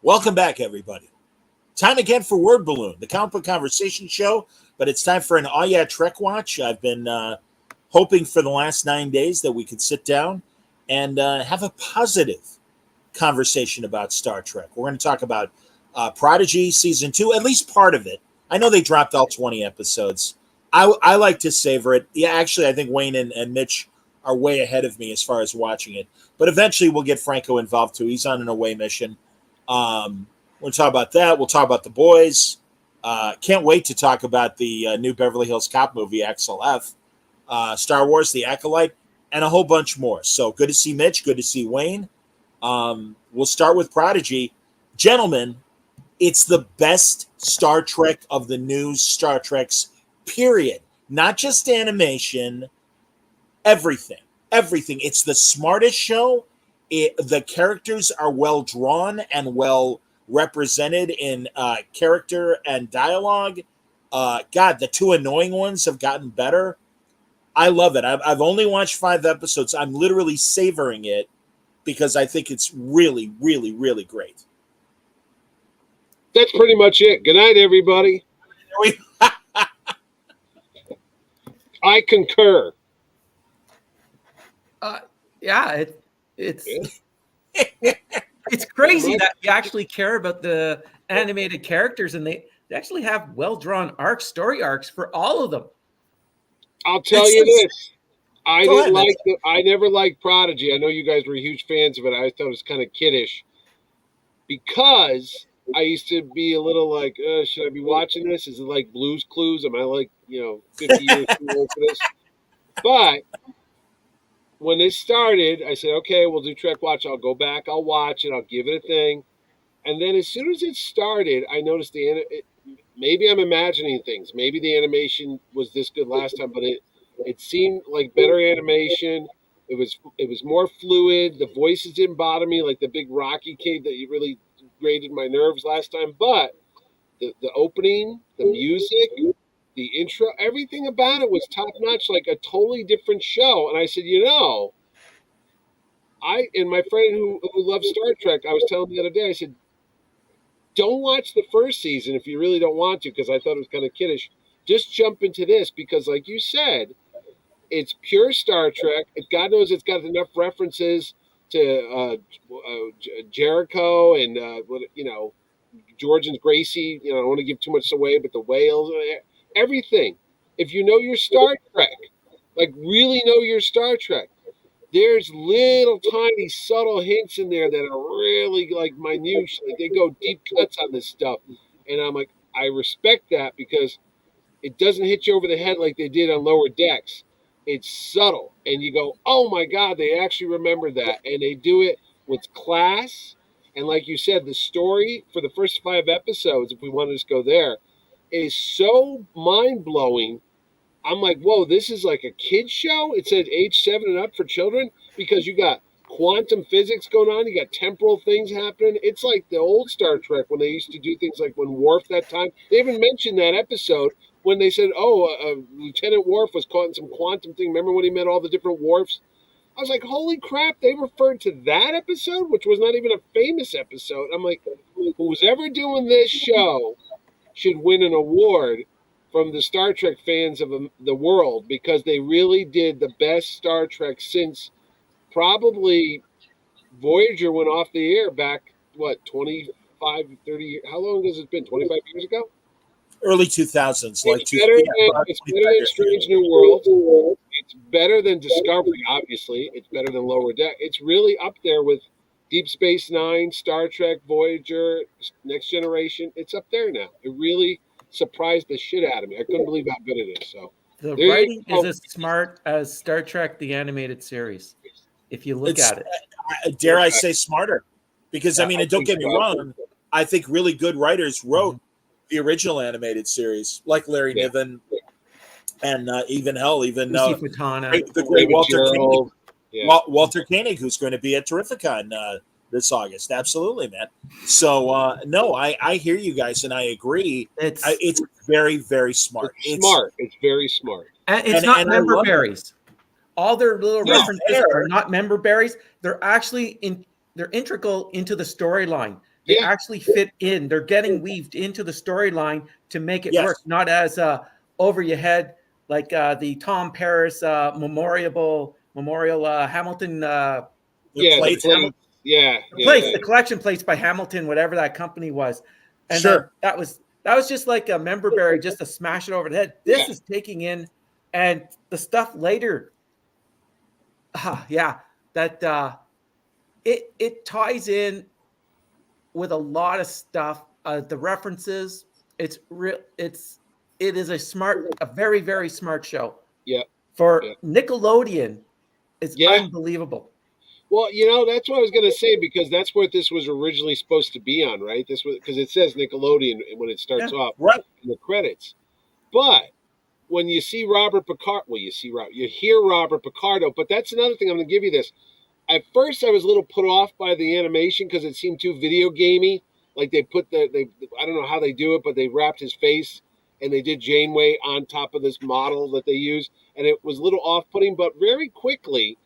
Welcome back, everybody. Time again for Word Balloon, the comic book conversation show, but it's time for an Oh Yeah Trek watch. I've been hoping for the last 9 days that we could sit down and have a positive conversation about Star Trek. We're going to talk about Prodigy Season 2, at least part of it. I know they dropped all 20 episodes. I like to savor it. Yeah, actually, I think Wayne and Mitch are way ahead of me as far as watching it. But eventually we'll get Franco involved too. He's on an away mission. We'll talk about that. We'll talk about The Boys. Can't wait to talk about the new Beverly Hills Cop movie, Axel F. Star Wars, The Acolyte, and a whole bunch more. So good to see Mitch. Good to see Wayne. We'll start with Prodigy. Gentlemen, it's the best Star Trek of the new Star Treks, period. Not just animation, everything. Everything. It's the smartest show. The characters are well drawn and well represented in character and dialogue. God, the two annoying ones have gotten better. I love it. I've only watched 5 episodes. I'm literally savoring it because I think it's really, really, really great. That's pretty much it. Good night, everybody. I concur. Yeah, it's crazy that you actually care about the animated characters, and they actually have well-drawn story arcs for all of them. I'll tell you this. I never liked Prodigy. I know you guys were huge fans of it. I thought it was kind of kiddish because I used to be a little like, should I be watching this? Is it like Blue's Clues? Am I like, 50 years too old for this? But when it started, I said, okay, we'll do Trek Watch. I'll go back. I'll watch it. I'll give it a thing. And then as soon as it started, I noticed maybe I'm imagining things. Maybe the animation was this good last time, but it seemed like better animation. It was more fluid. The voices didn't bother me like the big Rocky cave that really grated my nerves last time. But the opening, the music, the intro, everything about it was top notch, like a totally different show. And I said, and my friend who loves Star Trek, I was telling him the other day, I said, don't watch the first season if you really don't want to, because I thought it was kind of kiddish. Just jump into this because, like you said, it's pure Star Trek. God knows it's got enough references to Jericho and George and Gracie. I don't want to give too much away, but the whales, everything. If you know your Star Trek, like really know your Star Trek, there's little tiny subtle hints in there that are really like minute. Like they go deep cuts on this stuff. And I'm like, I respect that because it doesn't hit you over the head like they did on Lower Decks. It's subtle. And you go, oh my God, they actually remember that. And they do it with class. And like you said, the story for the first 5 episodes, if we want to just go there, is so mind-blowing. I'm like, whoa, this is like a kid's show? It says age 7 and up for children because you got quantum physics going on. You got temporal things happening. It's like the old Star Trek when they used to do things like when Worf that time. They even mentioned that episode when they said, Lieutenant Worf was caught in some quantum thing. Remember when he met all the different Worfs? I was like, holy crap, they referred to that episode, which was not even a famous episode. I'm like, who's ever doing this show should win an award from the Star Trek fans of the world because they really did the best Star Trek since probably Voyager went off the air back, 25, 30 years? How long has it been? 25 years ago? Early 2000s. It's better than Strange New World. It's better than Discovery, obviously. It's better than Lower Deck. It's really up there with Deep Space Nine, Star Trek, Voyager, Next Generation. It's up there now. It really surprised the shit out of me. I couldn't believe how good it is. So the writing is as smart as Star Trek the animated series. If you look at it, dare I say smarter? Because don't get me wrong. I think really good writers wrote the original animated series, like Larry Niven, and the great Walter Koenig. Yeah. Walter Koenig, who's going to be at Terrificon this August. Absolutely, man. So, no, I hear you guys, and I agree. It's very, very smart. It's very smart. And it's not member berries. All their little references are not member berries. They're actually they're integral into the storyline. They Yeah. actually fit in. They're getting weaved into the storyline to make it Yes. work, not as over your head like the Tom Paris memorial Hamilton The Yeah, the plates. plates. Yeah, place, yeah. the collection plates by Hamilton, whatever that company was. And Sure. then that was just like a member berry, just to smash it over the head. This Yeah. is taking in, and the stuff later. Yeah, that it ties in with a lot of stuff. The references, it's real. It is a very, very smart show. Yeah. For Yeah. Nickelodeon, it's Yeah. unbelievable. Well, that's what I was going to say, because that's what this was originally supposed to be on, right? This was because it says Nickelodeon when it starts Yeah. off Right. in the credits. But when you see Robert Picard, you hear Robert Picardo. But that's another thing. I'm going to give you this. At first, I was a little put off by the animation because it seemed too video gamey. Like they put I don't know how they do it, but they wrapped his face and they did Janeway on top of this model that they use, and it was a little off-putting. But very quickly,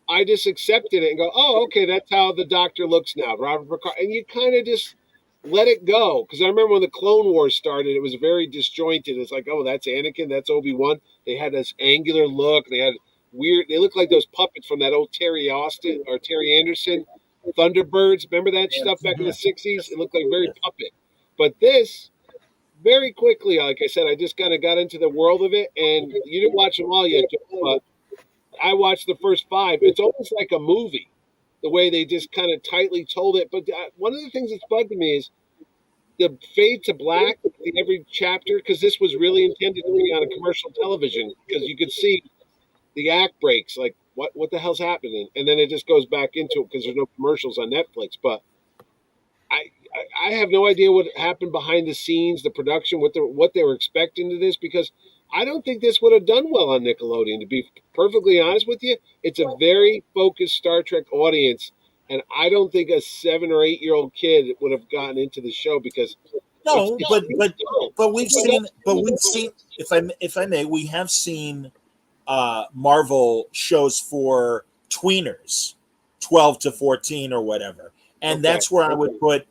I just accepted it and go, oh, okay, that's how the Doctor looks now, Robert Picard, and you kind of just let it go. Because I remember when the Clone Wars started, it was very disjointed. It's like, oh, that's Anakin, that's Obi-Wan. They had this angular look. They had weird. They looked like those puppets from that old Terry Austin or Terry Anderson Thunderbirds. Remember that stuff back in the '60s? It looked like very puppet. But this, very quickly, like I said, I just kind of got into the world of it. And you didn't watch them all yet, Joe, but I watched the first 5. It's almost like a movie, the way they just kind of tightly told it. But one of the things that's bugged me is the fade to black in every chapter, because this was really intended to be on a commercial television, because you could see the act breaks, like what the hell's happening, and then it just goes back into it because there's no commercials on Netflix. But I have no idea what happened behind the scenes, the production, what they were expecting to this, because I don't think this would have done well on Nickelodeon. To be perfectly honest with you, it's a very focused Star Trek audience, and I don't think a 7 or 8-year-old kid would have gotten into the show because No, but we've seen if I may, we have seen Marvel shows for tweeners, 12 to 14 or whatever. And that's where I would put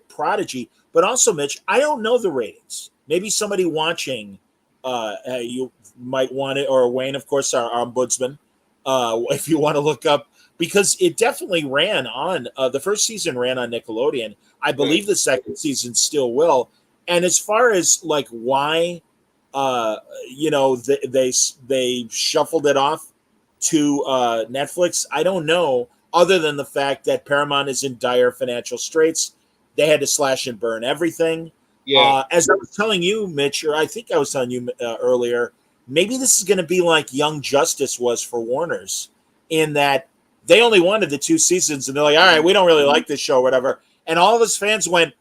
Prodigy. But also, Mitch, I don't know the ratings. Maybe somebody watching, you might want it, or Wayne, of course, our ombudsman, if you want to look up, because it definitely ran on, the first season ran on Nickelodeon. I believe the second season still will. And as far as like why, they shuffled it off to Netflix, I don't know. Other than the fact that Paramount is in dire financial straits, they had to slash and burn everything. Yeah. As I was telling you, Mitch, or I think I was telling you earlier, maybe this is going to be like Young Justice was for Warner's, in that they only wanted the 2 seasons, and they're like, all right, we don't really like this show, or whatever. And all of us fans went,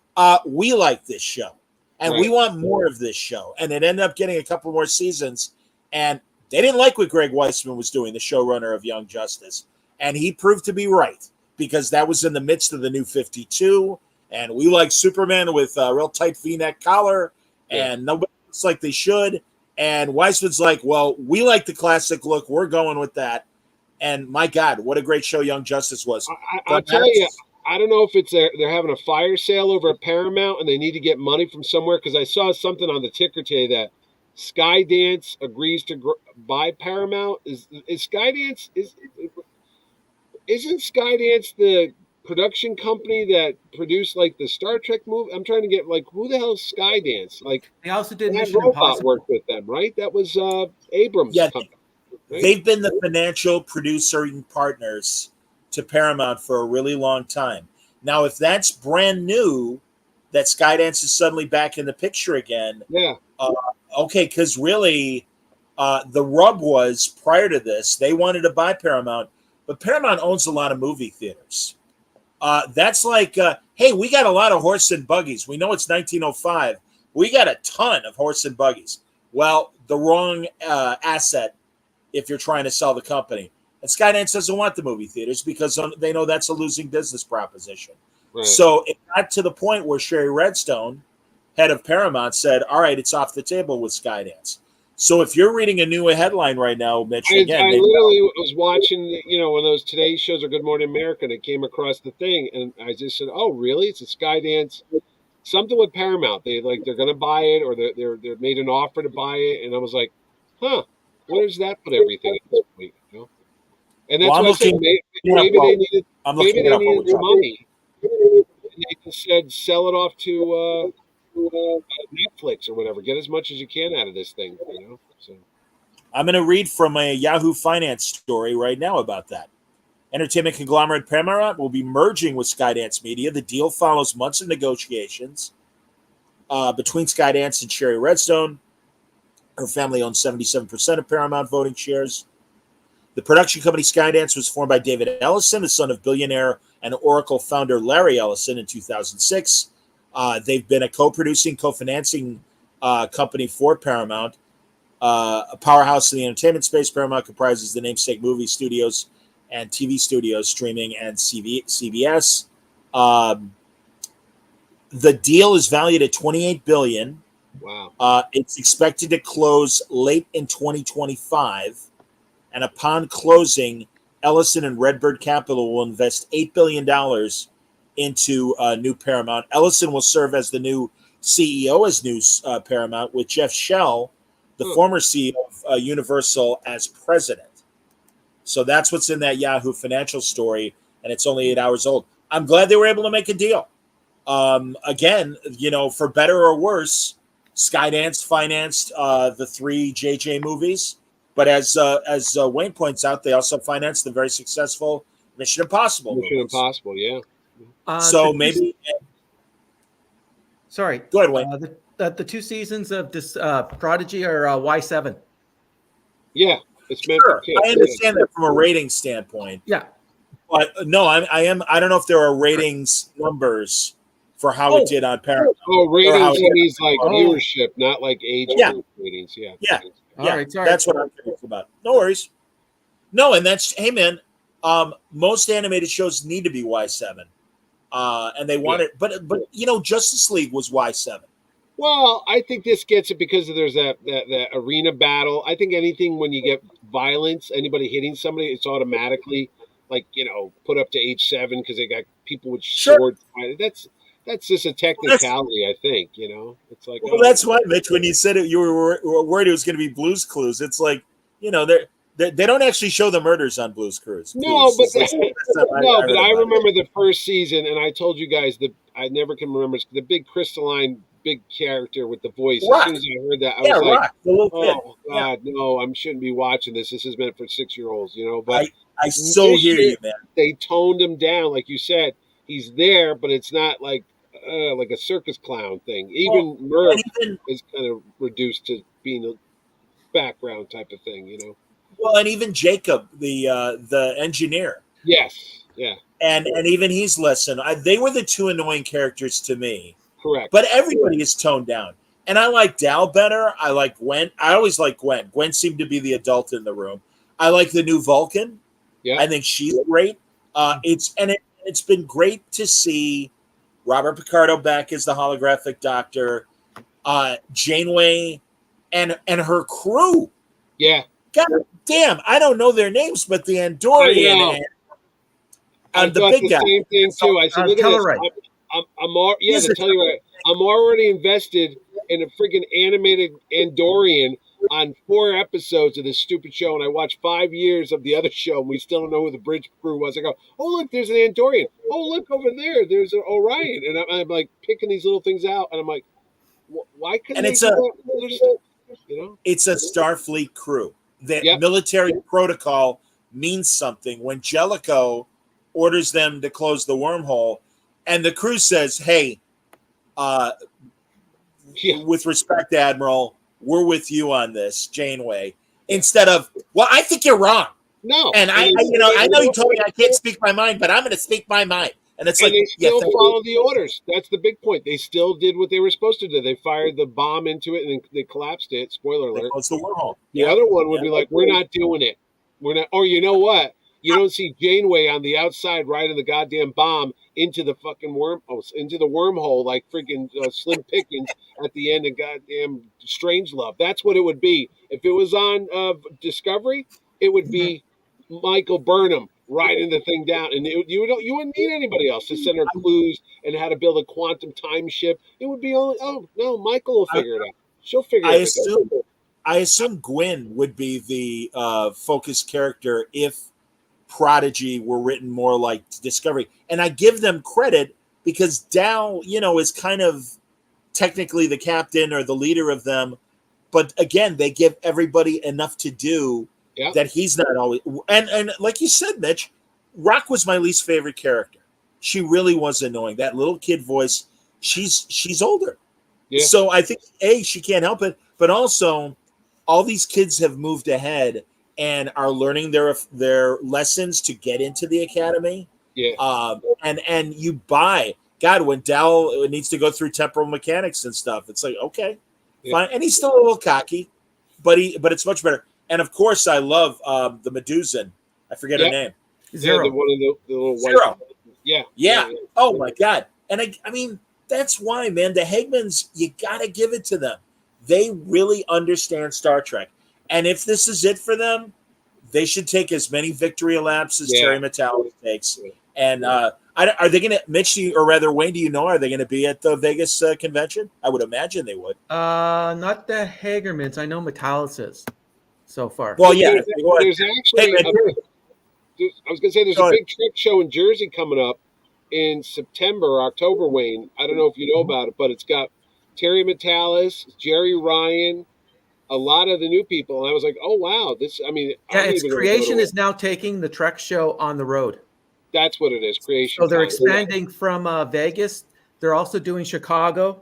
we like this show, and we want more of this show. And it ended up getting a couple more seasons, and they didn't like what Greg Weisman was doing, the showrunner of Young Justice. And he proved to be right, because that was in the midst of the New 52, and we like Superman with a real tight V-neck collar, and nobody looks like they should. And Weisman's like, well, we like the classic look. We're going with that. And my God, what a great show Young Justice was. I'll tell you, I don't know if it's they're having a fire sale over at Paramount and they need to get money from somewhere, because I saw something on the ticker today that Skydance agrees to buy Paramount. Is Skydance isn't Skydance the production company that produced like the Star Trek movie? I'm trying to get like, who the hell is Skydance? Like, They also did that Mission robot Impossible. worked with them, right? That was Abrams' company. Right? They've been the financial producing partners to Paramount for a really long time. Now, if that's brand new, that Skydance is suddenly back in the picture again. Yeah. Okay, because really, the rub was, prior to this, they wanted to buy Paramount, but Paramount owns a lot of movie theaters. That's like, hey, we got a lot of horse and buggies. We know it's 1905. We got a ton of horse and buggies. Well, the wrong asset if you're trying to sell the company. And Skydance doesn't want the movie theaters because they know that's a losing business proposition. Right. So it got to the point where Sherry Redstone, head of Paramount, said, all right, it's off the table with Skydance. So if you're reading a new headline right now, Mitch, I again, maybe literally was watching, one of those Today shows or Good Morning America, and it came across the thing, and I just said, "Oh, really? It's a Skydance, something with Paramount. They're going to buy it, or they're made an offer to buy it." And I was like, "Huh, where does that put everything at this point?" And well, that's why I said maybe they needed I'm looking it up while we're the talking. money, and they just said sell it off to Netflix or whatever. Get as much as you can out of this thing, So. I'm going to read from a Yahoo Finance story right now about that. Entertainment conglomerate Paramount will be merging with Skydance Media. The deal follows months of negotiations between Skydance and Sherry Redstone. Her family owns 77% of Paramount voting shares. The production company Skydance was formed by David Ellison, the son of billionaire and Oracle founder Larry Ellison, in 2006. They've been a co-producing, co-financing company for Paramount. A powerhouse in the entertainment space, Paramount comprises the namesake movie studios and TV studios, streaming, and CBS. The deal is valued at $28 billion. Wow. It's expected to close late in 2025. And upon closing, Ellison and Redbird Capital will invest $8 billion into new Paramount. Ellison will serve as the new CEO as new Paramount, with Jeff Shell, the former CEO of Universal, as president. So that's what's in that Yahoo Financial story, and it's only 8 hours old. I'm glad they were able to make a deal. Again, for better or worse, Skydance financed the 3 JJ movies. But as Wayne points out, they also financed the very successful Mission Impossible movies. Mission Impossible, yeah. So maybe. Sorry. Go ahead, Wayne. The 2 seasons of this Prodigy are Y7. Yeah, it's meant sure. I understand that from a rating standpoint. Yeah. But no, I don't know if there are ratings numbers for how it did on Paramount. Oh, ratings means like viewership, not like age ratings. Yeah. Yeah. All right, sorry. That's what I'm curious about. No worries. No, and that's, hey man, most animated shows need to be Y7. And they want it, but Justice League was Y7. Well, I think this gets it because there's that arena battle. I think anything when you get violence, anybody hitting somebody, it's automatically put up to age 7 because they got people with swords. That's just a technicality, I think. It's like. Well, that's why, Mitch. When you said it, you were worried it was going to be Blue's Clues. It's like they don't actually show the murders on Blue's Clues. No, but I remember the first season, and I told you guys that I never can remember the big crystalline big character with the voice. Rock. As soon as I heard that, I was like, Rock, the little kid. "Oh God, no! I shouldn't be watching this. This is meant for 6-year-olds." But I so hear you, man. They toned him down, like you said. He's there, but it's not like a circus clown thing. Even Merv is kind of reduced to being a background type of thing, Well, and even Jacob, the engineer. Yes, yeah. And even he's lessened. They were the 2 annoying characters to me. Correct. But everybody is toned down. And I like Dal better. I like Gwen. I always like Gwen. Gwen seemed to be the adult in the room. I like the new Vulcan. Yeah. I think she's great. It's been great to see Robert Picardo back as the holographic doctor. Janeway and her crew. Yeah. God damn, I don't know their names, but the Andorian and the big guy. Same thing too. I said, look at this. I'm already invested in a freaking animated Andorian on 4 episodes of this stupid show, and I watched 5 years of the other show, and we still don't know who the bridge crew was. I go, oh look, there's an Andorian. Oh look over there's an Orion, and I'm like picking these little things out, and I'm like, why couldn't it's a Starfleet crew. The military protocol means something. When Jellicoe orders them to close the wormhole, and the crew says, hey, with respect, Admiral, we're with you on this, Janeway. Instead of, well, I think you're wrong. No. And I know you told me I can't speak my mind, but I'm going to speak my mind. And it's they still follow the orders. That's the big point. They still did what they were supposed to do. They fired the bomb into it, and then they collapsed it. Spoiler alert. It's the wormhole. The other one would be like, we're not doing it. We're not. Or you know what? You don't see Janeway on the outside riding the goddamn bomb into the fucking into the wormhole like freaking Slim Pickens at the end of goddamn Strangelove. That's what it would be if it was on Discovery. It would be Michael Burnham riding the thing down, and you wouldn't need anybody else to send her clues and how to build a quantum time ship. It would be only Michael will figure it out. She'll figure it out. I assume Gwyn would be the focus character if Prodigy were written more like Discovery. And I give them credit because Dal, is kind of technically the captain or the leader of them. But again, they give everybody enough to do that he's not always. And like you said, Mitch, Rock was my least favorite character. She really was annoying. That little kid voice, she's older. Yeah. So I think, she can't help it. But also, all these kids have moved ahead and are learning their lessons to get into the academy. Yeah. And you buy God when Dal needs to go through temporal mechanics and stuff. It's like, okay, fine. And he's still a little cocky, but it's much better. And of course, I love the Medusan. I forget her name. Zero. Yeah, one of the little Zero. Yeah. Yeah. Oh my God. And I mean, that's why, man. The Hegmans, you gotta give it to them. They really understand Star Trek. And if this is it for them, they should take as many victory laps as Terry Matalas takes. And are they going to, Mitch, or rather Wayne, do you know, are they going to be at the Vegas convention? I would imagine they would. Not the Hagermans. I know Matalas is so far. Well, yeah. There's actually, I was going to say, there's a big Trek show in Jersey coming up in September or October, Wayne. I don't know if you know about it, but it's got Terry Matalas, Jerry Ryan, a lot of the new people. And I was like, oh, wow. Creation is now taking the Trek show on the road. That's what it is, Creation. So they're expanding from Vegas. They're also doing Chicago.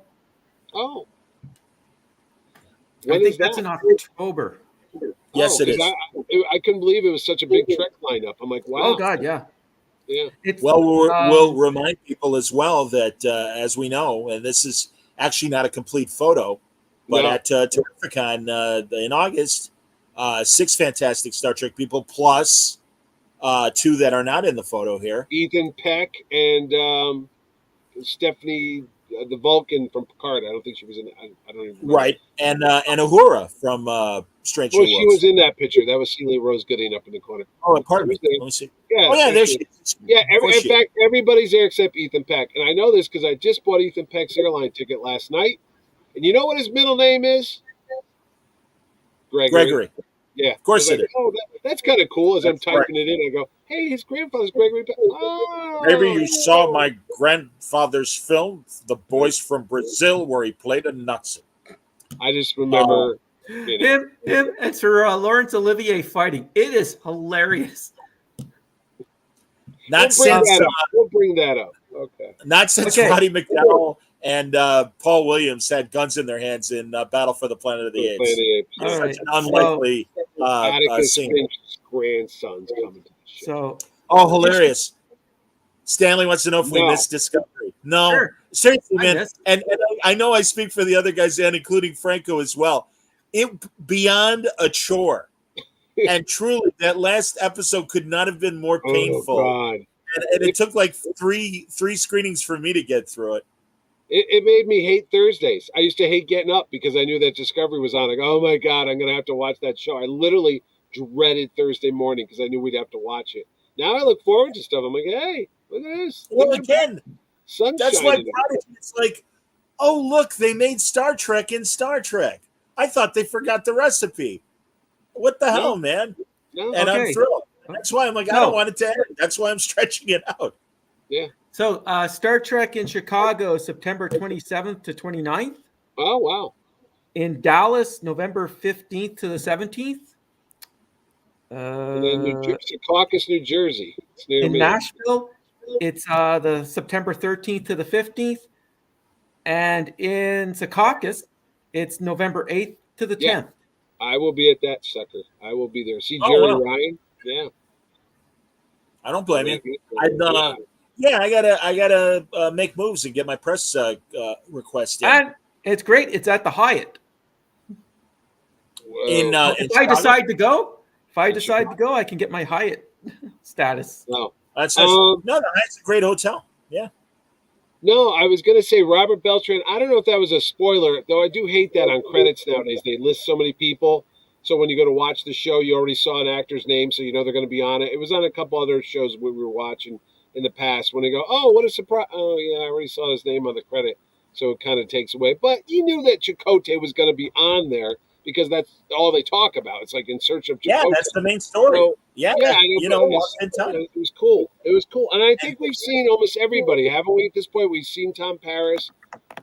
Oh. I think that's in October. Yes, it is. I couldn't believe it was such a big Trek lineup. I'm like, wow. Oh, God, yeah. Yeah. We'll remind people as well that, as we know, and this is actually not a complete photo, but at Terrificon in August, 6 fantastic Star Trek people plus 2 that are not in the photo here. Ethan Peck and Stephanie, the Vulcan from Picard. I don't think she was in it. I don't even remember. Right. And Uhura from Strange New Worlds. She was in that picture. That was Celia Rose Gooding up in the corner. Oh, pardon me. Let me see. Yeah, oh, yeah, there she is. Yeah, in fact, everybody's there except Ethan Peck. And I know this because I just bought Ethan Peck's airline ticket last night. And you know what his middle name is? Gregory. Yeah, of course it is. Oh, that's kind of cool. As I'm typing it in, I go, hey, his grandfather's Gregory. Oh. Maybe you saw my grandfather's film, The Boys from Brazil, where he played a Nazi. I just remember him and Sir Laurence Olivier fighting. It is hilarious. Not since we'll bring that up. Okay. Not since Roddy McDowell and Paul Williams had guns in their hands in Battle for the Planet of the Apes. Such an unlikely scene. Grandson's coming to the show. Hilarious. Stanley wants to know if we missed Discovery. No, sure. Seriously, man. And I know I speak for the other guys, and including Franco as well. It beyond a chore. And truly, that last episode could not have been more painful. Oh, God. And it took like three screenings for me to get through it. It made me hate Thursdays. I used to hate getting up because I knew that Discovery was on. I go, oh my God, I'm going to have to watch that show. I literally dreaded Thursday morning because I knew we'd have to watch it. Now I look forward to stuff. I'm like, hey, look at this. Well, again, that's why Prodigy. It's like, oh, look, they made Star Trek in Star Trek. I thought they forgot the recipe. What the hell, man? No. And I'm thrilled. That's why I'm like, I don't want it to end. That's why I'm stretching it out. Yeah. So Star Trek in Chicago, September 27th to 29th. Oh, wow. In Dallas, November 15th to the 17th. And then Secaucus, New Jersey. It's near me. Nashville, it's the September 13th to the 15th. And in Secaucus, it's November 8th to the 10th. I will be at that sucker. I will be there. See Jerry Ryan? Yeah. I don't blame you. I gotta make moves and get my press request in. And it's great. It's at the Hyatt. Whoa. If I decide to go, I can get my Hyatt status. No. That's no, it's a great hotel. Yeah. No, I was going to say Robert Beltran. I don't know if that was a spoiler, though I do hate that on credits nowadays. They list so many people. So when you go to watch the show, you already saw an actor's name, so you know they're going to be on it. It was on a couple other shows we were watching in the past when they go, oh, what a surprise. Oh, yeah, I already saw his name on the credit. So it kind of takes away. But you knew that Chakotay was going to be on there because that's all they talk about. It's like In Search of Chakotay. Yeah, that's the main story. So, yeah, I know, you know, lost in time. It was cool. It was cool. And I think we've seen almost everybody, haven't we, at this point? We've seen Tom Paris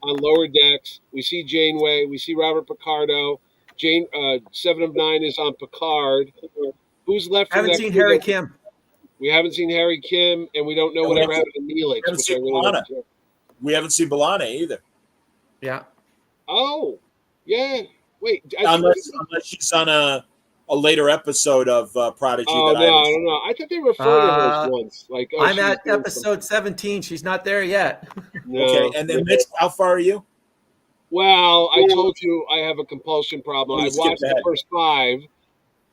on Lower Decks. We see Janeway. We see Robert Picardo. Seven of Nine is on Picard. Who's left? Haven't seen Harry Kim. We haven't seen Harry Kim, and we don't know whatever happened to Neelix. We haven't seen B'Elanna either. Yeah. Oh, yeah. Wait. Unless she's on a later episode of Prodigy. Oh, no, I don't know. I thought they referred to her as once. Like, oh, I'm at episode 17. She's not there yet. No. Okay, and then Mitch, how far are you? Well, I told you I have a compulsion problem. I watched the first 5,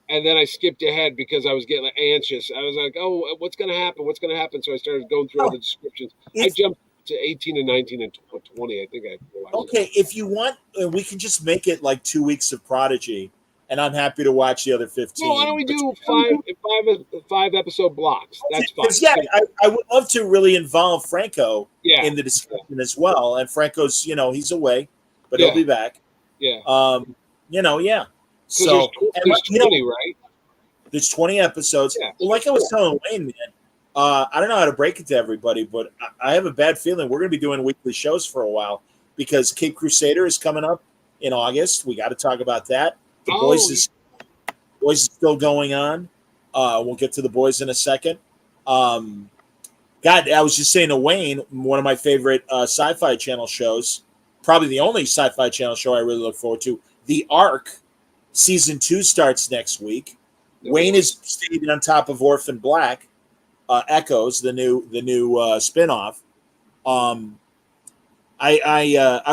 and then I skipped ahead because I was getting anxious. I was like, oh, what's going to happen? What's going to happen? So I started going through all the descriptions. I jumped to 18 and 19 and 20. I think I watched. Okay, if you want, we can just make it like 2 weeks of Prodigy, and I'm happy to watch the other 15. Well, why don't we do five episode blocks? That's fine. Yeah, I would love to really involve Franco in the discussion as well. And Franco's, he's away, but he'll be back. Yeah. Yeah. So there's 20, right? There's 20 episodes. Yeah. Well, like I was telling Wayne, man, I don't know how to break it to everybody, but I have a bad feeling we're going to be doing weekly shows for a while because Cape Crusader is coming up in August. We got to talk about that. The Boys is still going on. We'll get to The Boys in a second. God, I was just saying to Wayne, one of my favorite Sci-Fi Channel shows, probably the only Sci-Fi Channel show I really look forward to, The Ark. Season 2 starts next week. Wayne is staying on top of Orphan Black, Echoes, the new spinoff. I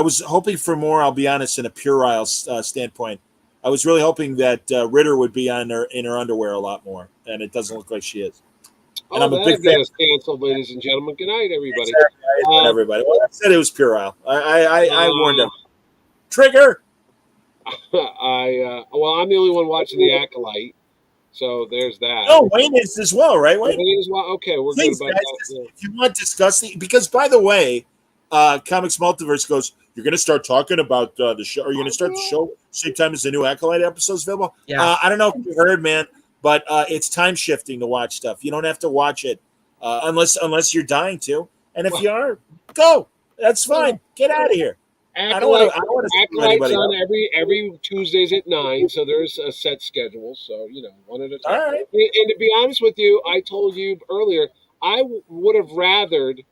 was hoping for more. I'll be honest, in a puerile standpoint, I was really hoping that Ritter would be in her underwear a lot more, and it doesn't look like she is. And I'm a big fan. Canceled, ladies and gentlemen. Good night, everybody. Everybody. Well, I said it was puerile. I warned them. Trigger. I'm the only one watching the Acolyte, so there's that. No, Wayne is as well, right? Wayne is well. Okay, we're good about that. If you want discussing, because by the way, Comics Multiverse goes, you're going to start talking about the show. Are you going to start the show same time as the new Acolyte episodes available? Yeah. I don't know if you heard, man, but it's time shifting to watch stuff. You don't have to watch it unless you're dying to, and if you are, go. That's fine. Get out of here. Acolyte's on every Tuesdays at 9, so there's a set schedule. So, one at a time. All right. And to be honest with you, I told you earlier, I would have rathered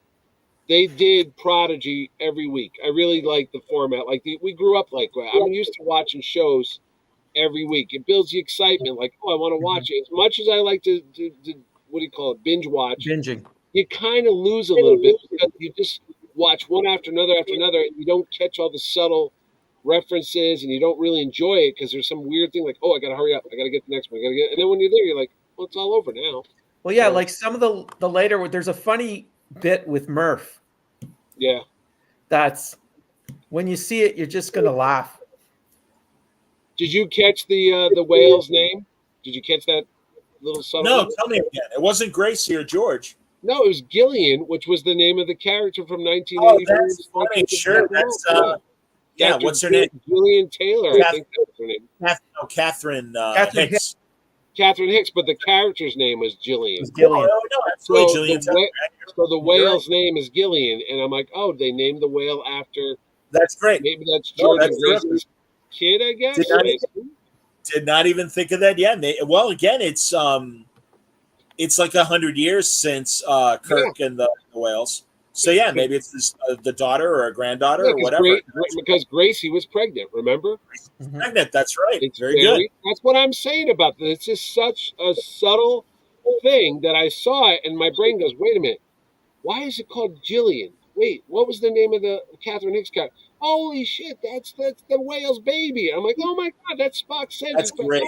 they did Prodigy every week. I really like the format. We grew up like that. I'm used to watching shows every week. It builds the excitement. Like, I want to watch it. As much as I like to what do you call it, binge watch. Binging. You kind of lose a little bit because you just watch one after another, and you don't catch all the subtle references, and you don't really enjoy it because there's some weird thing like, I got to hurry up. I got to get the next one. And then when you're there, you're like, well, it's all over now. Well, yeah, like some of the later, there's a funny bit with Murph. Yeah. That's, when you see it, you're just going to laugh. Did you catch the whale's name? Did you catch that little subtle? No, tell me again. It wasn't Gracie or George. No, it was Gillian, which was the name of the character from 1980. Oh, that's funny. Sure. That's, what's her name? Gillian Taylor, I think that was her name. Catherine Hicks. Catherine Hicks, but the character's name was Gillian. Gillian. Oh, no, absolutely. Gillian. So the whale's name is Gillian, and I'm like, they named the whale after. That's great. Maybe that's George and Gracie's kid, I guess. Did not even think of that. Yeah. Again, it's like 100 years since Kirk and the whales. So yeah, maybe it's the daughter or a granddaughter or whatever. Because Gracie was pregnant, remember? Pregnant. That's right. It's very good. That's what I'm saying about this. It's just such a subtle thing that I saw it, and my brain goes, "Wait a minute, why is it called Gillian? Wait, what was the name of the Catherine Hicks character? Holy shit, that's the whale's baby!" I'm like, "Oh my god, that's Spock's son." That's great.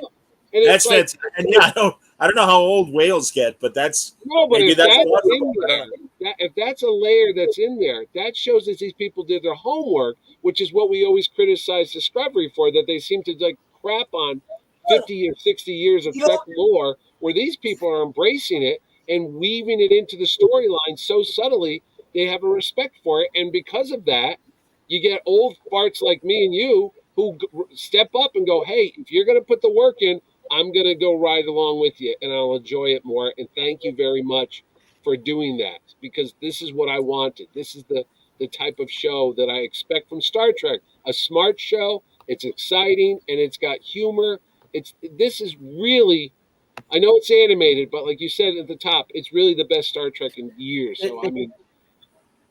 And that's like, and yeah, I don't know how old whales get, but that's No, but maybe if that's that's wonderful. in there, if that's a layer that's in there, that shows that these people did their homework, which is what we always criticize Discovery for, that they seem to like crap on 50 or 60 years of You know, Trek lore, where these people are embracing it and weaving it into the storyline so subtly, they have a respect for it. And because of that, you get old farts like me and you who step up and go, hey, if you're going to put the work in, I'm going to go ride along with you and I'll enjoy it more. And thank you very much for doing that, because this is what I wanted. This is the type of show that I expect from Star Trek. A smart show. It's exciting and it's got humor. This is really, I know it's animated, but like you said at the top, it's really the best Star Trek in years. So, I mean,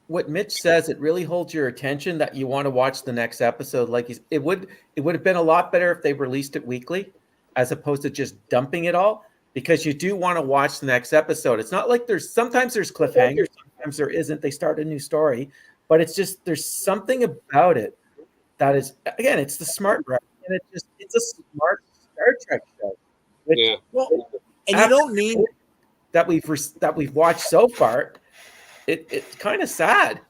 what Mitch says, it really holds your attention that you want to watch the next episode. Like it would have been a lot better if they released it weekly, as opposed to just dumping it all, because you do want to watch the next episode. It's not like sometimes there's cliffhangers, sometimes there isn't. They start a new story, but it's just there's something about it that is, again, it's the smart route, and it's a smart Star Trek show. yeah. well, and you don't need that we've watched so far. It's kind of sad.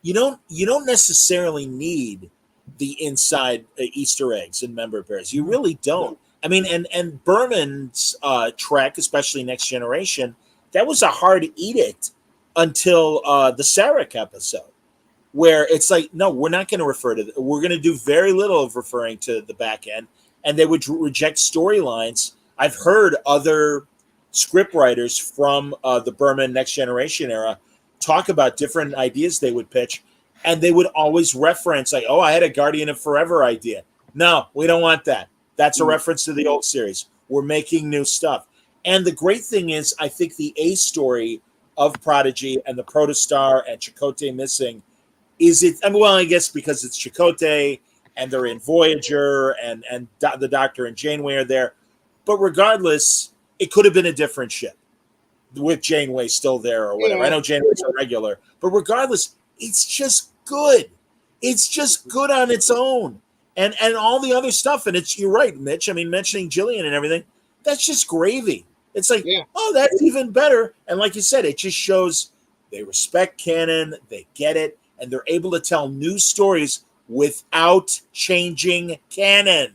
you don't necessarily need the inside Easter eggs and member pairs. You really don't. I mean, and Berman's Trek, especially Next Generation, that was a hard edict until the Sarek episode, where it's like, no, we're not going to refer to. We're going to do very little of referring to the back end, and they would reject storylines. I've heard other script writers from the Berman Next Generation era talk about different ideas they would pitch, and they would always reference like, oh, I had a Guardian of Forever idea. No, we don't want that. That's a reference to the old series. We're making new stuff. And the great thing is, I think the A story of Prodigy and the Protostar and Chakotay missing is it. I mean, well, I guess because it's Chakotay and they're in Voyager and the Doctor and Janeway are there. But regardless, it could have been a different ship with Janeway still there or whatever. Yeah. I know Janeway's a regular, but regardless, it's just good. It's just good on its own. And all the other stuff, and you're right, Mitch. I mean, mentioning Jillian and everything, that's just gravy. It's like, oh, that's even better. And like you said, it just shows they respect canon, they get it, and they're able to tell new stories without changing canon.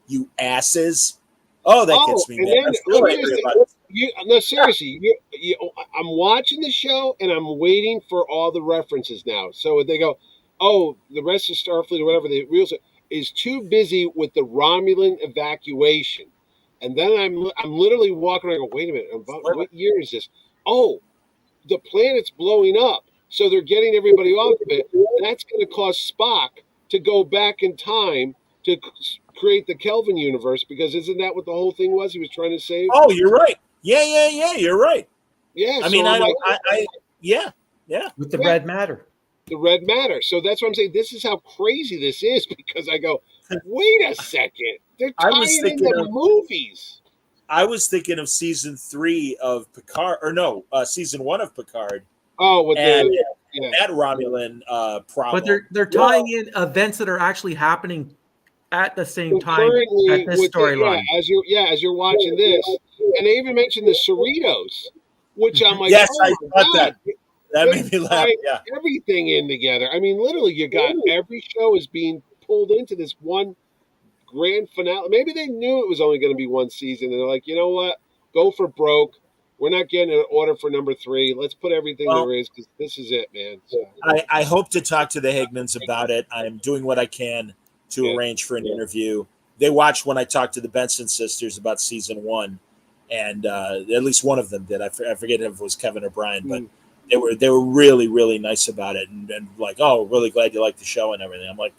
You asses. Oh, that gets me, man. I'm still angry about it. No, seriously, I'm watching the show and I'm waiting for all the references now. So they go, oh, the rest of Starfleet or whatever the real is too busy with the Romulan evacuation. And then I'm literally walking around and go, wait a minute, what year is this? Oh, the planet's blowing up. So they're getting everybody off of it. That's going to cause Spock to go back in time to create the Kelvin universe, because isn't that what the whole thing was? He was trying to save. Oh, you're right. Yeah. You're right. Yeah. I mean, yeah. With the red matter. The red matter. So that's what I'm saying. This is how crazy this is, because I go, wait a second. They're tying in the movies. I was thinking of season 3 of Picard, or no, season 1 of Picard. Oh, with that Romulan problem. But they're tying in events that are actually happening at the same time at this storyline. As you're watching this, and they even mentioned the Cerritos, which I'm like, yes, oh I thought that. That made me laugh. Yeah, everything in together. I mean, literally, you got every show is being pulled into this one grand finale. Maybe they knew it was only going to be one season, and they're like, you know what? Go for broke. We're not getting an order for number 3. Let's put everything there is, because this is it, man. So, I hope to talk to the Higmans about it. I'm doing what I can to arrange for an interview. They watched when I talked to the Benson sisters about season 1, and at least one of them did. I forget if it was Kevin or Brian, but they were really, really nice about it, and like, oh, really glad you like the show and everything. I'm like,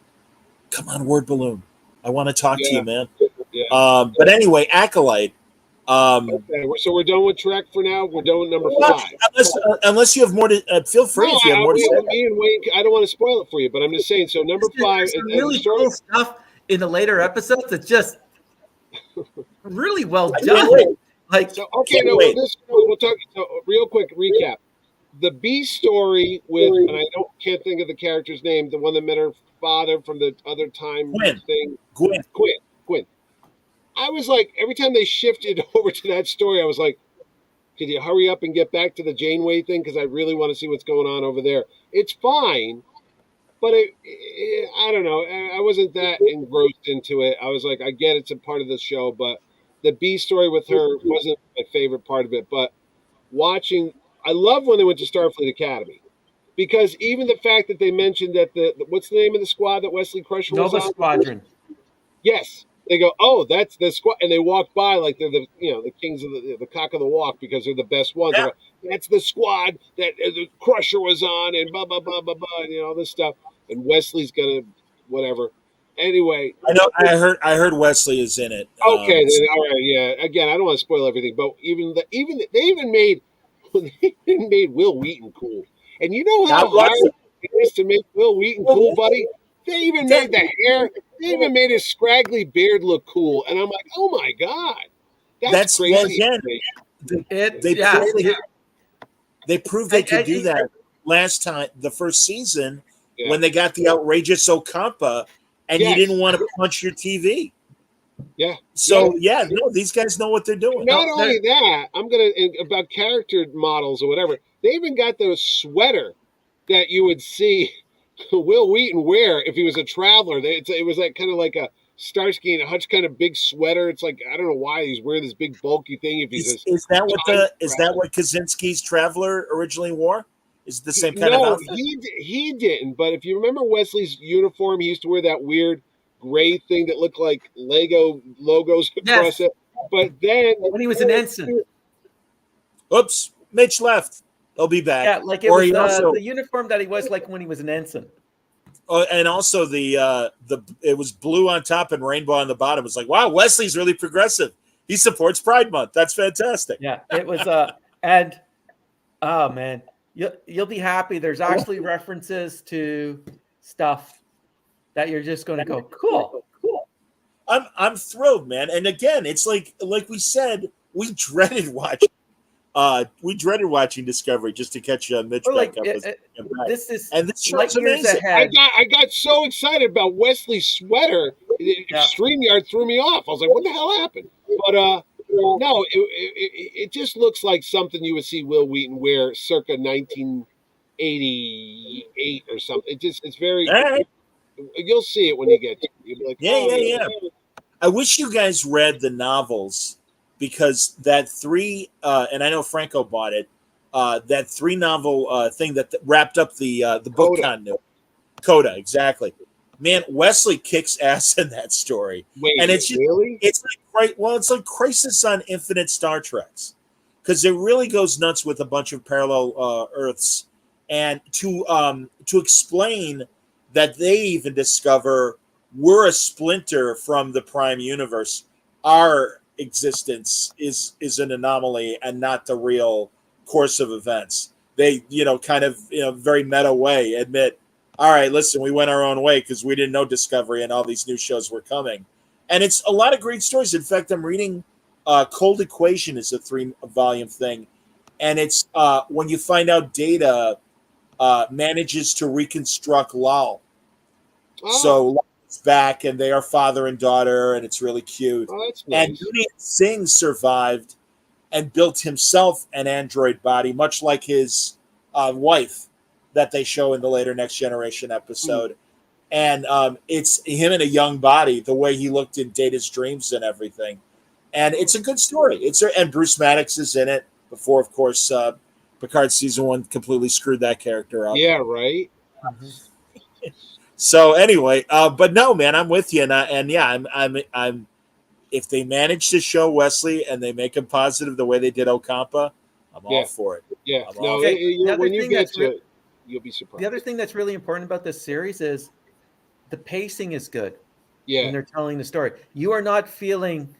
come on, word balloon. I want to talk to you, man. Yeah. But anyway, Acolyte. Okay, so we're done with Trek for now. We're done with number 5. Unless you have more to feel free if you have more to say. Me and Wayne, I don't want to spoil it for you, but I'm just saying. So number 5 is really cool stuff in the later episodes. It's just really well done. Like, so, okay, we'll talk. So, real quick recap: the B story with, and I can't think of the character's name, the one that met her father from the other time thing. Gwyn. I was like, every time they shifted over to that story, I was like, could you hurry up and get back to the Janeway thing? Because I really want to see what's going on over there. It's fine, but I don't know. I wasn't that engrossed into it. I was like, I get it's a part of the show, but the B story with her wasn't my favorite part of it. But watching, I love when they went to Starfleet Academy because even the fact that they mentioned that what's the name of the squad that Wesley Crusher was Nova on? Squadron. Yes. They go, oh, that's the squad, and they walk by like they're the the kings of the cock of the walk because they're the best ones. Yeah. Go, that's the squad that the Crusher was on, and blah blah blah blah blah, and all this stuff. And Wesley's gonna whatever. Anyway, I know. I heard Wesley is in it. okay, then all right, yeah. Again, I don't want to spoil everything, but they even made Will Wheaton cool. And you know how hard it is to make Will Wheaton cool, buddy? They even made the hair. They even made his scraggly beard look cool, and I'm like, oh my god, that's crazy. Well, again, they proved they could do that last time, the first season, when they got the outrageous Ocampa, and you didn't want to punch your TV. Yeah. So no, these guys know what they're doing. Not only that, I'm gonna about character models or whatever. They even got the sweater that you would see Will Wheaton wear if he was a traveler. It was like kind of like a Starsky and Hutch kind of big sweater. It's like I don't know why he's wearing this big bulky thing. If he's is that what Kaczynski's Traveler originally wore? Is it the same kind of outfit? No, he didn't. But if you remember Wesley's uniform, he used to wear that weird gray thing that looked like Lego logos across it. But then when he was an ensign. Oops, Mitch left. He'll be back. Yeah, like it was the uniform that he was like when he was an ensign. Oh, and also it was blue on top and rainbow on the bottom. It was like, wow, Wesley's really progressive. He supports Pride Month. That's fantastic. Yeah, it was and oh man, you'll be happy. There's actually references to stuff that you're just going to go, cool. I'm thrilled, man. And again, it's like we said, we dreaded watching Discovery just to catch Mitch back up. This show's amazing. I got so excited about Wesley's sweater. StreamYard threw me off. I was like, what the hell happened? But no, it just looks like something you would see Will Wheaton wear circa 1988 or something. It's very. Right. You'll see it when you get to it. You'll be like, yeah. I wish you guys read the novels because that and I know Franco bought it. That 3-novel thing that wrapped up the book continuity. Coda, exactly. Man, Wesley kicks ass in that story. Wait, and it's really? It's like Crisis on Infinite Star Treks, because it really goes nuts with a bunch of parallel Earths, and to explain that they even discover we're a splinter from the Prime Universe. Our existence is an anomaly and not the real course of events. They, kind of, very meta way admit, all right, listen, we went our own way because we didn't know Discovery and all these new shows were coming. And it's a lot of great stories. In fact, I'm reading Cold Equation is a 3-volume thing. And it's when you find out Data manages to reconstruct Lal. Oh. So it's back and they are father and daughter, and it's really cute. Oh, that's nice. And Yuni Singh survived and built himself an android body, much like his wife that they show in the later Next Generation episode. And it's him in a young body, the way he looked in Data's dreams and everything. And it's a good story. And Bruce Maddox is in it before, of course, Picard season 1 completely screwed that character up. Yeah, right. So anyway, but no, man, I'm with you, I'm. If they manage to show Wesley and they make him positive the way they did Ocampa, I'm all for it. Yeah, when you get to it, you'll be surprised. The other thing that's really important about this series is the pacing is good. Yeah, when they're telling the story, you are not feeling.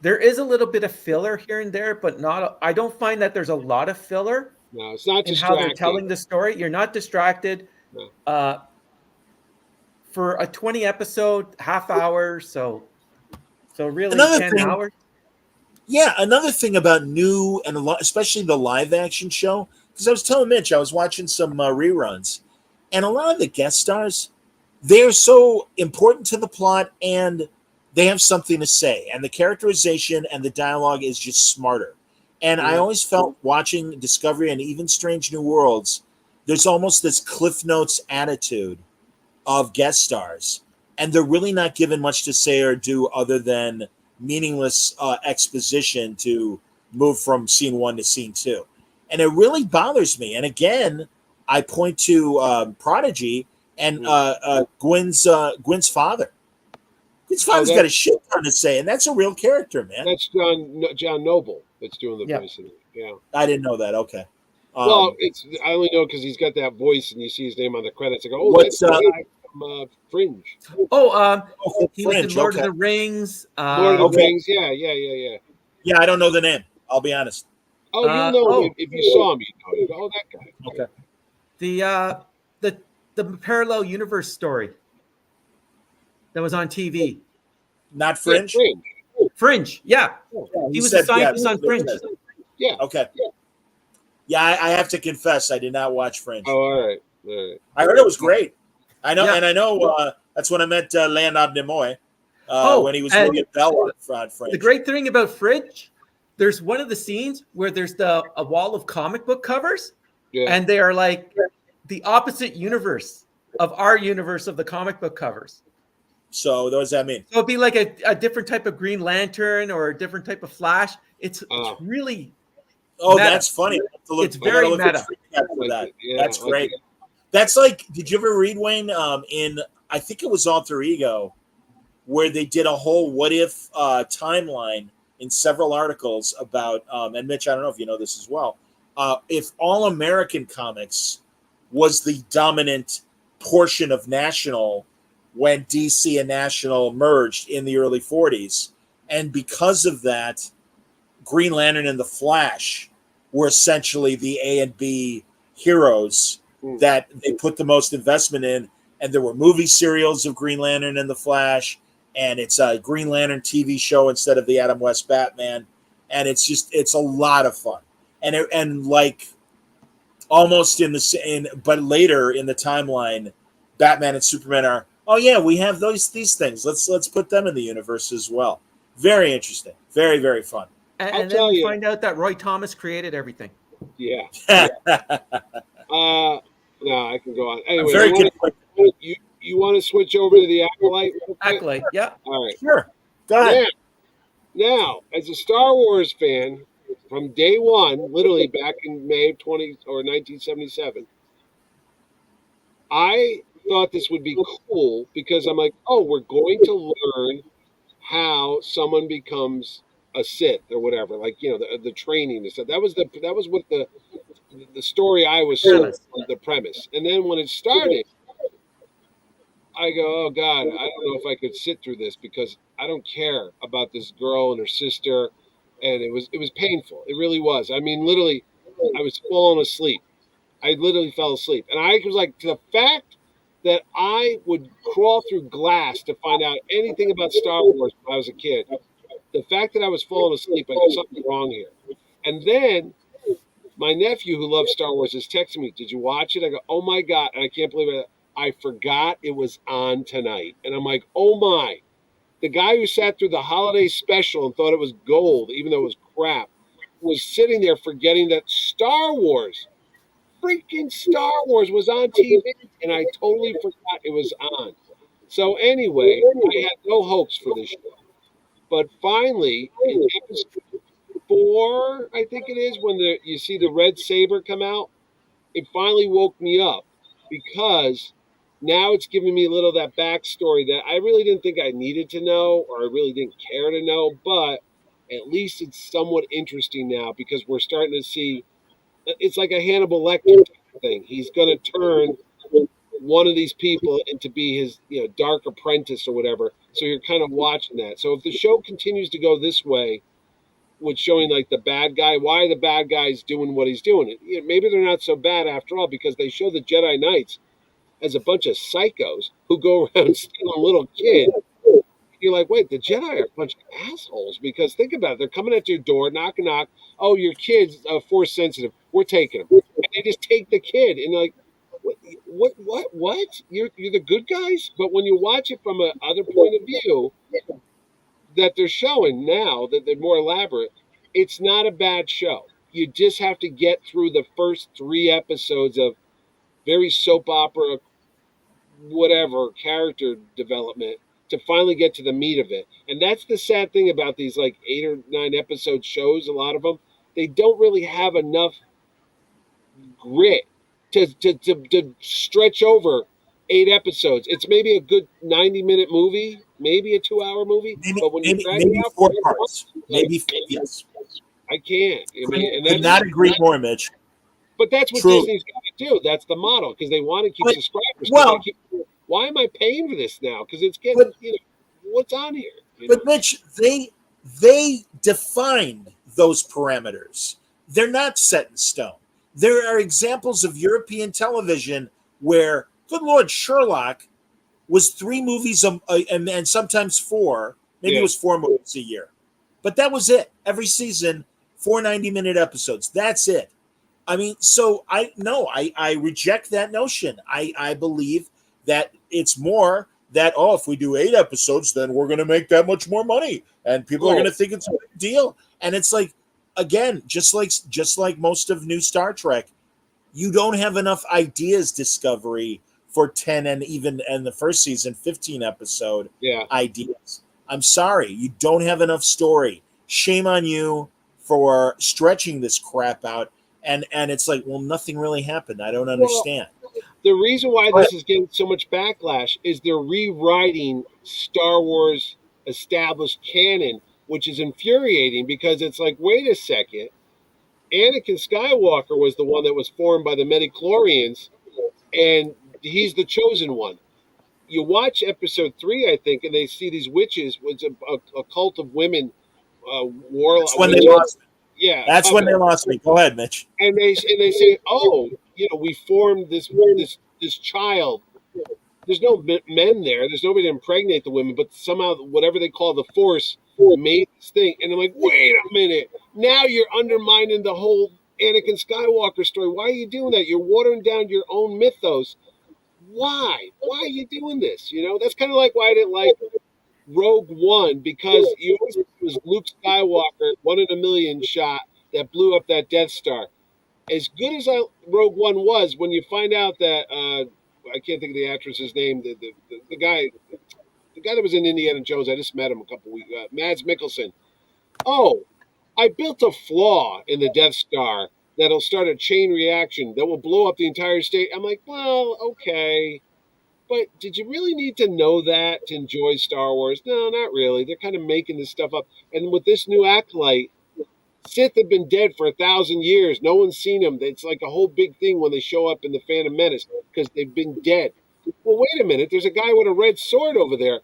There is a little bit of filler here and there, but not. I don't find that there's a lot of filler. No, it's not in distracting. how they're telling the story. You're not distracted. No. For a 20 episode, half hour, so really 10 hours. Yeah, another thing about new and especially the live action show, because I was telling Mitch, I was watching some reruns, and a lot of the guest stars, they're so important to the plot, and they have something to say, and the characterization and the dialogue is just smarter. And I Yeah. always felt watching Discovery and even Strange New Worlds, there's almost this Cliff Notes attitude of guest stars, and they're really not given much to say or do other than meaningless exposition to move from scene one to scene two, and it really bothers me. And again, I point to Prodigy and Gwen's father. His Oh, father's got a shit ton to say, and that's a real character, man. that's John Noble that's doing the Yeah. voice of it. Yeah. I didn't know that. Okay. Well, I only know because he's got that voice, and you see his name on the credits. I go, oh, What's, that's the guy from Fringe, Oh, he was in Fringe, Lord okay. of the Rings. Lord of the Okay. Rings. Yeah. Yeah, I don't know the name. I'll be honest. Oh, you'll know him if you saw him. You know, you go, oh, that guy. Okay. The parallel universe story that was on TV. Not Yeah, Fringe? Fringe. Fringe, yeah. You He was said- a scientist yeah, on Fringe. Yeah. Okay. Yeah, I have to confess, I did not watch Fringe. Oh, all right. I heard it was great. I know, Yeah. and I know that's when I met Leonard Nimoy when he was and William Bell on Fringe. The great thing about Fringe, there's one of the scenes where there's a wall of comic book covers, Yeah. and they are like the opposite universe of our universe of the comic book covers. So what does that mean? So it'd be like a different type of Green Lantern or a different type of Flash. It's really Oh, meta. that's funny. It's very I gotta meta. for that. Yeah, That's like great. it. That's like, did you ever read, Wayne, in, I think it was Alter Ego, where they did a whole what if timeline in several articles about, and Mitch, I don't know if you know this as well, if All American Comics was the dominant portion of National when DC and National merged in the early 40s. And because of that, Green Lantern and the Flash were essentially the A and B heroes that they put the most investment in. And there were movie serials of Green Lantern and the Flash, and it's a Green Lantern TV show instead of the Adam West Batman. And it's a lot of fun. And like almost but later in the timeline, Batman and Superman are, oh yeah, we have these things. Let's put them in the universe as well. Very interesting. Very, very fun. And then we find out that Roy Thomas created everything. Yeah. No, I can go on. Anyway, Very good. You want to switch over to the Acolyte? Acolyte, yeah. All right. Sure. Go ahead. Now, as a Star Wars fan, from day one, literally back in May of 1977, I thought this would be cool because I'm like, oh, we're going to learn how someone becomes a Sith or whatever, like the training and stuff. That was what the story I was sold, the premise. And then when it started, I go, oh God, I don't know if I could sit through this because I don't care about this girl and her sister, and it was painful. It really was. I mean, literally, I was falling asleep. I literally fell asleep, and I was like, to the fact that I would crawl through glass to find out anything about Star Wars when I was a kid. The fact that I was falling asleep, I got something wrong here. And then my nephew, who loves Star Wars, is texting me, did you watch it? I go, oh my God, and I can't believe it. I forgot it was on tonight. And I'm like, oh my. The guy who sat through the holiday special and thought it was gold, even though it was crap, was sitting there forgetting that freaking Star Wars was on TV, and I totally forgot it was on. So anyway, I had no hopes for this show. But finally, in episode 4, I think it is, when you see the red saber come out, it finally woke me up because now it's giving me a little of that backstory that I really didn't think I needed to know or I really didn't care to know, but at least it's somewhat interesting now because we're starting to see it's like a Hannibal Lecter thing. He's going to turn one of these people into be his dark apprentice or whatever. So you're kind of watching that. So if the show continues to go this way, with showing like the bad guy, why are the bad guys doing what he's doing? Maybe they're not so bad after all because they show the Jedi Knights as a bunch of psychos who go around stealing little kids. You're like, wait, the Jedi are a bunch of assholes because think about it. They're coming at your door, knock, knock. Oh, your kid's force sensitive. We're taking him. And they just take the kid and like, what? You're the good guys? But when you watch it from a other point of view, that they're showing now, that they're more elaborate, it's not a bad show. You just have to get through the first 3 episodes of very soap opera, whatever character development to finally get to the meat of it. And that's the sad thing about these like 8 or 9 episode shows. A lot of them, they don't really have enough grit to stretch over 8 episodes. It's maybe a good 90-minute movie, maybe a 2 hour movie, Maybe but when you maybe drag it maybe out four for 8 parts. months, like, Maybe yes. I can't. I mean, and Could that's not agree more, Mitch. but that's what Truly. Disney's got to do. That's the model because they want to keep But, subscribers. Because they well, keep, why am I paying for this now? Because it's getting, but what's on here? but Mitch, they defined those parameters. They're not set in stone. There are examples of European television where, good Lord, Sherlock was 3 movies and sometimes 4. Maybe it was 4 movies a year. But that was it. Every season, 4 90-minute episodes. That's it. I mean, so I reject that notion. I believe that it's more that, if we do 8 episodes, then we're going to make that much more money. And people are going to think it's a big deal. And it's like, again, just like most of new Star Trek, you don't have enough ideas discovery for 10 and even in the first season 15 episode ideas. I'm sorry, you don't have enough story. Shame on you for stretching this crap out. And it's like, well, nothing really happened. I don't understand. The reason why this is getting so much backlash is they're rewriting Star Wars established canon, which is infuriating because it's like, wait a second, Anakin Skywalker was the one that was formed by the midichlorians, and he's the chosen one. You watch episode 3, I think, and they see these witches, was a cult of women, warlocks. That's when they lost me. Yeah, that's when they lost me. Go ahead, Mitch. And they say, oh, we formed this child. There's no men there. There's nobody to impregnate the women, but somehow whatever they call the Force made this thing. And I'm like, wait a minute. Now you're undermining the whole Anakin Skywalker story. Why are you doing that? You're watering down your own mythos. Why? Why are you doing this? That's kind of like why I didn't like Rogue One, because you always it was Luke Skywalker, 1 in a million shot that blew up that Death Star. As good as Rogue One was, when you find out that I can't think of the actress's name, the guy that was in Indiana Jones, I just met him a couple weeks. Mads Mikkelsen. Oh, I built a flaw in the Death Star that'll start a chain reaction that will blow up the entire state. I'm like, well, okay. But did you really need to know that to enjoy Star Wars? No, not really. They're kind of making this stuff up. And with this new Acolyte, Sith have been dead for 1,000 years. No one's seen them. It's like a whole big thing when they show up in the Phantom Menace because they've been dead. Well, wait a minute. There's a guy with a red sword over there.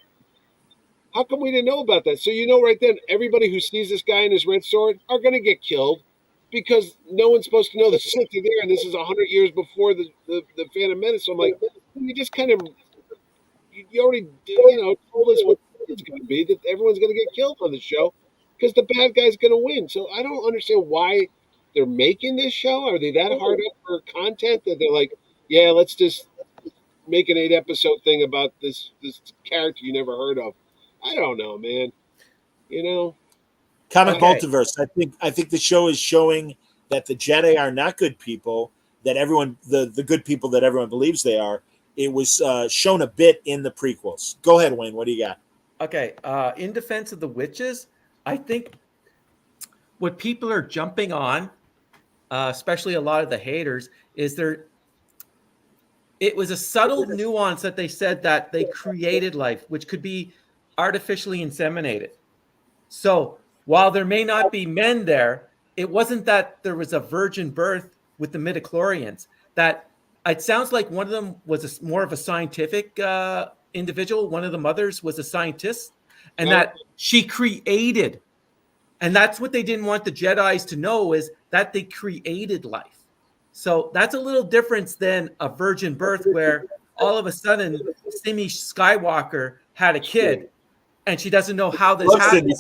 How come we didn't know about that? So right then, everybody who sees this guy in his red sword are going to get killed because no one's supposed to know the Sith are there, and this is 100 years before the Phantom Menace. So I'm like, you just kind of, you already, told us what it's going to be, that everyone's going to get killed on the show because the bad guy's going to win. So I don't understand why they're making this show. Are they that hard up for content that they're like, yeah, let's just make an 8 episode thing about this character you never heard of? I don't know, man. Comic multiverse. I think the show is showing that the Jedi are not good people. That everyone, the good people that everyone believes they are. It was shown a bit in the prequels. Go ahead, Wayne. What do you got? Okay. In defense of the witches, I think what people are jumping on, especially a lot of the haters, is it was a subtle nuance that they said that they created life, which could be artificially inseminated. So while there may not be men there, it wasn't that there was a virgin birth with the midichlorians. That it sounds like one of them was more of a scientific individual. One of the mothers was a scientist, and that she created. And that's what they didn't want the Jedis to know, is that they created life. So that's a little difference than a virgin birth where all of a sudden Simi Skywalker had a kid and she doesn't know how this happened.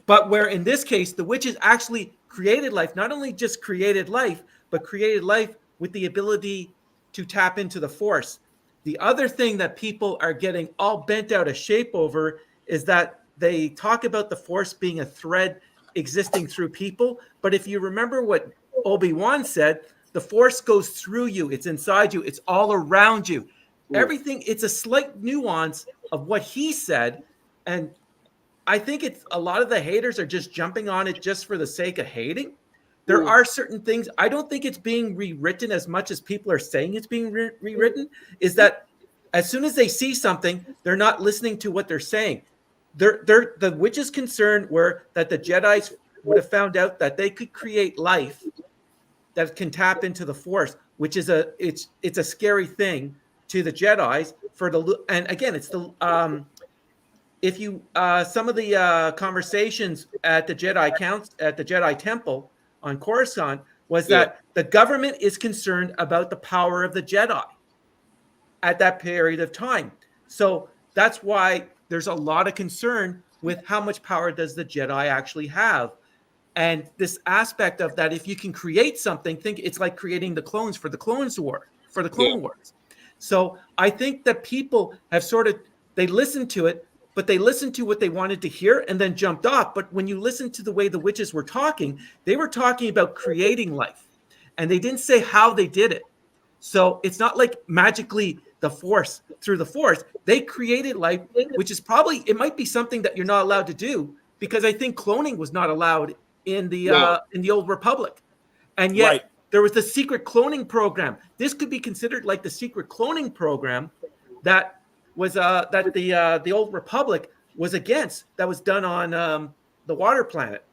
But where in this case, the witches actually created life, not only just created life, but created life with the ability to tap into the Force. The other thing that people are getting all bent out of shape over is that they talk about the Force being a thread existing through people. But if you remember what Obi-Wan said, the Force goes through you. It's inside you. It's all around you. Everything, it's a slight nuance of what he said. And I think it's a lot of the haters are just jumping on it just for the sake of hating. There are certain things, I don't think it's being rewritten as much as people are saying it's being rewritten, is that as soon as they see something, they're not listening to what they're saying. The witch's concern were that the Jedis would have found out that they could create life that can tap into the Force, which is it's a scary thing to the Jedis. And again, it's the if you some of the conversations at the Jedi Temple on Coruscant was that the government is concerned about the power of the Jedi at that period of time. So that's why there's a lot of concern with how much power does the Jedi actually have. And this aspect of that, if you can create something, think it's like creating the clones for the Clone Wars. So I think that people have they listened to it, but they listened to what they wanted to hear and then jumped off. But when you listen to the way the witches were talking, they were talking about creating life. And they didn't say how they did it. So it's not like magically through the Force, they created life, which is it might be something that you're not allowed to do, because I think cloning was not allowed in the Old Republic. And yet there was the secret cloning program. This could be considered like the secret cloning program that was that the Old Republic was against, that was done on the Water Planet.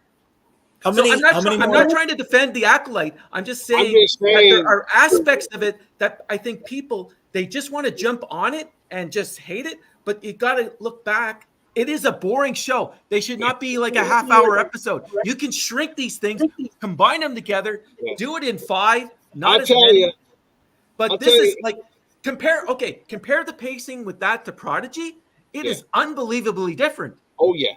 I'm not trying to defend the Acolyte. I'm just saying that there are aspects of it that I think people, they just want to jump on it and just hate it. But you got to look back. It is a boring show. They should not be like a half-hour episode. You can shrink these things, combine them together, do it in 5. Not as many. But this is like compare the pacing with that to Prodigy. It is unbelievably different. Oh yeah.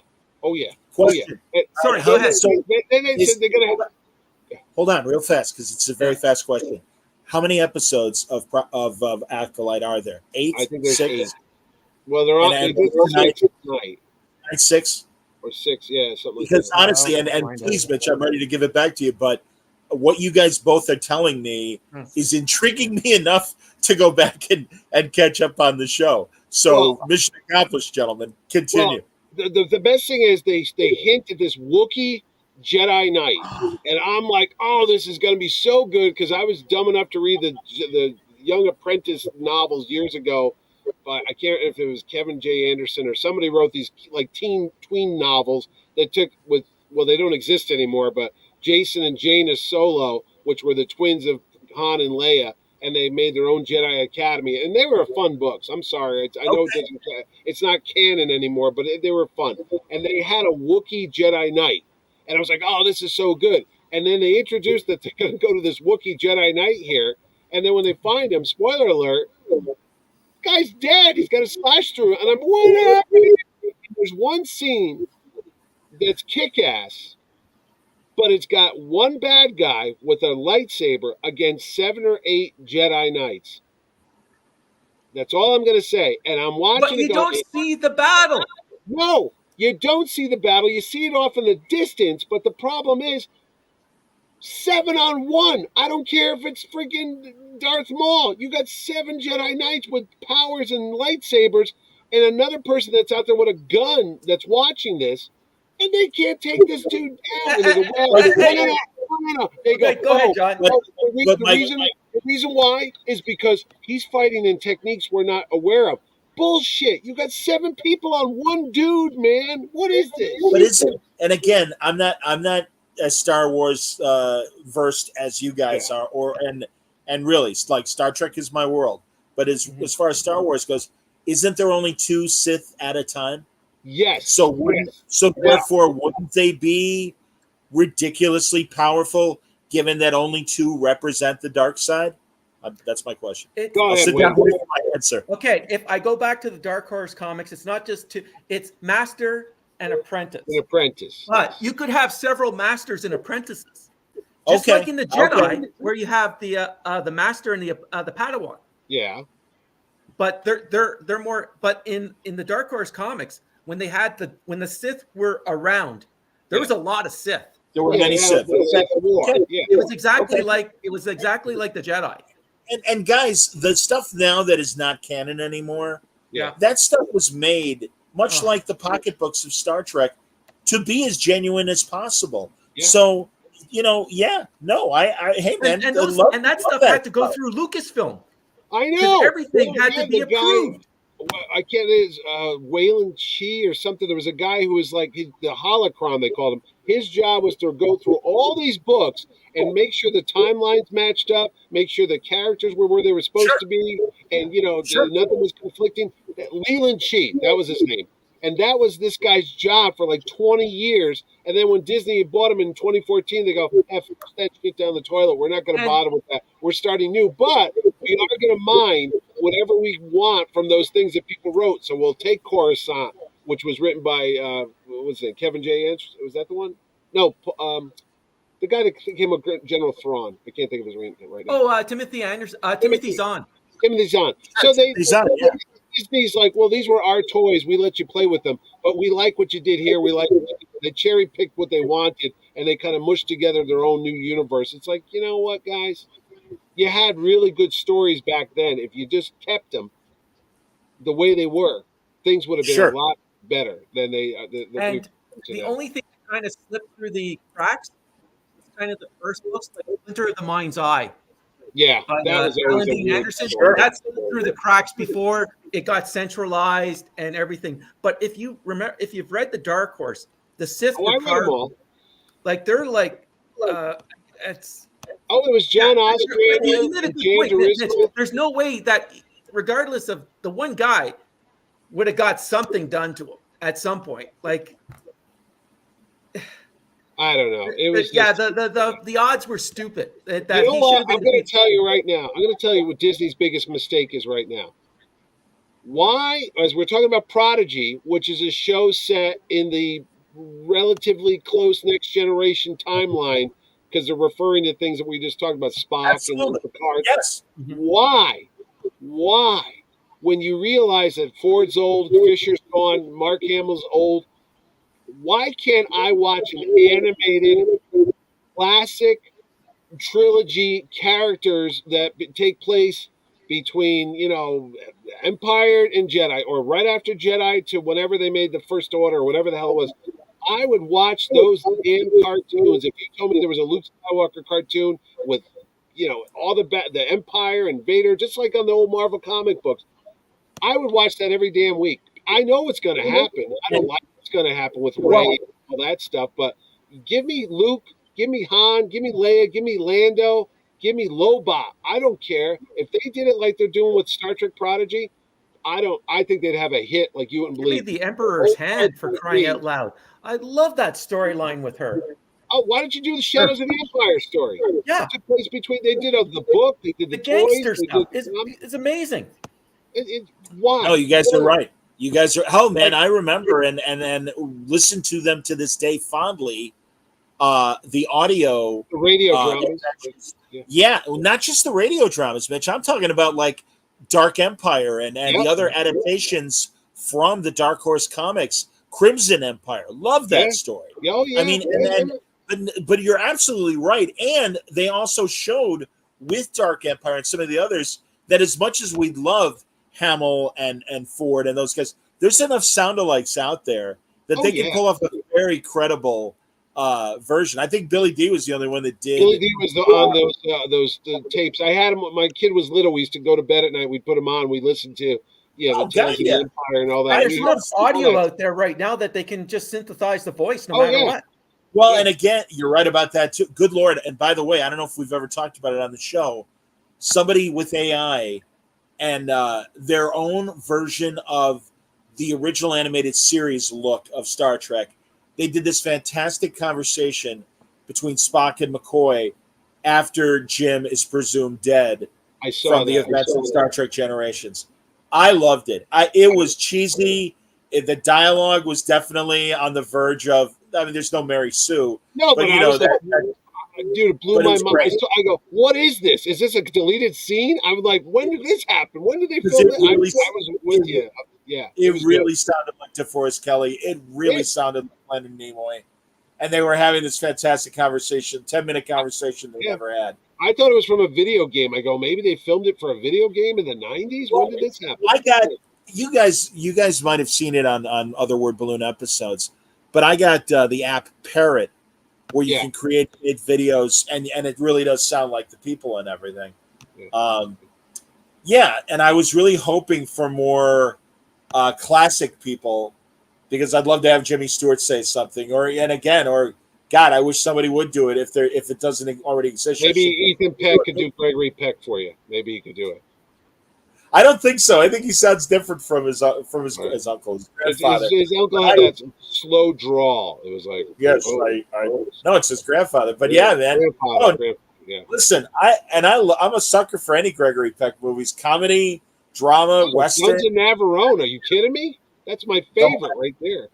Question. Sorry, go ahead. So they're gonna have. Hold on, real fast, because it's a very fast question. How many episodes of Acolyte are there? 8? I think there's 6? 8. Well, they're all tonight. 6 or 6, yeah, something. Because honestly, and please, Mitch, I'm ready to give it back to you. But what you guys both are telling me is intriguing me enough to go back and catch up on the show. So, mission accomplished, gentlemen. Continue. Well, the best thing is they hint at this Wookiee Jedi Knight, and I'm like, oh, this is going to be so good, because I was dumb enough to read the Young Apprentice novels years ago. But I can't remember if it was Kevin J. Anderson or somebody wrote these like tween novels that took they don't exist anymore, but Jason and Jaina Solo, which were the twins of Han and Leia, and they made their own Jedi Academy, and they were fun books. I'm sorry, I know it's not canon anymore, but they were fun. And they had a Wookiee Jedi Knight, and I was like, oh, this is so good. And then they introduced that they're going to go to this Wookiee Jedi Knight here, and then when they find him, spoiler alert, guy's dead. He's got a slash through, and I'm what happened? There's one scene that's kick-ass, but it's got one bad guy with a lightsaber against 7 or 8 Jedi Knights. That's all I'm going to say. And I'm watching. But you don't see the battle. No, you don't see the battle. You see it off in the distance. But the problem is 7-on-1. I don't care if it's freaking Darth Maul. You got 7 Jedi Knights with powers and lightsabers, and another person that's out there with a gun that's watching this. And they can't take this dude down. And they go, no. They go, go ahead, John. The reason why is because he's fighting in techniques we're not aware of. Bullshit. You got 7 people on one dude, man. What is this? But is it? And again, I'm not as Star Wars versed as you guys are, and really, like, Star Trek is my world. But as far as Star Wars goes, isn't there only 2 Sith at a time? Yes. So therefore, wouldn't they be ridiculously powerful, given that only 2 represent the dark side? That's my question. Go ahead, with my answer. Okay, if I go back to the Dark Horse comics, it's not just 2; it's master and apprentice. An apprentice. But you could have several masters and apprentices, just like in the Jedi, where you have the master and the Padawan. Yeah. But they're more. But in the Dark Horse comics, when the Sith were around, there was a lot of Sith. There were many Sith. It was exactly like the Jedi. And guys, the stuff now that is not canon anymore, Yeah. that stuff was made much like the pocketbooks of Star Trek to be as genuine as possible. Yeah. So, hey man, and that stuff had to go through Lucasfilm. I know everything had to be approved. I can't. It's Wayland Chi or something. There was a guy who was like the holocron, they called him. His job was to go through all these books and make sure the timelines matched up, make sure the characters were where they were supposed to be, and nothing was conflicting. Leland Chi, that was his name, and that was this guy's job for like 20 years. And then when Disney bought him in 2014, they go, "F that shit down the toilet. We're not going to bother with that. We're starting new, but we are going to mine whatever we want from those things that people wrote. So we'll take Coruscant, which was written by what was it, Kevin J. Anderson? Was that the one? No, the guy that became a General Thrawn. I can't think of his name right now. Oh, Timothy Anderson. Timothy Zahn. Timothy Zahn. So Disney's like, well, these were our toys. We let you play with them, but we like what you did here. We like what you did. They cherry picked what they wanted, and they kind of mushed together their own new universe. It's like, you know what, guys? You had really good stories back then. If you just kept them the way they were, things would have been a lot better than they. The only thing that kind of slipped through the cracks was kind of the first books, like Winter of the Mind's Eye. Yeah, that was Alan Dean Anderson. That slipped through the cracks before it got centralized and everything. But if you remember, if you've read the Dark Horse, the Sith were powerful. Like they're like, it's. Oh, it was John Osborne. There's no way that, regardless of the one guy, would have got something done to him at some point. Like, I don't know. It was the odds were stupid. You know what? I'm going to tell you right now. I'm going to tell you what Disney's biggest mistake is right now. Why, as we're talking about Prodigy, which is a show set in the relatively close Next Generation timeline, because they're referring to things that we just talked about, Spock and Picard. Yes. Why? When you realize that Ford's old, Fisher's gone, Mark Hamill's old, why can't I watch an animated classic trilogy characters that take place between, Empire and Jedi, or right after Jedi to whenever they made the First Order, or whatever the hell it was? I would watch those damn cartoons. If you told me there was a Luke Skywalker cartoon with, all the Empire and Vader, just like on the old Marvel comic books, I would watch that every damn week. I know what's going to happen. I don't like what's going to happen with Rey and all that stuff, but give me Luke, give me Han, give me Leia, give me Lando, give me Lobot. I don't care. If they did it like they're doing with Star Trek Prodigy, I think they'd have a hit like you wouldn't believe. The Emperor's Hand, for crying out loud. I love that storyline with her. Oh, why don't you do the Shadows of the Empire story? Yeah. It took place they did the book, they did the gangster toys, stuff. It's amazing. Why? No, you guys are right. You guys are. Oh man, I remember and listen to them to this day fondly. The audio, the radio dramas. Yeah, not just the radio dramas, Mitch. I'm talking about like Dark Empire and the other adaptations from the Dark Horse comics. Crimson Empire, love that story. Oh yeah. I mean, but you're absolutely right. And they also showed with Dark Empire and some of the others that as much as we love Hamill and Ford and those guys, there's enough sound-alikes out there that they can pull off a very credible version. I think Billy D was the only one that did. Billy D was on those tapes. I had him when my kid was little. We used to go to bed at night. We'd put them on. We listened to the Tales of the Empire and all that. There's enough audio out there right now that they can just synthesize the voice no matter what. Well, and again, you're right about that too. Good Lord. And by the way, I don't know if we've ever talked about it on the show. Somebody with AI and their own version of the original animated series look of Star Trek. They did this fantastic conversation between Spock and McCoy after Jim is presumed dead from the events of Star Trek Generations. I loved it. It was cheesy. The dialogue was definitely on the verge of. I mean, there's no Mary Sue. No, but dude, it blew my mind. I go, what is this? Is this a deleted scene? I'm like, when did this happen? When did they film it? I was with you. Yeah. It really sounded like DeForest Kelly. It really sounded like Leonard Nimoy. And they were having this fantastic conversation, 10-minute conversation they never had. I thought it was from a video game. I go, maybe they filmed it for a video game in the 90s? When did this happen? I got you guys might have seen it on other Word Balloon episodes, but I got the app Parrot where you can create videos and it really does sound like the people and everything. And I was really hoping for more classic people because I'd love to have Jimmy Stewart say something or God, I wish somebody would do it if it doesn't already exist. Maybe Ethan Peck could do Gregory Peck for you. Maybe he could do it. I don't think so. I think he sounds different from his uncle, his grandfather. His uncle had that slow drawl. It was like no, it's his grandfather. But man. Listen, I'm a sucker for any Gregory Peck movies, comedy, drama, western. Guns of Navarone. Are you kidding me? That's my favorite right there.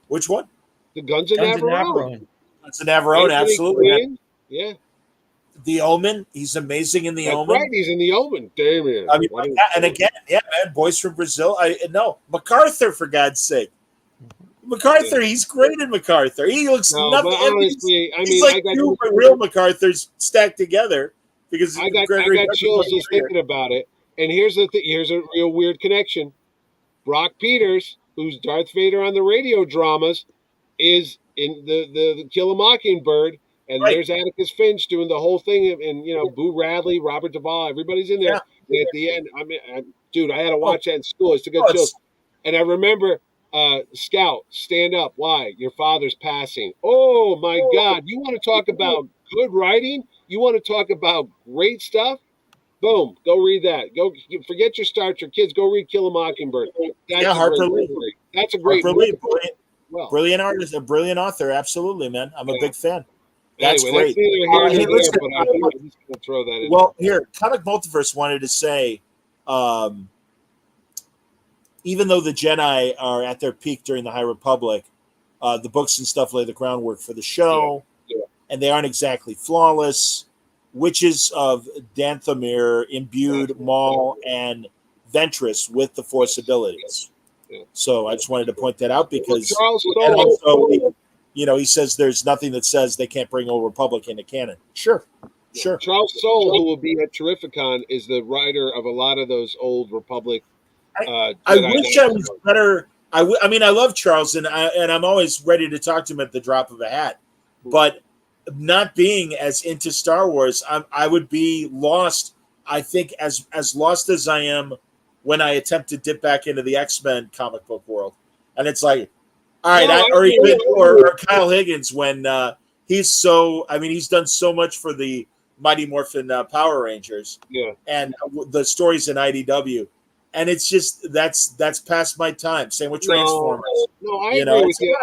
Which one? The Guns of Navarone. Guns of Navarone, absolutely. Yeah. The Omen, he's amazing in The Omen. Right, he's in The Omen. Damn. I mean, man, Boys from Brazil. MacArthur, for God's sake. MacArthur, he's great in MacArthur. He looks nothing. Honestly, he's like two real MacArthurs stacked together because I got chills just thinking about it. And here's the thing. Here's a real weird connection. Brock Peters, who's Darth Vader on the radio dramas, is in the Kill a Mockingbird. And there's Atticus Finch doing the whole thing, and Boo Radley, Robert Duvall, everybody's in there. And at the end, dude, I had to watch that in school. It's a good show. And I remember, Scout, stand up. Why? Your father's passing. Oh my God! You want to talk about good writing? You want to talk about great stuff? Boom! Go read that. Go forget your Star Trek kids. Go read Kill a Mockingbird. Harper Lee. That's a great. Harper Lee, brilliant artist, a brilliant author. Absolutely, man. I'm a big fan. That's great. I'm just going to throw that in. Well, here, Comic Multiverse wanted to say, even though the Jedi are at their peak during the High Republic, the books and stuff lay the groundwork for the show, and they aren't exactly flawless. Witches of Dathomir imbued Maul and Ventress with the Force abilities. So I just wanted to point that out because, and also, he says there's nothing that says they can't bring Old Republic into canon. Sure. Charles Soule, who will be at Terrificon, is the writer of a lot of those Old Republic. I wish I was better. I love Charles, and I'm always ready to talk to him at the drop of a hat. But not being as into Star Wars, I would be lost. I think as lost as I am when I attempt to dip back into the X-Men comic book world, and it's like. All right, or Kyle Higgins when he's done so much for the Mighty Morphin Power Rangers, and the stories in IDW, and it's just that's past my time. Same with Transformers. No, I agree with you.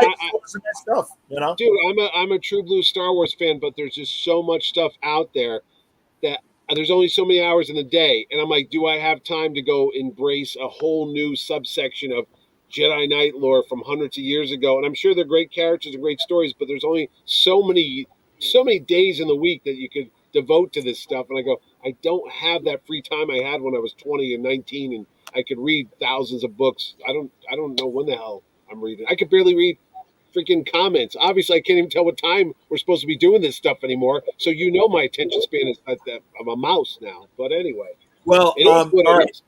Stuff, dude, I'm a true blue Star Wars fan, but there's just so much stuff out there that there's only so many hours in the day, and I'm like, do I have time to go embrace a whole new subsection of Jedi Knight lore from hundreds of years ago? And I'm sure they're great characters and great stories, but there's only so many days in the week that you could devote to this stuff. And I go, I don't have that free time I had when I was 20 and 19 and I could read thousands of books. I don't know when the hell I'm reading. I could barely read freaking comments. Obviously, I can't even tell what time we're supposed to be doing this stuff anymore. So my attention span is like that of a mouse now. But anyway. Well, all right.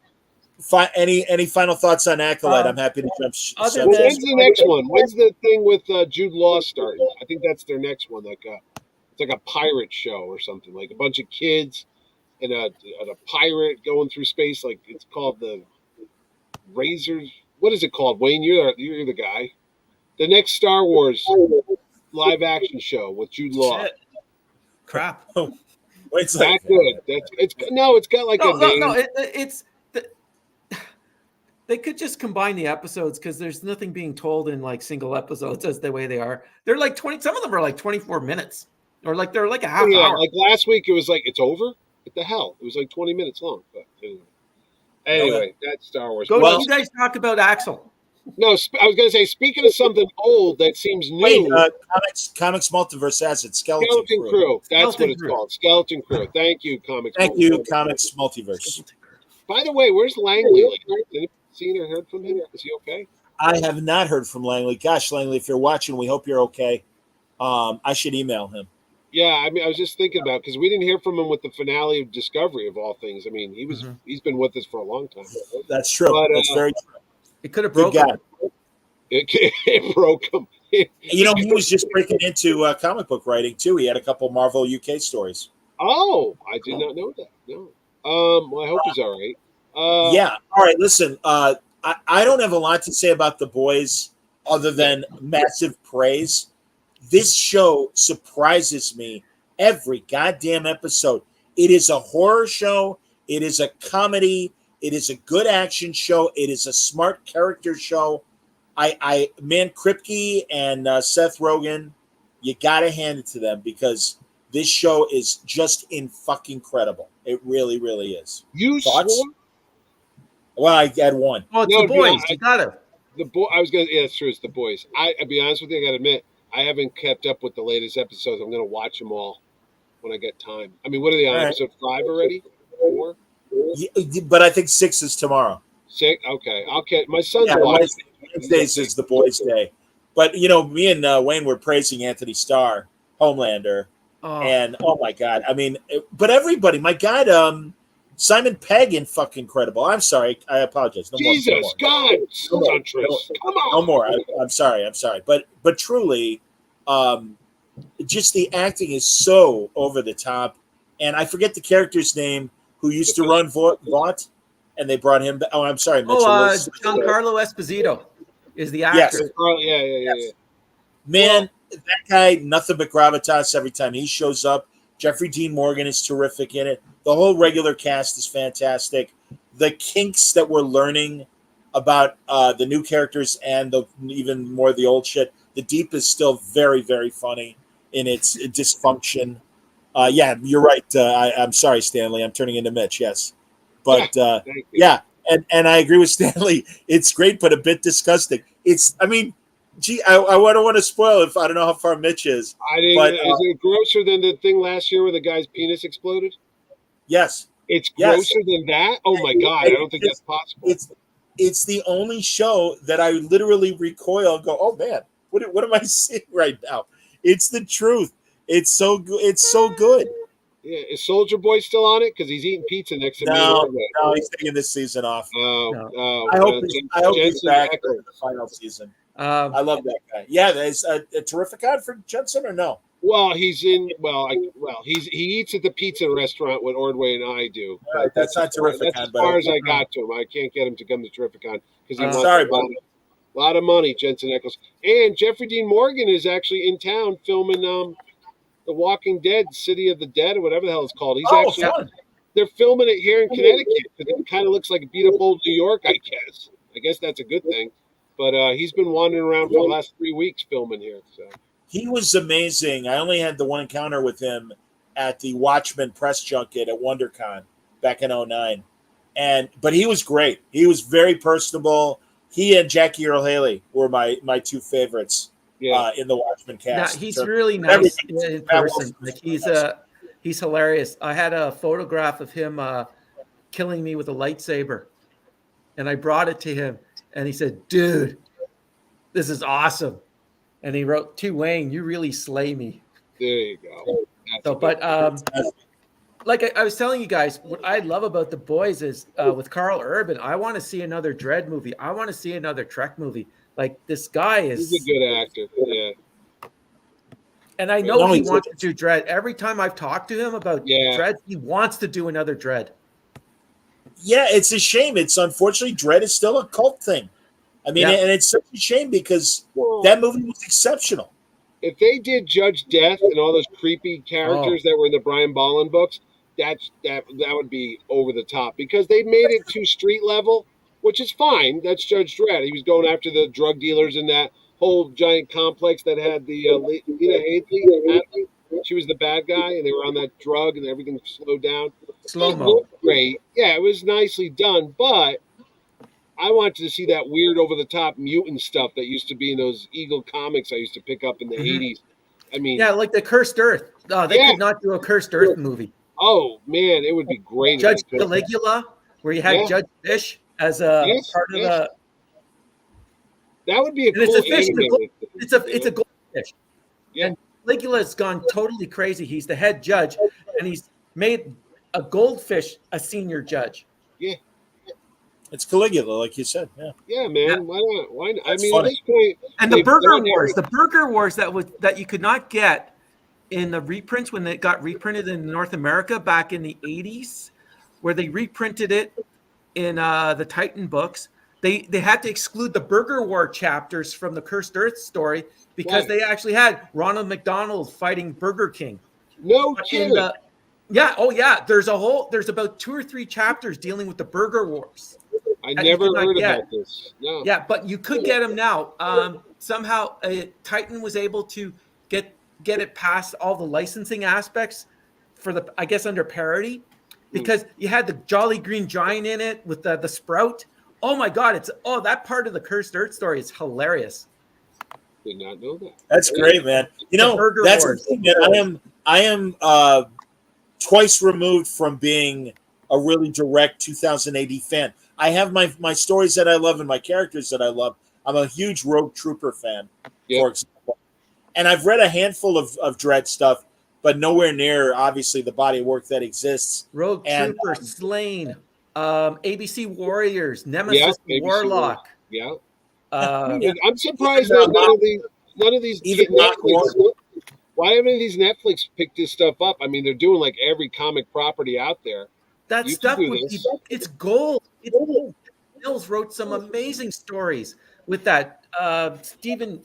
Any final thoughts on Acolyte? I'm happy to jump. When's the next one? When's the thing with Jude Law starting? I think that's their next one. It's like a pirate show or something. Like a bunch of kids and a pirate going through space. Like it's called the Razors. What is it called? Wayne, you're the guy. The next Star Wars live action show with Jude Law. Shit. Crap. Oh, wait, that good. It's got like a name. No, it's. They could just combine the episodes because there's nothing being told in like single episodes as the way they are. They're like 20. Some of them are like 24 minutes, or like they're like a half hour. Like last week, it was like it's over. What the hell? It was like 20 minutes long. But anyway, that's Star Wars. You guys talk about Axel. No, I was going to say. Speaking of something old that seems new, Comics Multiverse has it. Skeleton Crew. That's what it's called. Skeleton Crew. Thank you, Comics. Thank you, Comics Multiverse. By the way, where's Langley? seen or heard from him? Is he okay? I have not heard from Langley. Gosh, Langley, if you're watching, we hope you're okay. I should email him. Yeah, I mean, I was just thinking about because we didn't hear from him with the finale of Discovery of all things. I mean, he's been with us for a long time. That's true. But, That's very true. It could have Good broken. guy. It broke him. You know, he was just breaking into comic book writing too. He had a couple Marvel UK stories. Oh, I did not know that. No. Well, I hope he's all right. Yeah. All right. Listen, I don't have a lot to say about The Boys other than massive praise. This show surprises me every goddamn episode. It is a horror show. It is a comedy. It is a good action show. It is a smart character show. Man, Kripke and Seth Rogen, you got to hand it to them because this show is just fucking incredible. It really, really is. You Thoughts? swore? Well, I had one. Oh, it's No, The Boys. yeah, You got it. The boy. I was gonna. Yeah, it's true. It's The Boys. I'll be honest with you. I gotta admit, I haven't kept up with the latest episodes. I'm gonna watch them all when I get time. I mean, what are they on? All right. Episode 5 already? 4? Yeah, but I think 6 is tomorrow. 6? Okay. I'll get my son's Yeah, watching. Wednesdays is The Boys' Day. But, you know, me and Wayne were praising Anthony Starr, Homelander. Oh, And, oh, my God. I mean, but everybody, my God, Simon Pegg in fucking incredible. I'm sorry. I apologize. No Jesus, more. God, No more. Suntress, come on. No more. I'm sorry. But truly, just the acting is so over the top. And I forget the character's name who used to run Vought, and they brought him back. Oh, I'm sorry, Mitchell. Giancarlo Esposito is the actor. Yes. Yeah. Man, that guy, nothing but gravitas every time he shows up. Jeffrey Dean Morgan is terrific in it. The whole regular cast is fantastic. The kinks that we're learning about the new characters and even more the old shit. The Deep is still very, very funny in its dysfunction. Yeah, you're right. I'm sorry, Stanley. I'm turning into Mitch. Yes, but yeah, and I agree with Stanley. It's great, but a bit disgusting. I mean, gee, I don't want to spoil it. I don't know how far Mitch is. But, is it grosser than the thing last year where the guy's penis exploded? Yes, It's grosser than that. Oh my God, I don't think that's possible. It's the only show that I literally recoil and go, oh man, what am I seeing right now? It's the truth. It's so good. It's so good. Yeah, is Soldier Boy still on it? Because he's eating pizza next to me. No, he's taking this season off. I hope he's back for the final season. I love that guy. Yeah, there's a terrific ad for Jensen or no? Well, he's in. He eats at the pizza restaurant what Ordway and I do. All right, that's not terrific. That's as far as I got to him. I can't get him to come to Terrificon because he wants a lot of money. Jensen Ackles and Jeffrey Dean Morgan is actually in town filming The Walking Dead, City of the Dead, or whatever the hell it's called. They're filming it here in Connecticut because it kind of looks like beat up old New York. I guess that's a good thing. But he's been wandering around for the last 3 weeks filming here. So. He was amazing. I only had the one encounter with him at the Watchmen press junket at WonderCon back in 2009. But he was great. He was very personable. He and Jackie Earle Haley were my two favorites in the Watchmen cast. Yeah, he's really nice in person. Like he's hilarious. I had a photograph of him killing me with a lightsaber, and I brought it to him, and he said, "Dude, this is awesome." And he wrote, "To Wayne, you really slay me." There you go. Like I was telling you guys, what I love about The Boys is with Carl Urban, I want to see another Dredd movie. I want to see another Trek movie. Like this guy is. He's a good actor. Yeah. And I know he wants to do Dredd. Every time I've talked to him about Dredd, he wants to do another Dredd. Yeah, it's a shame. It's unfortunately Dredd is still a cult thing. I mean, and it's such a shame because that movie was exceptional. If they did Judge Death and all those creepy characters that were in the Brian Bolland books, that would be over the top because they made it too street level, which is fine. That's Judge Dredd. He was going after the drug dealers in that whole giant complex that had the Lena Headey. She was the bad guy, and they were on that drug, and everything slowed down. Slow-mo. Great. Yeah, it was nicely done, but I wanted to see that weird over-the-top mutant stuff that used to be in those Eagle comics I used to pick up in the 80s. I mean... Yeah, like the Cursed Earth. They could not do a Cursed Earth movie. Oh, man, it would be great. Judge Caligula, where you had Judge Fish. as a Yes, part of yes. the. That would be a And it's cool a fish. animated thing, It's a goldfish. Yeah. And Caligula's gone totally crazy. He's the head judge, and he's made a goldfish a senior judge. Yeah. It's Caligula, like you said. Yeah. Yeah, man. Yeah. Why not? Why not? I That's mean, funny. at this point, And the they've Burger done Wars, that you could not get in the reprints when it got reprinted in North America back in the 80s, where they reprinted it in the Titan books. They had to exclude the Burger War chapters from the Cursed Earth story because Why? they actually had Ronald McDonald fighting Burger King. No But kidding. in the yeah, there's about 2 or 3 chapters dealing with the Burger Wars. I that you never could not heard get. about this. No. Yeah, but you could get them now. Somehow, Titan was able to get it past all the licensing aspects for the, I guess, under parody, because you had the Jolly Green Giant in it with the Sprout. Oh my God! That part of the Cursed Earth story is hilarious. Did not know that. That's great, man. You The know, Burger that's the Wars. thing that I am twice removed from being a really direct 2000 AD fan. I have my stories that I love and my characters that I love. I'm a huge Rogue Trooper fan, for example. And I've read a handful of Dread stuff, but nowhere near, obviously, the body of work that exists. Rogue Trooper, Slain, ABC Warriors, Nemesis Warlock. Yeah. Yeah. I'm surprised that none of these Netflix. Why haven't these Netflix picked this stuff up? I mean, they're doing like every comic property out there. That You stuff can do would be, this. it's gold. Mills wrote some amazing stories with that. Stephen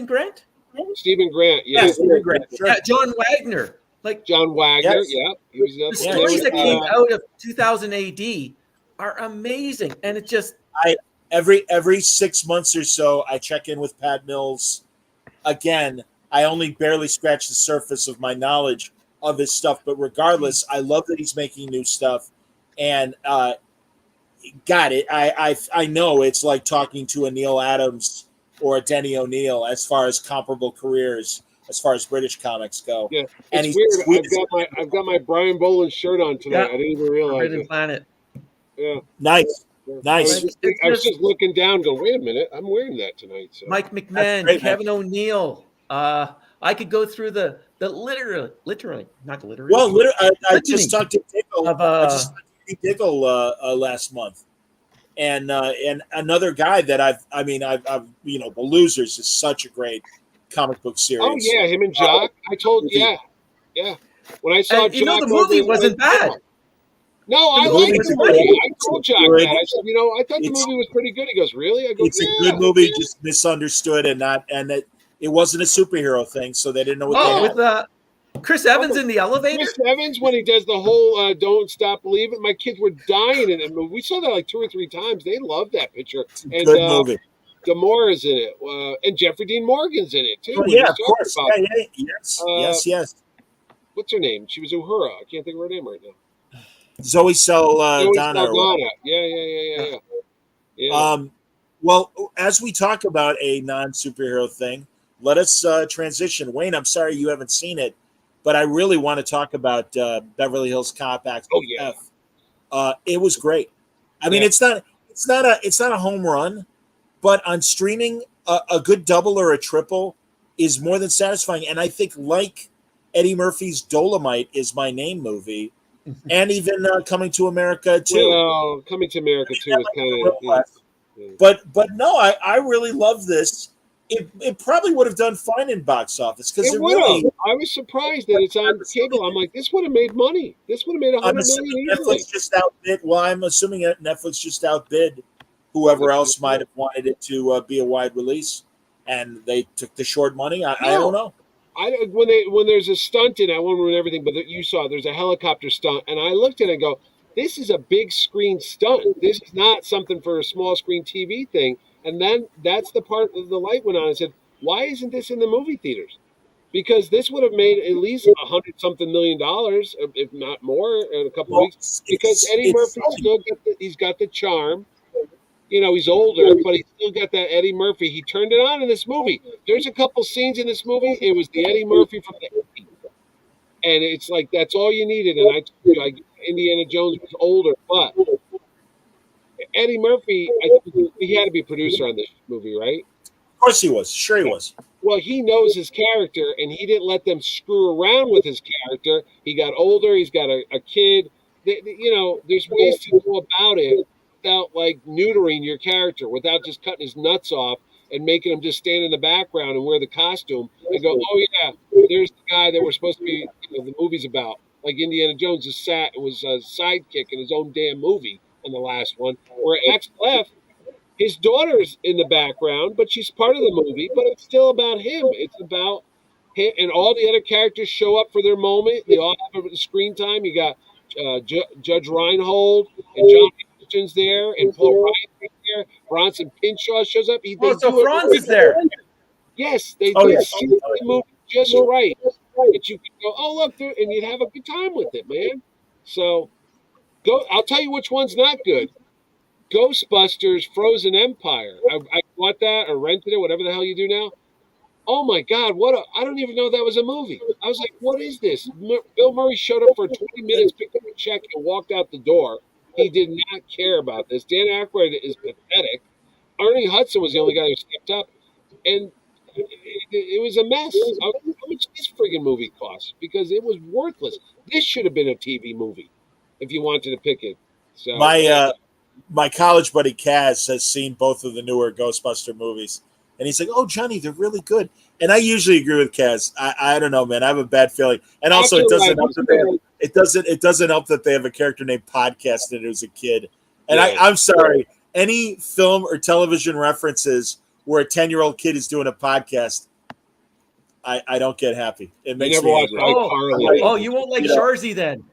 Grant? Stephen Grant, Yeah, Stephen Grant, sure. Yeah, John Wagner. Like John Wagner, Yes. yeah. He was the stories that came out of 2000 AD are amazing. And it just every 6 months or so, I check in with Pat Mills. Again, I only barely scratch the surface of my knowledge of his stuff, but regardless, I love that he's making new stuff. And got it. I know it's like talking to a Neil Adams or a Denny O'Neil as far as comparable careers, as far as British comics go. Yeah, and it's weird. I've got my Brian Boland shirt on tonight. Yeah. I didn't even realize Forbidden it. Planet. Yeah, Nice. I was just looking down, going, "Wait a minute, I'm wearing that tonight." So. Mike McMahon, great, Kevin O'Neill. I could go through the literally, not the literary. Well, I just talked to Diggle. Of, I just talked to Diggle last month, and another guy that I've The Losers is such a great comic book series. Oh yeah, him and Jock. Yeah. When I saw And, Jock, the movie wasn't bad. No, I movie liked was the good. movie. I told Jock Good. that. I said, I thought the movie was pretty good. He goes, "Really?" I go, It's a good movie, just misunderstood and it wasn't a superhero thing, so they didn't know what they had. With Chris Evans in the elevator. Chris Evans, when he does the whole "Don't Stop Believing," my kids were dying in it. We saw that like 2 or 3 times. They loved that picture. And Good movie. Gamora is in it, and Jeffrey Dean Morgan's in it too. Oh, yeah, of course. Yes. What's her name? She was Uhura. I can't think of her name right now. Zoe Saldana. Yeah. Well, as we talk about a non-superhero thing, let us transition. Wayne, I'm sorry you haven't seen it, but I really want to talk about Beverly Hills Cop Act F. It was great. I mean, it's not a home run, but on streaming, a good double or a triple is more than satisfying. And I think, like Eddie Murphy's Dolomite is My Name movie, and even Coming to America too. Well, Coming to America too is kind of. But no, I really love this. It probably would have done fine in box office because it would have. I was surprised that it's on cable. I'm like, this would have made money. This would have made $100 million easily. Netflix just outbid. Well, I'm assuming that Netflix just outbid whoever else might have wanted it to be a wide release, and they took the short money. I don't know. When there's a stunt in, I won't ruin everything, but you saw there's a helicopter stunt, and I looked at it and go, this is a big screen stunt. This is not something for a small screen TV thing. And then that's the part of the light went on and said, why isn't this in the movie theaters? Because this would have made at least $100-something million, if not more, in a couple of weeks. Because Eddie Murphy he's got the charm. He's older, but he's still got that Eddie Murphy. He turned it on in this movie. There's a couple scenes in this movie. It was the Eddie Murphy from the 80s. And it's like, that's all you needed. And Indiana Jones was older, but Eddie Murphy, he had to be producer on this movie, right? Of course he was. Sure he was. Well, he knows his character, and he didn't let them screw around with his character. He got older. He's got a kid. There's ways to go about it without like neutering your character, without just cutting his nuts off and making him just stand in the background and wear the costume and go, oh yeah, there's the guy that we're supposed to be, the movie's about. Like Indiana Jones was a sidekick in his own damn movie in the last one, where Axel F, his daughter's in the background, but she's part of the movie, but it's still about him. It's about him, and all the other characters show up for their moment. They all have the screen time. You got Judge Reinhold and John Huston's there, and Paul Ryan's there. Bronson Pinchot shows up. So Franz is there. Yes, they Oh, do yes. the movie just right. That you can go, oh look, and you'd have a good time with it, man. So I'll tell you which one's not good. Ghostbusters Frozen Empire. I bought that or rented it, whatever the hell you do now. Oh my God, I don't even know that was a movie. I was like, what is this? Bill Murray showed up for 20 minutes, picked up a check, and walked out the door. He did not care about this. Dan Aykroyd is pathetic. Ernie Hudson was the only guy who stepped up, and it was a mess. How much this friggin' movie cost? Because it was worthless. This should have been a TV movie if you wanted to pick it. So My college buddy Kaz has seen both of the newer Ghostbuster movies, and he's like, "Oh, Johnny, they're really good." And I usually agree with Kaz. I don't know, man. I have a bad feeling, and also it doesn't help that they have a character named Podcast in it as a kid. And Yeah. I'm sorry, any film or television references where a 10-year-old kid is doing a podcast, I don't get happy. It makes me angry. You won't like Sharzy then.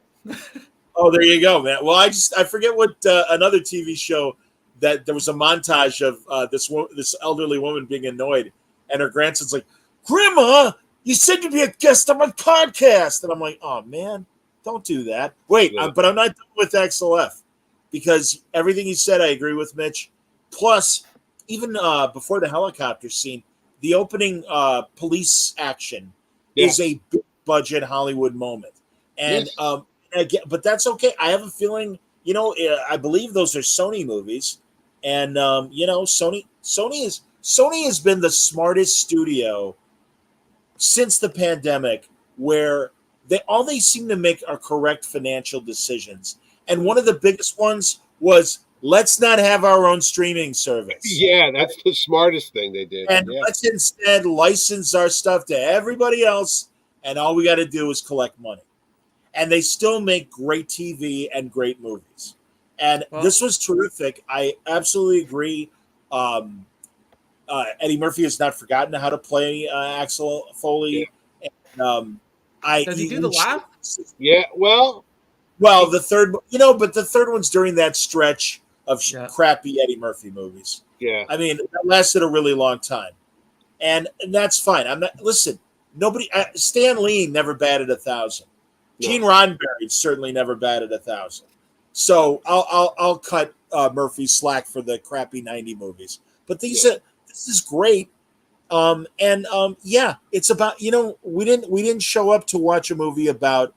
Oh, there you go, man. Well, I forget what another TV show that there was a montage of this elderly woman being annoyed, and her grandson's like, "Grandma, you said you'd be a guest on my podcast," and I'm like, "Oh man, don't do that." Wait, but I'm not done with Axel F, because everything he said, I agree with Mitch. Plus, even before the helicopter scene, the opening police action is a big budget Hollywood moment, and again, but that's okay. I have a feeling, I believe those are Sony movies, and Sony has been the smartest studio since the pandemic, where they seem to make are correct financial decisions, and one of the biggest ones was, let's not have our own streaming service. Yeah, that's the smartest thing they did. And let's instead license our stuff to everybody else, and all we got to do is collect money. And they still make great TV and great movies. And this was terrific. I absolutely agree. Eddie Murphy has not forgotten how to play Axel Foley. Yeah. And, does he do the laugh? Yeah, well, the third, but the third one's during that stretch of crappy Eddie Murphy movies. Yeah. I mean, that lasted a really long time. And that's fine. Stan Lee never batted 1,000. Gene Roddenberry certainly never batted 1,000. So I'll cut Murphy slack for the crappy 90 movies. But this is great. It's about, we didn't show up to watch a movie about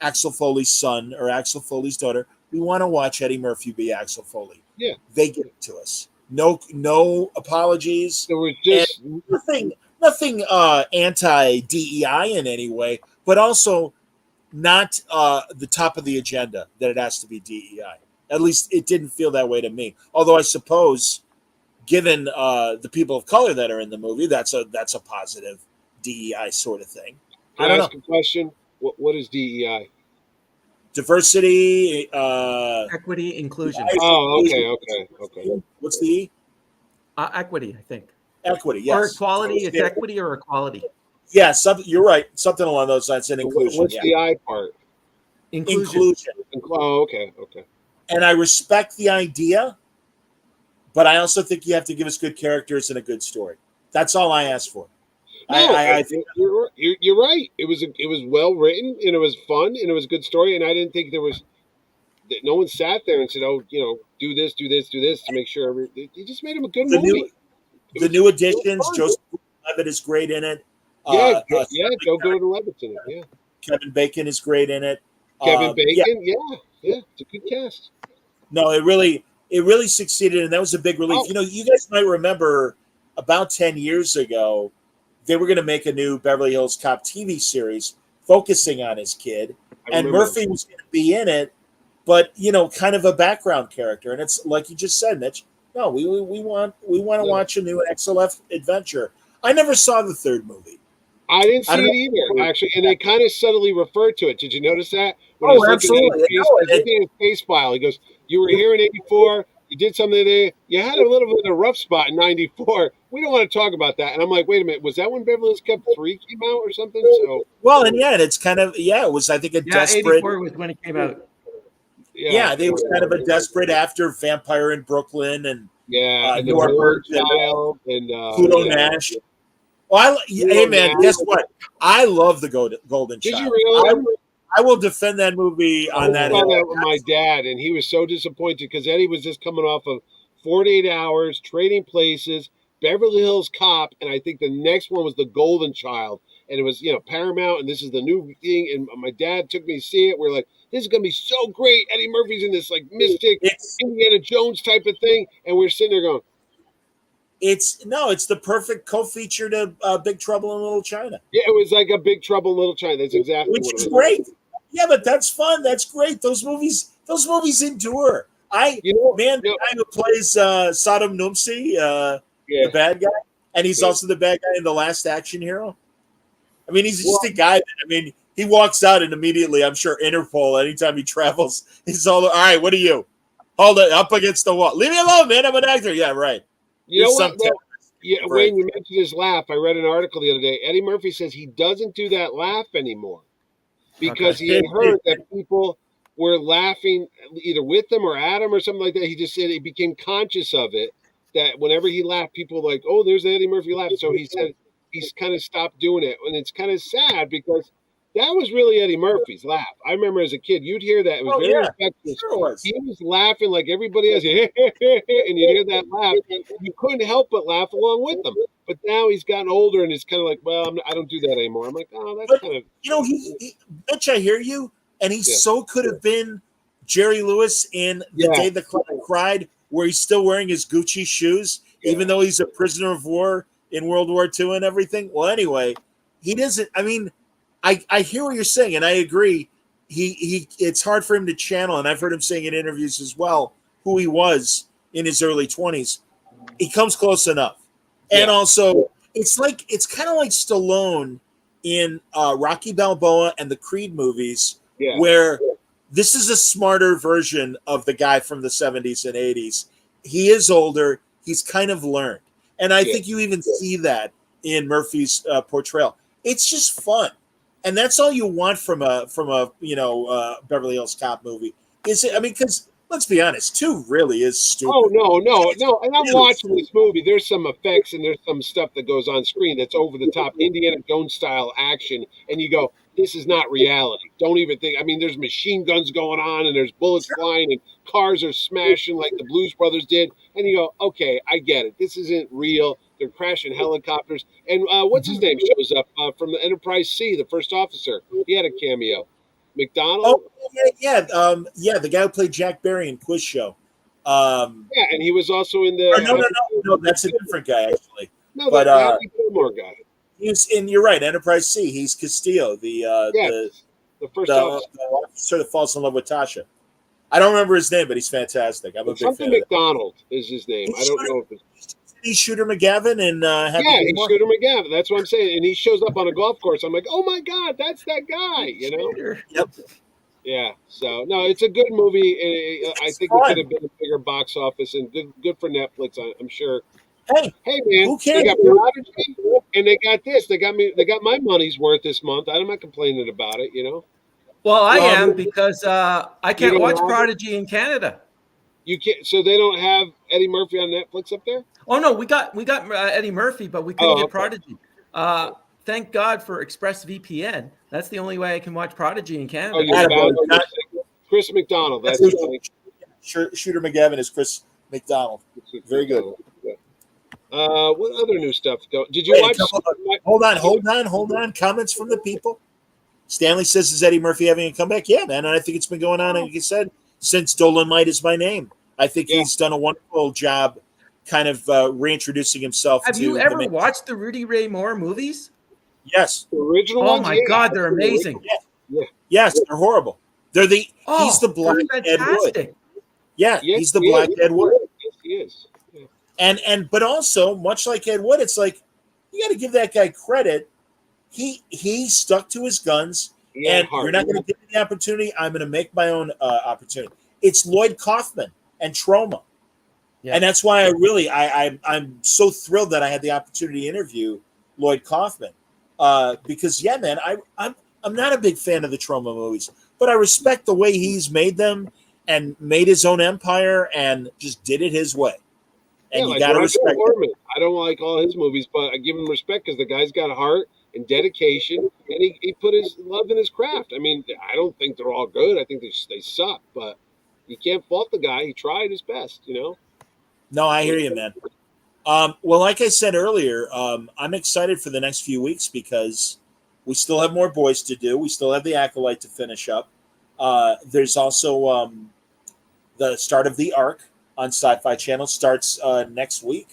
Axel Foley's son or Axel Foley's daughter. We want to watch Eddie Murphy be Axel Foley. Yeah. They give it to us. No apologies. There was just nothing anti-DEI in any way, but also not the top of the agenda that it has to be DEI. At least it didn't feel that way to me. Although I suppose, given the people of color that are in the movie, that's a positive DEI sort of thing. Can I ask a question? What is DEI? Diversity, equity, inclusion. Oh, okay. What's the E? Equity, I think. Equity, yes. Or equality. It's equity or equality. Yeah, you're right. Something along those lines. And inclusion. What's the I part? Inclusion. Oh, okay. And I respect the idea, but I also think you have to give us good characters and a good story. That's all I ask for. No, I think you're right. It was well written, and it was fun, and it was a good story. And I didn't think no one sat there and said, "Oh, do this to make sure." He just made him a good movie. The new additions, Joseph Levitt is great in it. Joe Levitt's in it. Yeah, Kevin Bacon is great in it. Kevin Bacon, yeah, it's a good cast. No, it really. it really succeeded, and that was a big relief. Oh. You know, you guys might remember about 10 years ago, they were going to make a new Beverly Hills Cop TV series focusing on his kid, and Murphy was going to be in it, but you know, kind of a background character. And it's like you just said, Mitch. No, we want to watch a new XLF adventure. I never saw the third movie. I didn't see it either, actually, and they kind of subtly referred to it. Did you notice that? When Absolutely. Looking at his face file, he goes, "You were here in '84. You did something there. You had a little bit of a rough spot in '94. We don't want to talk about that." And I'm like, "Wait a minute, was that when Beverly Hills Cop 3 came out or something?" So it's kind of it was. I think a desperate. 84 was when it came out. Yeah, it was kind of a desperate after Vampire in Brooklyn and and the Norbert Child and Pluto Nash. Well, hey man, guess what? I love the Golden Child. Did you really? I will defend that movie on that. I saw that with my dad, and he was so disappointed because Eddie was just coming off of 48 Hours, Trading Places, Beverly Hills Cop, and I think the next one was The Golden Child. And it was, Paramount, and this is the new thing. And my dad took me to see it. We're like, this is going to be so great. Eddie Murphy's in this, like, mystic Indiana Jones type of thing. And we're sitting there going, it's the perfect co-feature to Big Trouble in Little China. Yeah, it was like a Big Trouble in Little China. That's exactly Which what it was. is great. Yeah, but that's fun. That's great. Those movies endure. The guy who plays Saddam Numsi, the bad guy, and he's also the bad guy in The Last Action Hero. I mean, he's just a guy that, he walks out and immediately, I'm sure Interpol, anytime he travels, he's all right, what are you? Hold it up against the wall. Leave me alone, man. I'm an actor. Yeah, right. You know what? Wayne, you mentioned his laugh. I read an article the other day. Eddie Murphy says he doesn't do that laugh anymore because he had heard that people were laughing either with him or at him or something like that. He just said he became conscious of it, that whenever he laughed, people were like, oh, there's the Eddie Murphy laugh. So he said he's kind of stopped doing it. And it's kind of sad because that was really Eddie Murphy's laugh. I remember as a kid, you'd hear that. It was very infectious. Sure he was laughing like everybody else, and you'd hear that laugh. You couldn't help but laugh along with them. But now he's gotten older, and it's kind of like, well, I don't do that anymore. I'm like, oh, that's kind of... Mitch, I hear you, and he so could have been Jerry Lewis in The Day the Clown Cried, where he's still wearing his Gucci shoes, even though he's a prisoner of war in World War II and everything. Well, anyway, he doesn't... I hear what you're saying, and I agree. He it's hard for him to channel, and I've heard him saying in interviews as well who he was in his early 20s. He comes close enough. And also, it's kind of like Stallone in Rocky Balboa and the Creed movies, where this is a smarter version of the guy from the 70s and 80s. He is older. He's kind of learned. And I think you even see that in Murphy's portrayal. It's just fun. And that's all you want from a Beverly Hills Cop movie. Is it? Because let's be honest, 2 really is stupid. Oh no! And I'm watching this movie. There's some effects and there's some stuff that goes on screen that's over the top, Indiana Jones style action, and you go, "This is not reality." Don't even think. There's machine guns going on, and there's bullets flying, and cars are smashing like the Blues Brothers did, and you go, "Okay, I get it. This isn't real." They're crashing helicopters. And what's his name shows up from the Enterprise C, the first officer. He had a cameo. McDonald? Oh, the guy who played Jack Barry in Quiz Show. And he was also in the... No, that's a different guy, actually. No, but Happy Gilmore guy. You're right, Enterprise C. He's Castillo, the first officer that falls in love with Tasha. I don't remember his name, but he's fantastic. I'm a big Something fan McDonald is his name. I don't know if it's... He's Shooter McGavin and he's Shooter McGavin. That's what I'm saying. And he shows up on a golf course. I'm like, oh my God, that's that guy. Yep. Yeah. So no, it's a good movie. I think it could have been a bigger box office and good for Netflix. I'm sure. Hey man, who cares? They got Prodigy and they got this. They got my money's worth this month. I'm not complaining about it. Well, I am because I can't watch Prodigy in Canada. You can't. So they don't have Eddie Murphy on Netflix up there? Oh no, we got Eddie Murphy, but we couldn't get Prodigy. Thank God for ExpressVPN. That's the only way I can watch Prodigy in Canada. Chris McDonald. That's Shooter McGavin is Chris McDonald. Very good. What other new stuff? Did you watch? Hold on. Comments from the people. Stanley says, "Is Eddie Murphy having a comeback?" Yeah, man. And I think it's been going on, like you said, since Dolomite Is My Name. I think he's done a wonderful job kind of reintroducing himself Have to you the ever main. watched the Rudy Ray Moore movies? Yes. The original Oh ones, my God, they're amazing. Yeah. Yes, they're horrible. He's the Black they're Ed Wood. fantastic. Yeah, Yes, he's the he Black is. Ed Wood. Yes, he is. Yeah. But also, much like Ed Wood, it's like you got to give that guy credit. He stuck to his guns, and you're not going to give me the opportunity. I'm going to make my own opportunity. It's Lloyd Kaufman and Troma, and that's why I'm so thrilled that I had the opportunity to interview Lloyd Kaufman, because man, I'm not a big fan of the Troma movies, but I respect the way he's made them and made his own empire and just did it his way. And you got to respect it. I don't like all his movies, but I give him respect because the guy's got heart and dedication, and he put his love in his craft. I mean, I don't think they're all good. I think they suck, but you can't fault the guy. He tried his best, No, I hear you, man. Well, like I said earlier, I'm excited for the next few weeks because we still have more boys to do. We still have the Acolyte to finish up. There's also the start of the Arc on Sci-Fi Channel starts next week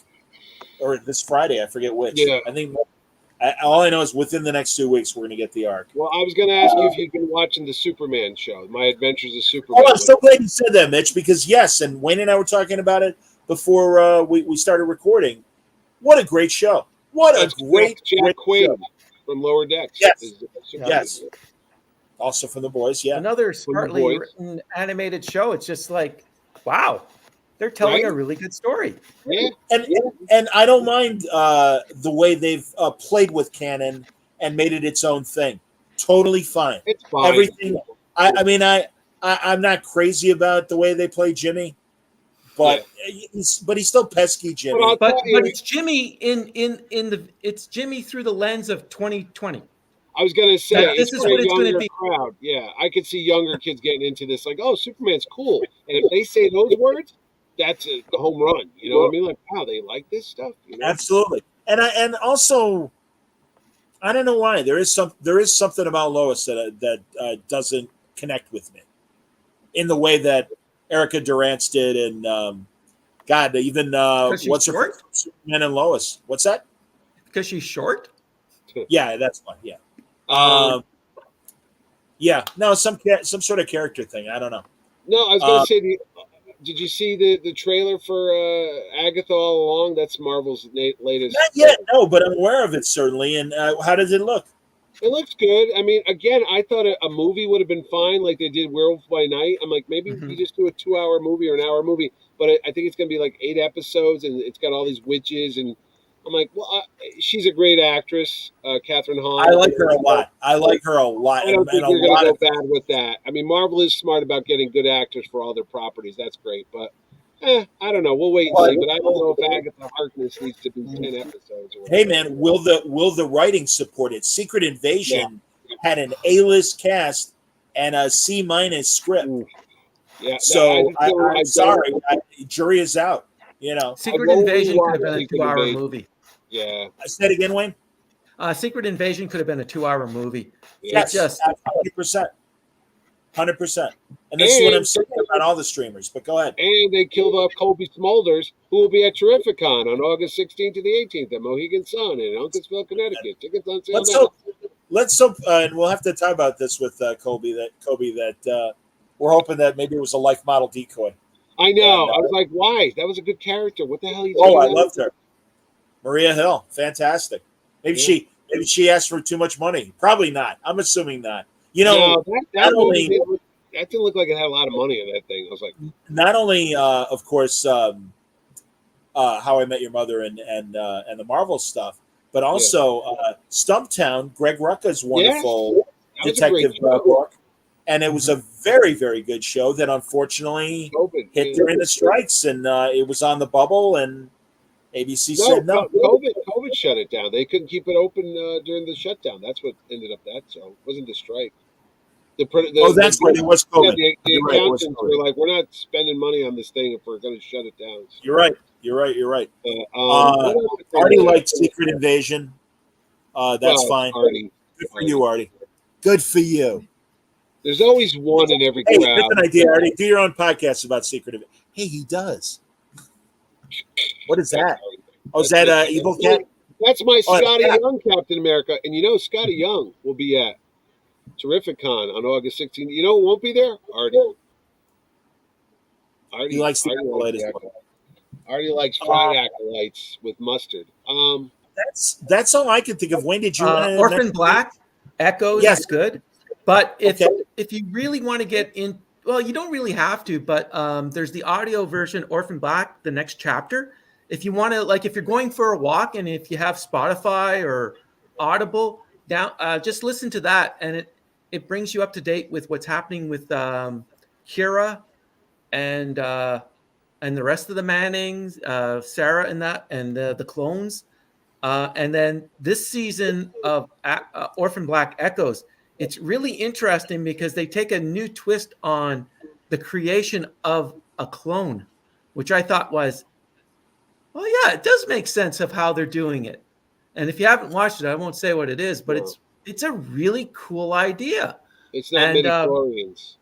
or this Friday. I forget which. Yeah. I think all I know is within the next 2 weeks we're going to get the Arc. Well, I was going to ask you if you've been watching the Superman show, My Adventures of Superman. Oh, I'm so glad you said that, Mitch, because yes, and Wayne and I were talking about it before we started recording. What a great show! That's great Jack Quaid show. From Lower Decks. Yes. Also from the boys, yeah. Another smartly written animated show. It's just like, wow, they're telling a really good story. Yeah, and I don't mind the way they've played with canon and made it its own thing. Totally fine. It's fine. Everything. I'm not crazy about the way they play Jimmy, but he's still pesky Jimmy. But it's Jimmy it's Jimmy through the lens of 2020. I was going to say, this is what it's going to be. Crowd. Yeah, I could see younger kids getting into this, like, oh, Superman's cool. And if they say those words, that's a home run. You know what I mean? Like, wow, they like this stuff. Absolutely. And also, I don't know why there is something about Lois that doesn't connect with me in the way that Erica Durance did, and even what's her Superman and Lois? What's that? Because she's short. Yeah, that's fine. Yeah. No, some sort of character thing. I don't know. No, I was going to say, did you see the trailer for Agatha All Along? That's Marvel's latest. Not yet, no, but I'm aware of it certainly. And how does it look? It looks good. I mean, again, I thought a movie would have been fine, like they did Werewolf by Night. I'm like, maybe you just do a 2-hour movie or an hour movie, but I think it's going to be like 8 episodes, and it's got all these witches and. I'm like, well, she's a great actress, Catherine Hahn. I like her a lot. I don't think you're going to go bad with that. I mean, Marvel is smart about getting good actors for all their properties. That's great, but I don't know. We'll wait and see. But I don't know if Agatha Harkness needs to be 10 episodes. Or hey, man, will the writing support it? Secret Invasion had an A-list cast and a C- script. Yeah. So I'm sorry, jury is out. Secret Invasion could have been a 2-hour movie. Yeah. I said again, Wayne. Secret Invasion could have been a 2-hour movie. Yes, just 100%. And this is what I'm saying about all the streamers. But go ahead. And they killed off Kobe Smulders, who will be at Terrificon on August 16th to the 18th at Mohegan Sun in Uncasville, Connecticut. Tickets on sale now. Let's hope, and we'll have to talk about this with Kobe. That we're hoping that maybe it was a life model decoy. I know. I was like, why? That was a good character. What the hell are you doing? Oh, I loved her. Maria Hill, fantastic. Maybe she asked for too much money. Probably not. I'm assuming not. No, that didn't look like it had a lot of money in that thing. I was like, not only, of course, How I Met Your Mother and the Marvel stuff, but also Stumptown, Greg Rucka's wonderful detective book. And it was a very, very good show that unfortunately hit during the strikes, and it was on the bubble, and ABC said no. COVID shut it down. They couldn't keep it open during the shutdown. That's what ended up that. So it wasn't the strike. That's right. It was COVID. The accountants were like, "We're not spending money on this thing if we're going to shut it down." So. You're right. Artie liked Secret Invasion. That's fine. Artie. Good for you, Artie. Good for you. There's always one in every crowd. That's an idea, Artie. Do your own podcast about Secret Invasion. Hey, he does. What is that? Oh, is that Evil Cat? That's my Oh, Scotty yeah. Young Captain America. And you know, Scotty Young will be at Terrificon on August 16th. You know who won't be there? He likes the Acolyte as well. Artie likes fried acolytes with mustard. That's all I can think of. Wayne, did you Orphan Black Echoes Yes. is good, but if Okay. if you really want to get in, well, you don't really have to. But there's the audio version, Orphan Black, the next chapter. If you want to, like, if you're going for a walk and if you have Spotify or Audible, down, just listen to that, and it brings you up to date with what's happening with Kira and the rest of the Mannings, Sarah, and that, and the clones. And then this season of Orphan Black Echoes, it's really interesting because they take a new twist on the creation of a clone, which I thought was, well, yeah, it does make sense of how they're doing it. And if you haven't watched it, I won't say what it is, but it's a really cool idea. It's not midichlorians.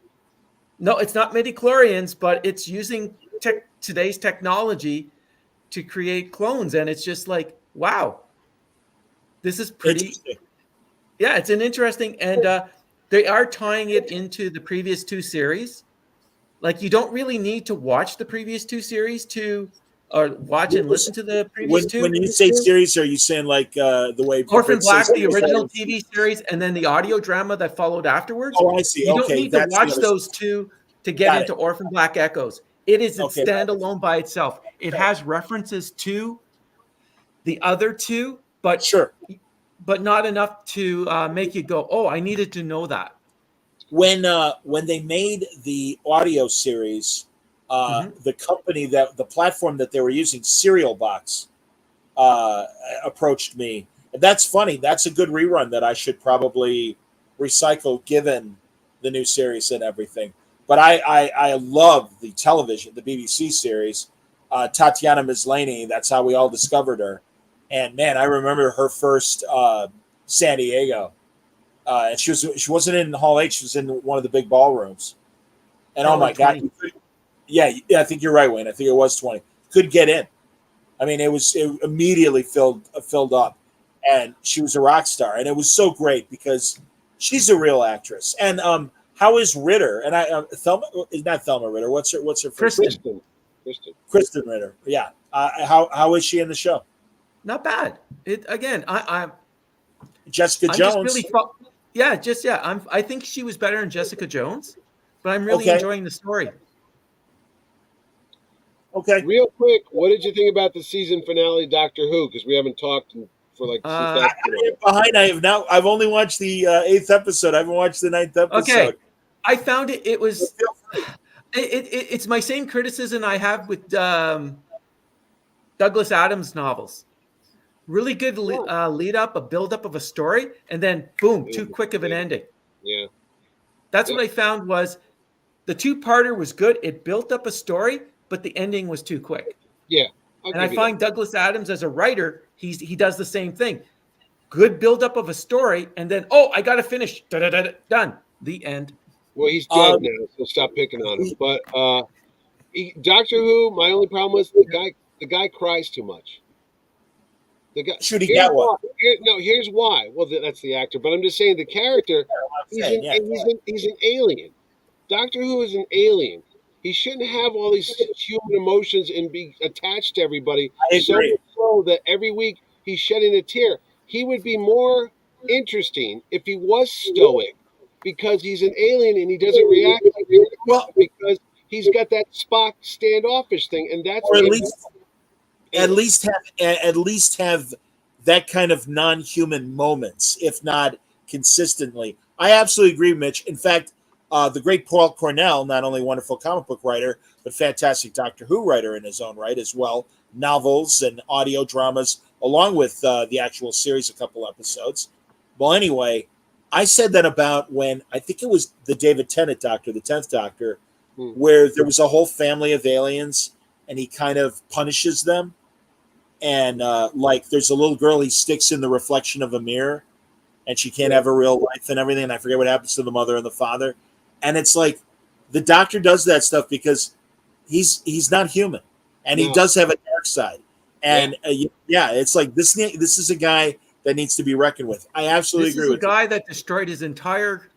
No, it's not midichlorians, but it's using today's technology to create clones, and it's just like, wow, this is pretty. Yeah, it's an interesting, and they are tying it into the previous two series. Like, you don't really need to watch the previous two series or watch and listen to the previous two. When you say series, are you saying like the way Orphan Black, the original TV series, and then the audio drama that followed afterwards? Oh, I see. You don't need to watch those two to get into Orphan Black Echoes. It is standalone by itself. It has references to the other two, but not enough to make you go, "Oh, I needed to know that." When they made the audio series, the company the platform that they were using, Serial Box, approached me. And that's funny. That's a good rerun that I should probably recycle, given the new series and everything. But I love the television, the BBC series. Tatiana Maslany, that's how we all discovered her. And man, I remember her first San Diego. And she wasn't in Hall H, she was in one of the big ballrooms. And oh my God, yeah, I think you're right, Wayne. I think it was 20. Could get in. I mean, it immediately filled up, and she was a rock star, and it was so great because she's a real actress. And how is Ritter? And Thelma is not Thelma Ritter. What's her first name? Kristen Ritter. Yeah. How is she in the show? Not bad. I'm Jessica Jones. I think she was better in Jessica Jones, but I'm really enjoying the story. Okay. Real quick, what did you think about the season finale, Doctor Who? Because we haven't talked for like. Behind, I've only watched the 8th episode. I haven't watched the 9th episode. Okay, I found it. It was. It's my same criticism I have with Douglas Adams novels. Really good lead up, a build up of a story, and then boom, too quick of an ending. Yeah, that's what I found was the 2-parter was good. It built up a story, but the ending was too quick. Yeah, and I find Douglas Adams as a writer, he does the same thing. Good build up of a story, and then I got to finish. Done. The end. Well, he's dead now, so stop picking on him. But Doctor Who, my only problem was the guy cries too much. The guy, should he get one? Here's why. Well, that's the actor, but I'm just saying the character. He's an alien. Doctor Who is an alien. He shouldn't have all these human emotions and be attached to everybody. I agree. So that every week he's shedding a tear. He would be more interesting if he was stoic, because he's an alien and he doesn't react like that, because he's got that Spock standoffish thing, and that's or at least have that kind of non-human moments, if not consistently. I absolutely agree, Mitch. In fact, the great Paul Cornell, not only wonderful comic book writer, but fantastic Doctor Who writer in his own right as well, novels and audio dramas, along with the actual series, a couple episodes. Well, anyway, I said that about when, I think it was the David Tennant Doctor, the 10th Doctor, where there was a whole family of aliens, and he kind of punishes them. And like there's a little girl he sticks in the reflection of a mirror, and she can't have a real life and everything. And I forget what happens to the mother and the father. And it's like the Doctor does that stuff because he's not human, and he No. does have a dark side. And it's like this is a guy that needs to be reckoned with. I absolutely This agree is a with you. guy that destroyed his entire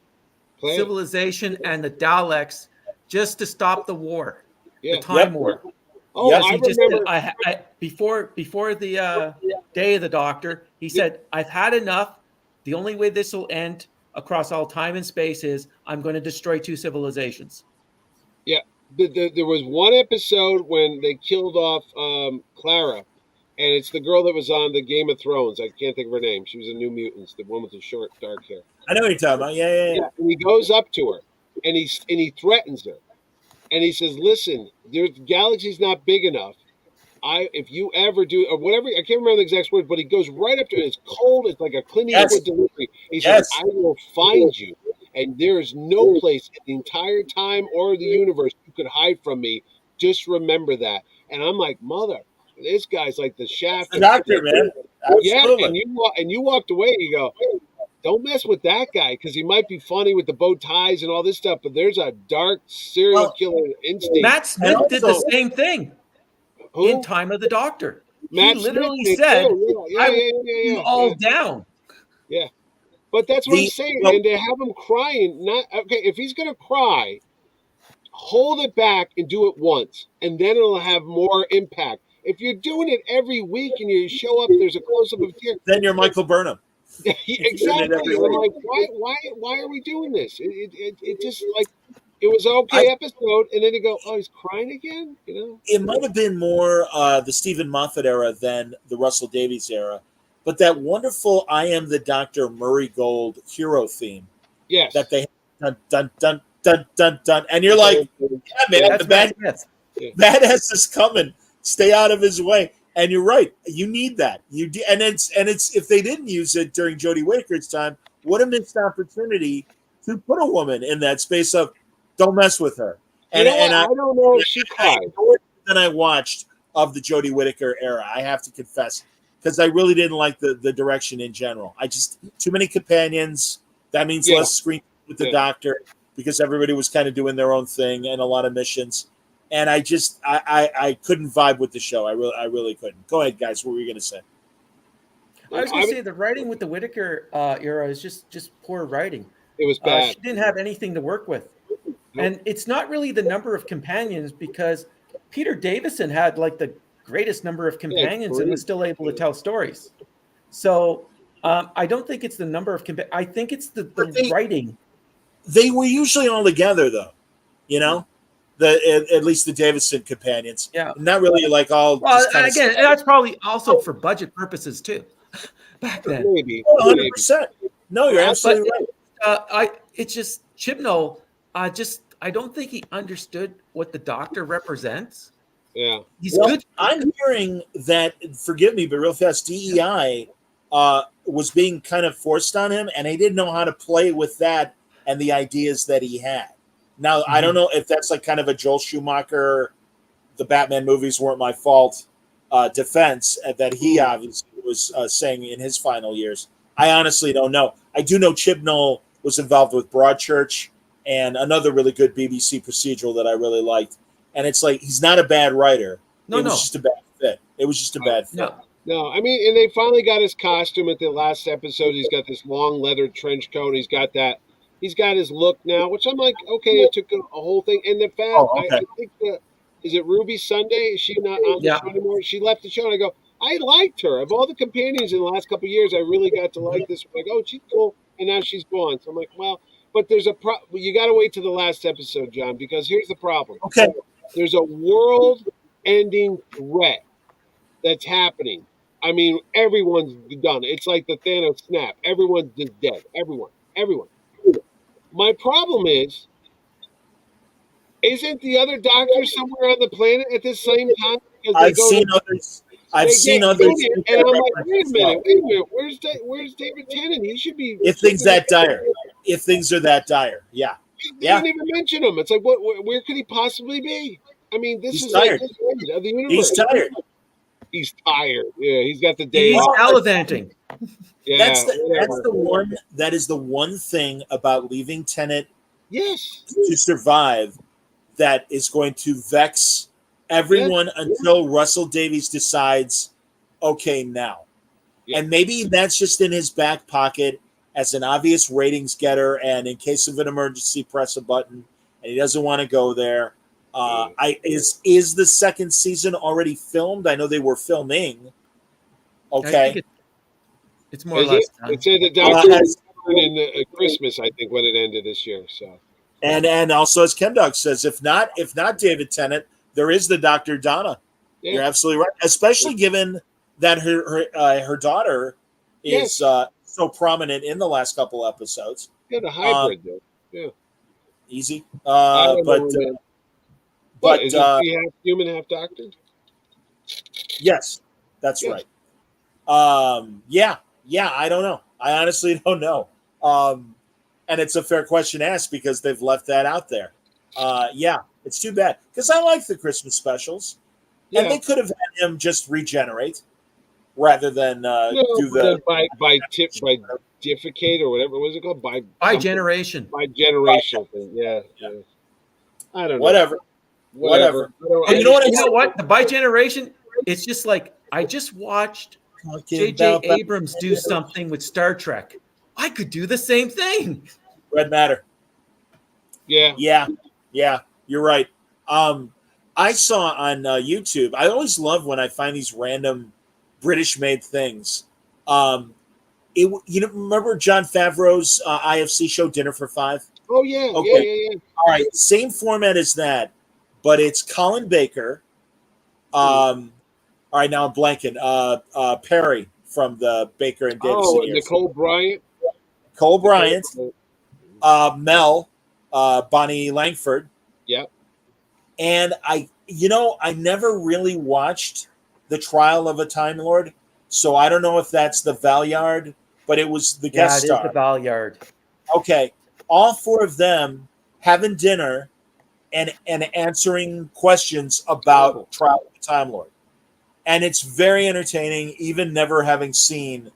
Planet. civilization and the Daleks just to stop the war, Yeah. the Time War. Oh, Yep. Because I he just remember. said, before the day of the Doctor, he said, "I've had enough. The only way this will end across all time and space is I'm going to destroy 2 civilizations." Yeah, there was one episode when they killed off Clara, and it's the girl that was on the Game of Thrones. I can't think of her name. She was a New Mutants, the one with the short, dark hair. I know what you're talking about. Yeah. And he goes up to her, and he threatens her, and he says, "Listen, the galaxy's not big enough. If you ever do or whatever, I can't remember the exact words, but he goes right up to her. It's cold. It's like a Clint Eastwood delivery. He says, "I will find you, and there is no place in the entire time or the universe you could hide from me. Just remember that." And I'm like, "Mother, this guy's like the Shaft." The Doctor, man. Yeah, Absolutely. and you walked away. You go, "Don't mess with that guy because he might be funny with the bow ties and all this stuff, but there's a dark serial killer instinct." Matt Smith did the same thing Who? in Time of the Doctor. Matt he literally Smith, said, "I will you all down." Yeah, but that's what I'm saying. And to have him crying, not okay. If he's gonna cry, hold it back and do it once, and then it'll have more impact. If you're doing it every week and you show up, there's a close up of tear. Then you're Michael Burnham. Exactly. I'm like, why are we doing this? It just like it was an okay episode, and then you go, "Oh, he's crying again." You know, it might have been more the Stephen Moffat era than the Russell Davies era, but that wonderful "I Am the Doctor" Murray Gold hero theme. Yes. That they dun dun dun dun dun dun, and you're like, "Yeah, man, That's the bad has this coming. Stay out of his way." And you're right. You need that. And it's if they didn't use it during Jodie Whittaker's time, what a missed opportunity to put a woman in that space of don't mess with her. And I don't know if she cried. Then I watched of the Jodie Whittaker era. I have to confess, because I really didn't like the direction in general. I just too many companions. That means less screen with the Doctor because everybody was kind of doing their own thing and a lot of missions. And I just I couldn't vibe with the show. I really couldn't. Go ahead, guys. What were you going to say? I was going to say the writing with the Whittaker era is just poor writing. It was bad. She didn't have anything to work with. And it's not really the number of companions because Peter Davison had like the greatest number of companions and was still able to tell stories. So I don't think it's the number of companions. I think it's the writing. They were usually all together, though. You know? At least the Davison companions. Yeah. Not really like all. Well, again, that's probably also for budget purposes, too. Back then. Maybe. 100%. No, you're absolutely right. It's just Chibnall, I don't think he understood what the Doctor represents. Yeah. He's good. I'm hearing that, forgive me, but real fast, DEI was being kind of forced on him, and he didn't know how to play with that and the ideas that he had. Now, I don't know if that's like kind of a Joel Schumacher, the Batman movies weren't my fault defense that he obviously was saying in his final years. I honestly don't know. I do know Chibnall was involved with Broadchurch and another really good BBC procedural that I really liked. And it's like, he's not a bad writer. It was just a bad fit. It was just a bad fit. No, I mean, and they finally got his costume at the last episode. He's got this long leather trench coat. He's got his look now, which I'm like, okay, it took a whole thing. And the fact, I think, is it Ruby Sunday? Is she not on the show anymore? She left the show, and I go, I liked her. Of all the companions in the last couple of years, I really got to like this. I'm like, oh, she's cool. And now she's gone. So I'm like, well, but there's you got to wait to the last episode, John, because here's the problem. Okay. There's a world-ending threat that's happening. I mean, everyone's done. It's like the Thanos snap. Everyone's just dead. Everyone. My problem is, isn't the other Doctor somewhere on the planet at the same time? I've seen others. And I'm like, wait a minute. Where's David Tennant? He should be. If things that dire. If things are that dire, yeah. They didn't even mention him. It's like, where could he possibly be? I mean, he's tired. Like the end of the universe. He's tired. He's tired. Yeah, he's got the day. He's gallivanting. Yeah, that's the one. That is the one thing about leaving Tennant. Yes. To survive, that is going to vex everyone until Russell Davies decides, okay, now. Yeah. And maybe that's just in his back pocket as an obvious ratings getter, and in case of an emergency, press a button, and he doesn't want to go there. Is the second season already filmed? I know they were filming. Okay. It's more or less done. It said the doctor was in Christmas, I think, when it ended this year. So, and also as Chemdog says, if not David Tennant, there is the Dr. Donna. Yeah. You're absolutely right, especially given that her daughter is so prominent in the last couple episodes. Yeah, the hybrid though. Yeah, easy. But is it half human, half doctor? Yes, that's right. Yeah, I don't know. I honestly don't know. And it's a fair question to ask because they've left that out there. Yeah, it's too bad because I like the Christmas specials, and they could have had him just regenerate rather than do the by difficate or whatever was it called by generation thing. Yeah. I don't know. Whatever. And you know what? The by generation, it's just like I just watched J.J. Abrams do something with Star Trek. I could do the same thing. Red Matter. Yeah. You're right. I saw on YouTube. I always love when I find these random British-made things. Remember Jon Favreau's IFC show Dinner for Five? Oh yeah. Okay. Yeah. All right. Same format as that, but it's Colin Baker. All right, now I'm blanking. Perry from the Baker and Davison years. Nicole Bryant. Mel, Bonnie Langford. Yep. And I never really watched The Trial of a Time Lord, so I don't know if that's the Valeyard, but it was the guest star. Yeah, it is the Valeyard. Okay. All four of them having dinner and answering questions about Trial of a Time Lord. And it's very entertaining, even never having seen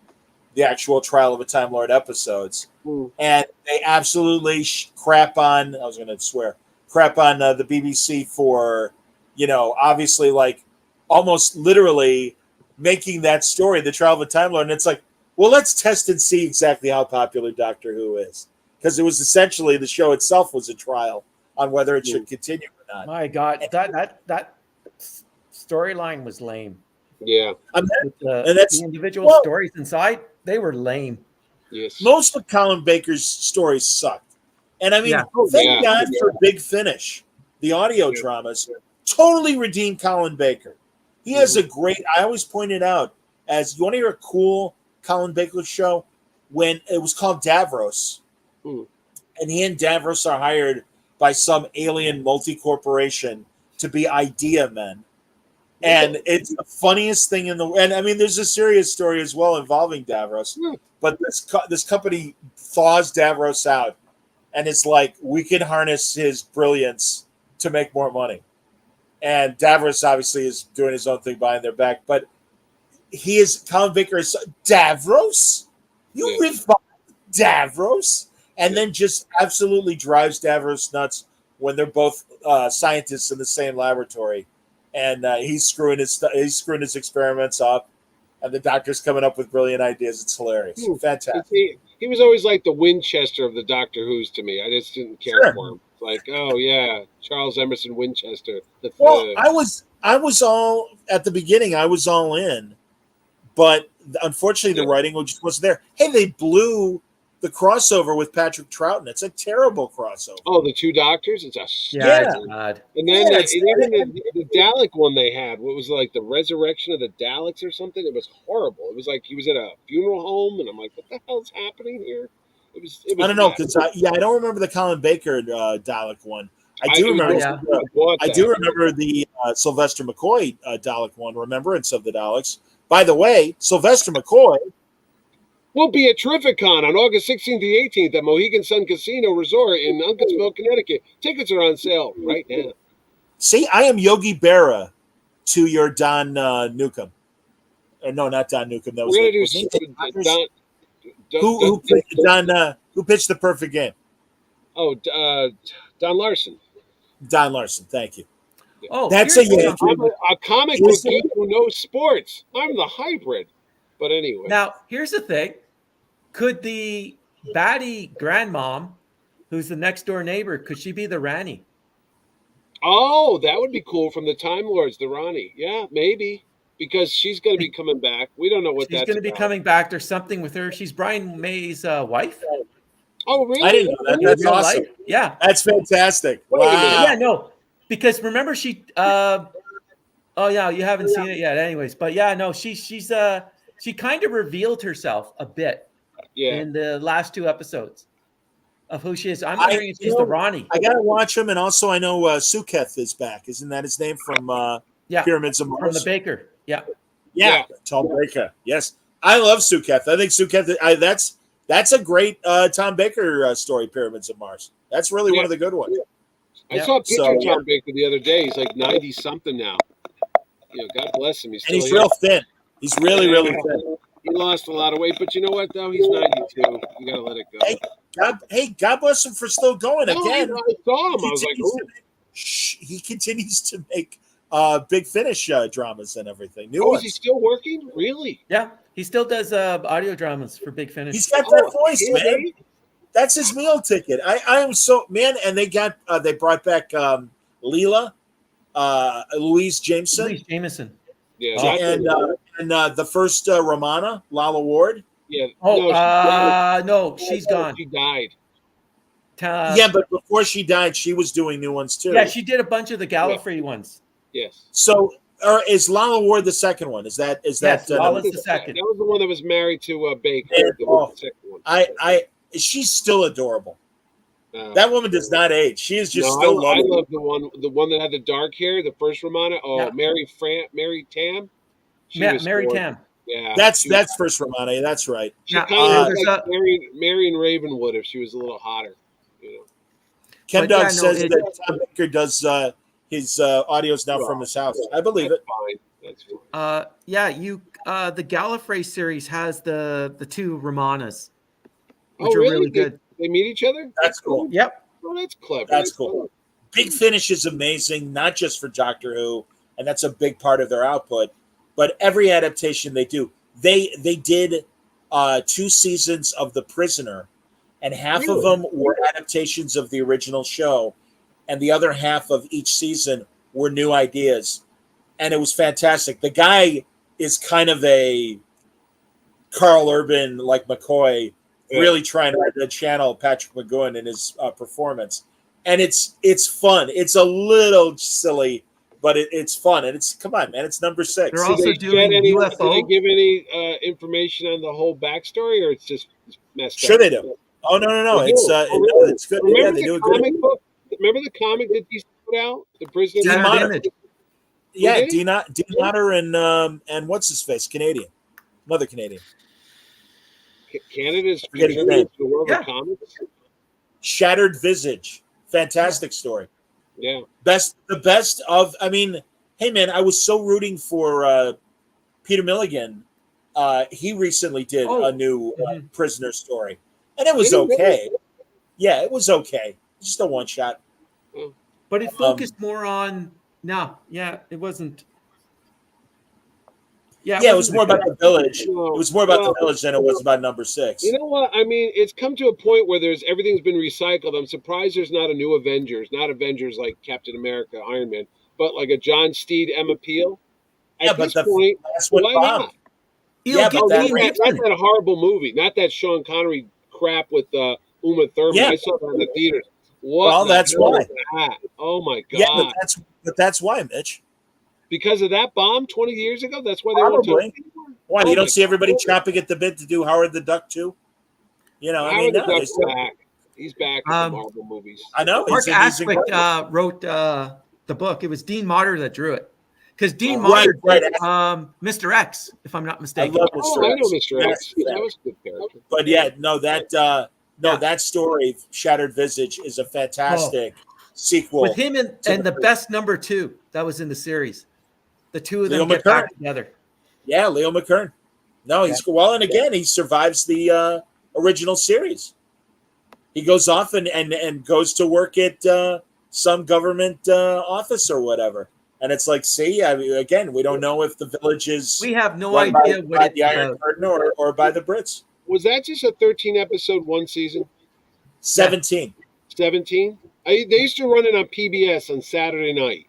the actual Trial of a Time Lord episodes. And they absolutely crap on the BBC for, obviously like almost literally making that story, the Trial of a Time Lord. And it's like, well, let's test and see exactly how popular Doctor Who is. Because it was essentially the show itself was a trial on whether it should continue or not. My God, that storyline was lame. Yeah. The individual stories inside, they were lame. Yes. Most of Colin Baker's stories sucked. And I mean, thank God for Big Finish. The audio dramas totally redeemed Colin Baker. He has a great, I always point it out as, you want to hear a cool Colin Baker show? When it was called Davros. And he and Davros are hired by some alien multi-corporation to be idea men. And it's the funniest thing in the world. And I mean, there's a serious story as well involving Davros. But this company thaws Davros out. And it's like, we can harness his brilliance to make more money. And Davros obviously is doing his own thing behind their back. But Colin Baker is Davros? You revived Davros? And then just absolutely drives Davros nuts when they're both scientists in the same laboratory. And he's screwing his experiments up, and the Doctor's coming up with brilliant ideas. It's hilarious, fantastic. He was always like the Winchester of the Doctor Who's to me. I just didn't care for him. Like, oh yeah, Charles Emerson Winchester. I was all at the beginning. I was all in, but unfortunately, the writing just wasn't there. Hey, they blew the crossover with Patrick Troughton. It's a terrible crossover. Oh, the two Doctors? It's God. And then even the Dalek one they had, what was like the resurrection of the Daleks or something? It was horrible. It was like he was at a funeral home, and I'm like, what the hell's happening here? It was I don't know, because I don't remember the Colin Baker Dalek one. I do remember the Sylvester McCoy Dalek one, Remembrance of the Daleks. By the way, Sylvester McCoy will be at Terrificon on August 16th to 18th at Mohegan Sun Casino Resort in Uncasville, Connecticut. Tickets are on sale right now. See, I am Yogi Berra to your Don Newcomb. No, not Don Newcomb. That was we're going to do who pitched the perfect game? Oh, Don Larson. Don Larson, thank you. Oh, That's here's a Yankee. something. I'm a comic book geek who knows sports. I'm the hybrid. But anyway. Now, here's the thing. Could the baddie grandmom, who's the next door neighbor, could she be the Rani? Oh, that would be cool from the Time Lords, the Ronnie. Yeah, maybe. Because she's going to be coming back. We don't know what She's that's going to be about. coming back. There's something with her. She's Brian May's wife. Oh, really? I didn't know that. That's Real awesome. life. Yeah. That's fantastic. Wait a minute. Wow. Yeah, no. Because remember she oh yeah, you haven't seen it yet anyways. But yeah, no, she kind of revealed herself a bit in the last 2 episodes of who she is. I'm wondering if she's the Ronnie. I gotta watch him, and also I know Suketh is back. Isn't that his name from Pyramids of Mars? From the Baker. Yeah, Tom Baker. Yes, I love Suketh. I think Suketh. That's a great Tom Baker story. Pyramids of Mars. That's really one of the good ones. I saw a picture of Tom Baker the other day. He's like 90 something now. God bless him. He's real thin. He's really thin. He lost a lot of weight, but you know what? Though he's 92. You gotta let it go. God bless him for still going again. I saw him. I was like, ooh. He continues to make Big Finish dramas and everything. New Oh, ones. is he still working? Really? Yeah. He still does audio dramas for Big Finish. He's got that voice, man. That's his meal ticket. I am so, man. And they brought back Leela, Louise Jameson. Louise Jameson. Yeah. And the first Romana, Lala Ward. Yeah. No, she's gone. She died. Yeah, but before she died, she was doing new ones too. Yeah, she did a bunch of the Gallifrey ones. Yes. So, is Lala Ward the second one? Is that Lala's the second? That was the one that was married to Baker. The second one. She's still adorable. That woman does not age. She is just still lovely. I love the one that had the dark hair, the first Romana. Oh, Mary Tam. Mary Tam. Yeah, that's first Romana. That's right. She kind of looks like Marion Ravenwood if she was a little hotter. Ken Dog says that Tom Baker does his audios now from his house. I believe it. That's fine. The Gallifrey series has the 2 Romanas, which are really good. They meet each other? That's cool. Yep. Oh, that's clever. That's cool. Big Finish is amazing, not just for Doctor Who, and that's a big part of their output, but every adaptation they do. They did 2 seasons of The Prisoner, and half of them were adaptations of the original show, and the other half of each season were new ideas, and it was fantastic. The guy is kind of a Carl Urban, like McCoy, really trying to channel Patrick McGowan in his performance, and it's fun. It's a little silly, but it's fun, and come on, man, it's number 6. They're also doing UFO. Did they give any information on the whole backstory, or it's just messed up? Sure, they do. Oh no, it's good. Remember they do it comic good. book? Remember the comic that these put out, The Prisoner? Dean Motter. Yeah, Dean Motter and what's his face, Canadian, another Canadian. Canada's the world of comics. Shattered Visage, fantastic story. Yeah, the best of. I mean, hey man, I was so rooting for Peter Milligan. He recently did a new Prisoner story, and it was okay. Yeah, it was okay. Just a one shot. But it focused more on. It wasn't. It was more about the village. It was more about the village than it was about number 6. You know what? I mean, it's come to a point where everything's been recycled. I'm surprised there's not a new Avengers, not Avengers like Captain America, Iron Man, but like a John Steed, Emma Peel. At this point, why not? That's that horrible movie, not that Sean Connery crap with Uma Thurman. I saw that in the theaters. That's why. Oh my god! Yeah, but that's why, Mitch. Because of that bomb 20 years ago? That's why they won't talk anymore? Why? You don't see everybody chopping at the bit to do Howard the Duck too? Howard the Duck's back. He's back in the Marvel movies. I know. Mark Aspic wrote the book. It was Dean Motter that drew it. Because Dean Motter did Mr. X, if I'm not mistaken. I love Mr. I know Mr. X. That was a good character. But that story, Shattered Visage, is a fantastic sequel. With him and the best number 2 that was in the series. The 2 of them get back together. Yeah, Leo McKern. No, he's well, and again, he survives the original series. He goes off and goes to work at some government office or whatever. And it's like, see, I mean, again, we don't know if the village is We have no run idea by, what by it's the Iron about. Curtain or by the Brits. Was that just a 13 episode one season? 17. 17? They used to run it on PBS on Saturday night.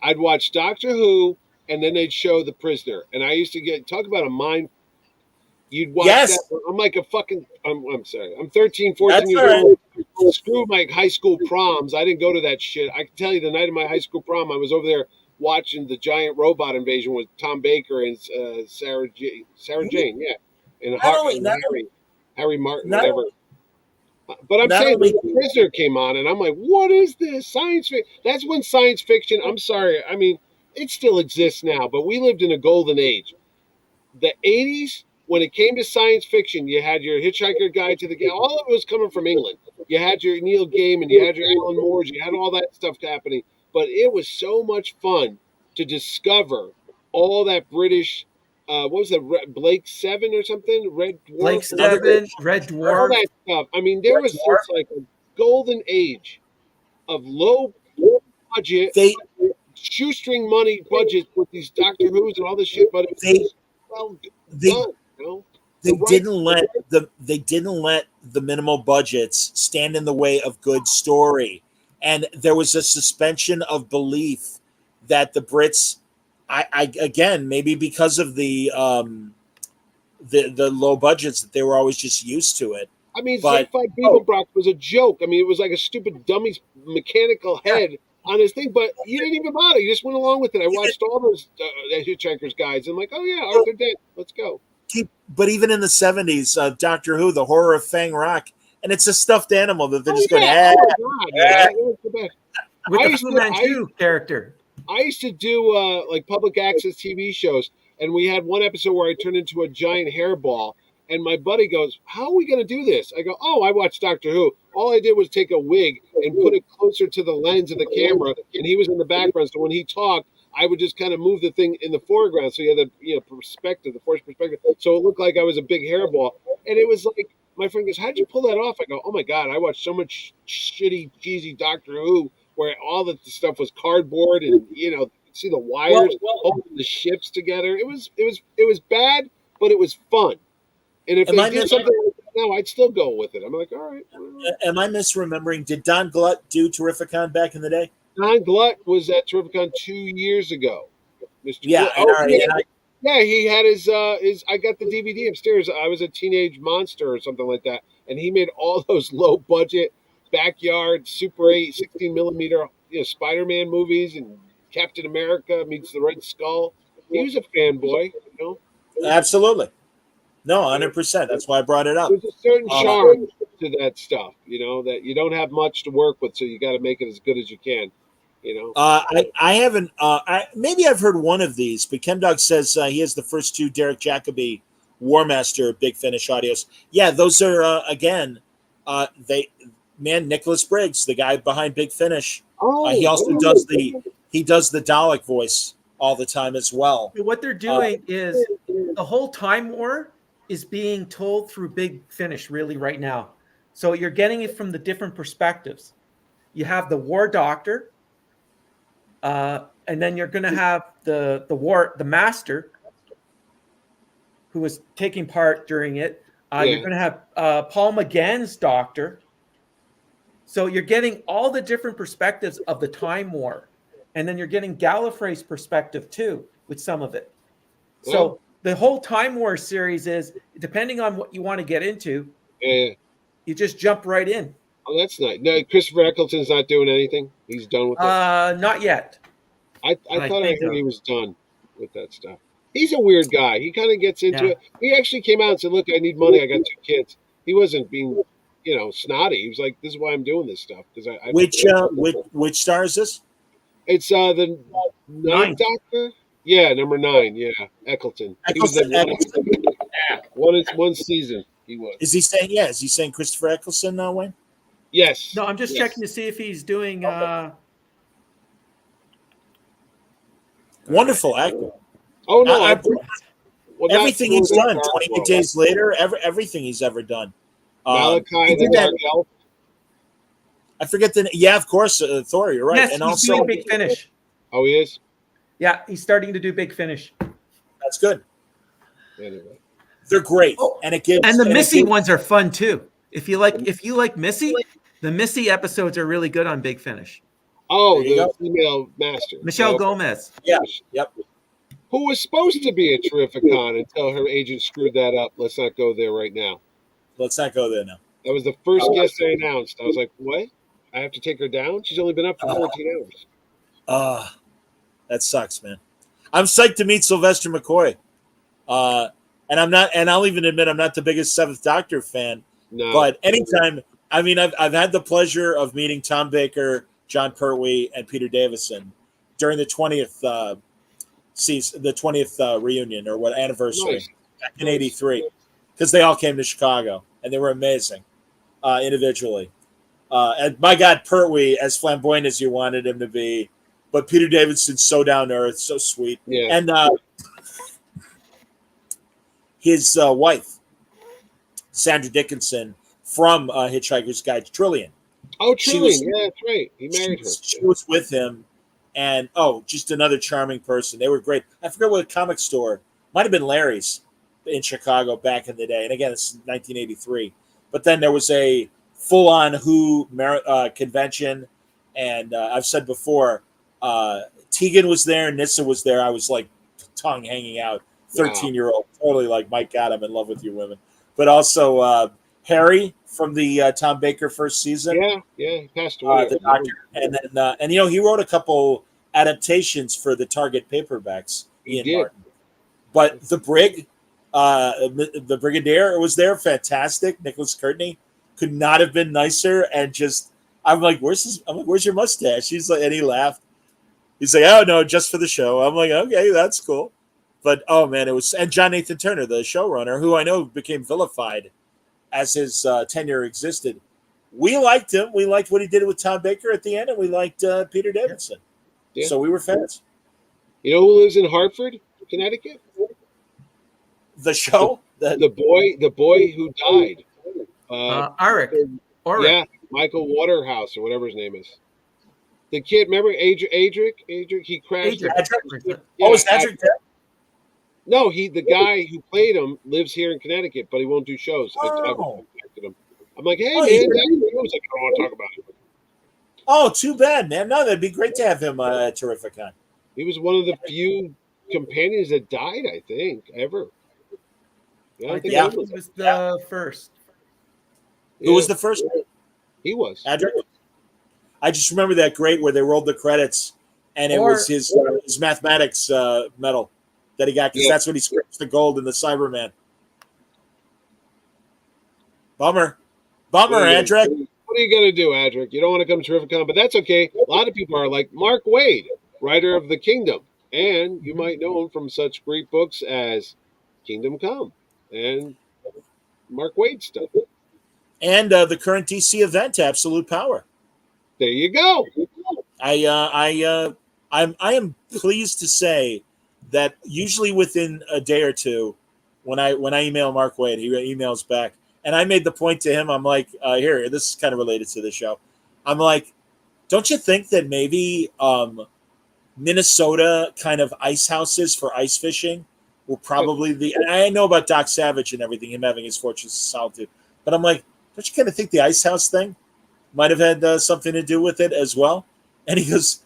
I'd watch Doctor Who, and then they'd show The Prisoner. And I used to talk about a mind. You'd watch Yes. that. I'm like a fucking, I'm sorry. I'm 13, 14 That's years all right. old. Screw my high school proms. I didn't go to that shit. I can tell you the night of my high school prom, I was over there watching the giant robot invasion with Tom Baker and Sarah Jane, yeah. And Harry Martin, whatever. But I'm saying The Prisoner came on, and I'm like, what is this? Science fiction. That's when science fiction, I'm sorry, I mean, it still exists now, but we lived in a golden age. The 80s, when it came to science fiction, you had your Hitchhiker Guide to the Galaxy. All of it was coming from England. You had your Neil Gaiman, you had your Alan Moores, you had all that stuff happening. But it was so much fun to discover all that British, what was that, Blake 7 or something? Red Dwarf? Blake 7, Red All Dwarf. that stuff. I mean, there was just like a golden age of low budget, shoestring money budgets with these Doctor Who's and all this shit, but it was well done, you know? They didn't let the minimal budgets stand in the way of good story, and there was a suspension of belief that the Brits, I again, maybe because of the low budgets, that they were always just used to it. I mean, Sci-Fi Beeblebrox was a joke. I mean, it was like a stupid dummy's mechanical head on his thing, but you didn't even bother. You just went along with it. I watched all those Hitchhiker's Guides. I'm like, oh yeah, Arthur Dent, let's go. But even in the 70s, Doctor Who, the horror of Fang Rock, and it's a stuffed animal that they're just going, with the Fu Manchu character. I used to do like public access TV shows, and we had one episode where I turned into a giant hairball, and my buddy goes, how are we going to do this? I go, oh, I watched Doctor Who. All I did was take a wig and put it closer to the lens of the camera, and he was in the background, so when he talked, I would just kind of move the thing in the foreground, so you had the perspective, the forced perspective, so it looked like I was a big hairball. And it was like, my friend goes, how'd you pull that off? I go, oh my God, I watched so much shitty, cheesy Doctor Who where all the stuff was cardboard and, see the wires holding the ships together. It was bad, but it was fun. And if they did something like that now, I'd still go with it. I'm like, all right. Am I misremembering? Did Don Glut do Terrificon back in the day? Don Glut was at Terrificon 2 years ago. Mr. Yeah, yeah, he had his. I got the DVD upstairs. I Was a Teenage Monster or something like that, and he made all those low budget backyard Super 8 16 millimeter Spider-Man movies and Captain America meets the Red Skull. He was a fanboy, Absolutely. No, 100%. That's why I brought it up. There's a certain charm to that stuff, that you don't have much to work with, so you got to make it as good as you can. I haven't. Maybe I've heard one of these, but ChemDog says he has the first two Derek Jacobi War Master Big Finish audios. Yeah, those are again. Nicholas Briggs, the guy behind Big Finish. He also does the Dalek voice all the time as well. What they're doing is the whole Time War is being told through Big Finish really right now. So you're getting it from the different perspectives. You have the War Doctor. And then you're going to have the Master, who was taking part during it. You're going to have Paul McGann's Doctor. So you're getting all the different perspectives of the Time War, and then you're getting Gallifrey's perspective too with some of it. So the whole Time War series is, depending on what you want to get into, you just jump right in. Oh, that's nice. No, Christopher Eccleston's not doing anything. He's done with it. Not yet. I thought I heard he was done with that stuff. He's a weird guy. He kind of gets into it. He actually came out and said, "Look, I need money. I got 2 kids." He wasn't being, snotty. He was like, "This is why I'm doing this stuff." Because which star is this? It's the Ninth Doctor. Yeah, number 9. Yeah, Eccleston. He was one season. He was. Is he saying? Yeah, is he saying Christopher Eccleston now, Wayne? Yes. No, I'm just checking to see if he's doing. Wonderful actor. Oh no! Everything he's done. 28 Days Later. Everything he's ever done. Malachi the Dark Elf. I forget the. Yeah, of course, Thor. You're right. Yes, And he's also, doing Big Finish. Oh, he is. Yeah, he's starting to do Big Finish. that's good. Anyway. They're great, Oh, and it gives. And the and it Missy gives- ones are fun too. If you like Missy, the Missy episodes are really good on Big Finish. Oh, There you the go. female master. Michelle Oh, Gomez. Yeah. Yep. who was supposed to be a Terrificon until her agent screwed that up. Let's not go there right now. Let's not go there now. That was the first guest they announced. I was like, what? I have to take her down? She's only been up for 14 hours. That sucks, man. I'm psyched to meet Sylvester McCoy. And I'm not, and I'll even admit I'm not the biggest Seventh Doctor fan. No. But anytime, I mean, I've had the pleasure of meeting Tom Baker, John Pertwee, and Peter Davison during the 20th season, the 20th reunion or what anniversary Nice. back in '83, because they all came to Chicago and they were amazing individually. And my God, Pertwee, as flamboyant as you wanted him to be, but Peter Davidson's so down to earth, so sweet, Yeah. and his wife, Sandra Dickinson, from Hitchhiker's Guide to Trillion. Oh, She Trillian. was- Yeah, that's right. He married her. She was with him, and just another charming person. They were great. I forget what comic store, might have been Larry's in Chicago back in the day. And again, it's 1983. But then there was a full-on Who convention, and I've said before, Tegan was there, Nissa was there. I was like tongue hanging out, 13-year-old, totally like, my God, I'm in love with you women. But also Harry from the Tom Baker first season. Yeah, he passed away. The Doctor, and then and he wrote a couple adaptations for the Target paperbacks. He Ian did. Martin, but the the Brigadier was there, fantastic. Nicholas Courtney could not have been nicer, and just I'm like, where's your mustache? He's like, and he laughed. He's like, oh no, just for the show. I'm like, okay, that's cool. But oh man, it was, and John Nathan Turner, the showrunner, who I know became vilified as his tenure existed. We liked him. We liked what he did with Tom Baker at the end, and we liked Peter Davidson. Yeah. So we were fans. You know who lives in Hartford, Connecticut? The show, The boy who died. Arik. Yeah, Michael Waterhouse or whatever his name is. The kid, remember Adric? He crashed. Adric. Is Adric dead? No, the guy who played him lives here in Connecticut, but he won't do shows. I Oh. contacted him. I'm like, hey Oh, man, he's- he was like, I don't want to talk about it. Oh, too bad, man. No, that'd be great to have him at Terrificon. He was one of the few companions that died, I think, ever. Yeah, I think Yeah. he was the first. Who was the first? He was. Adric. I just remember that great where they rolled the credits, and it was his mathematics medal that he got, because that's when he scraped the gold in the Cyberman. Bummer, Adric. What are you going to do, Adric? You don't want to come to Terrificon, but that's okay. A lot of people are like Mark Waid, writer of The Kingdom. And you might know him from such great books as Kingdom Come and Mark Waid stuff. And the current DC event, Absolute Power. There you go. I am pleased to say that usually within a day or two, when I email Mark Waid, he emails back, and I made the point to him. I'm like, here, this is kind of related to the show. I'm like, don't you think that maybe Minnesota kind of ice houses for ice fishing will probably be? And I know about Doc Savage and everything, him having his Fortress of Solitude, but I'm like, don't you kind of think the ice house thing might have had something to do with it as well? And he goes,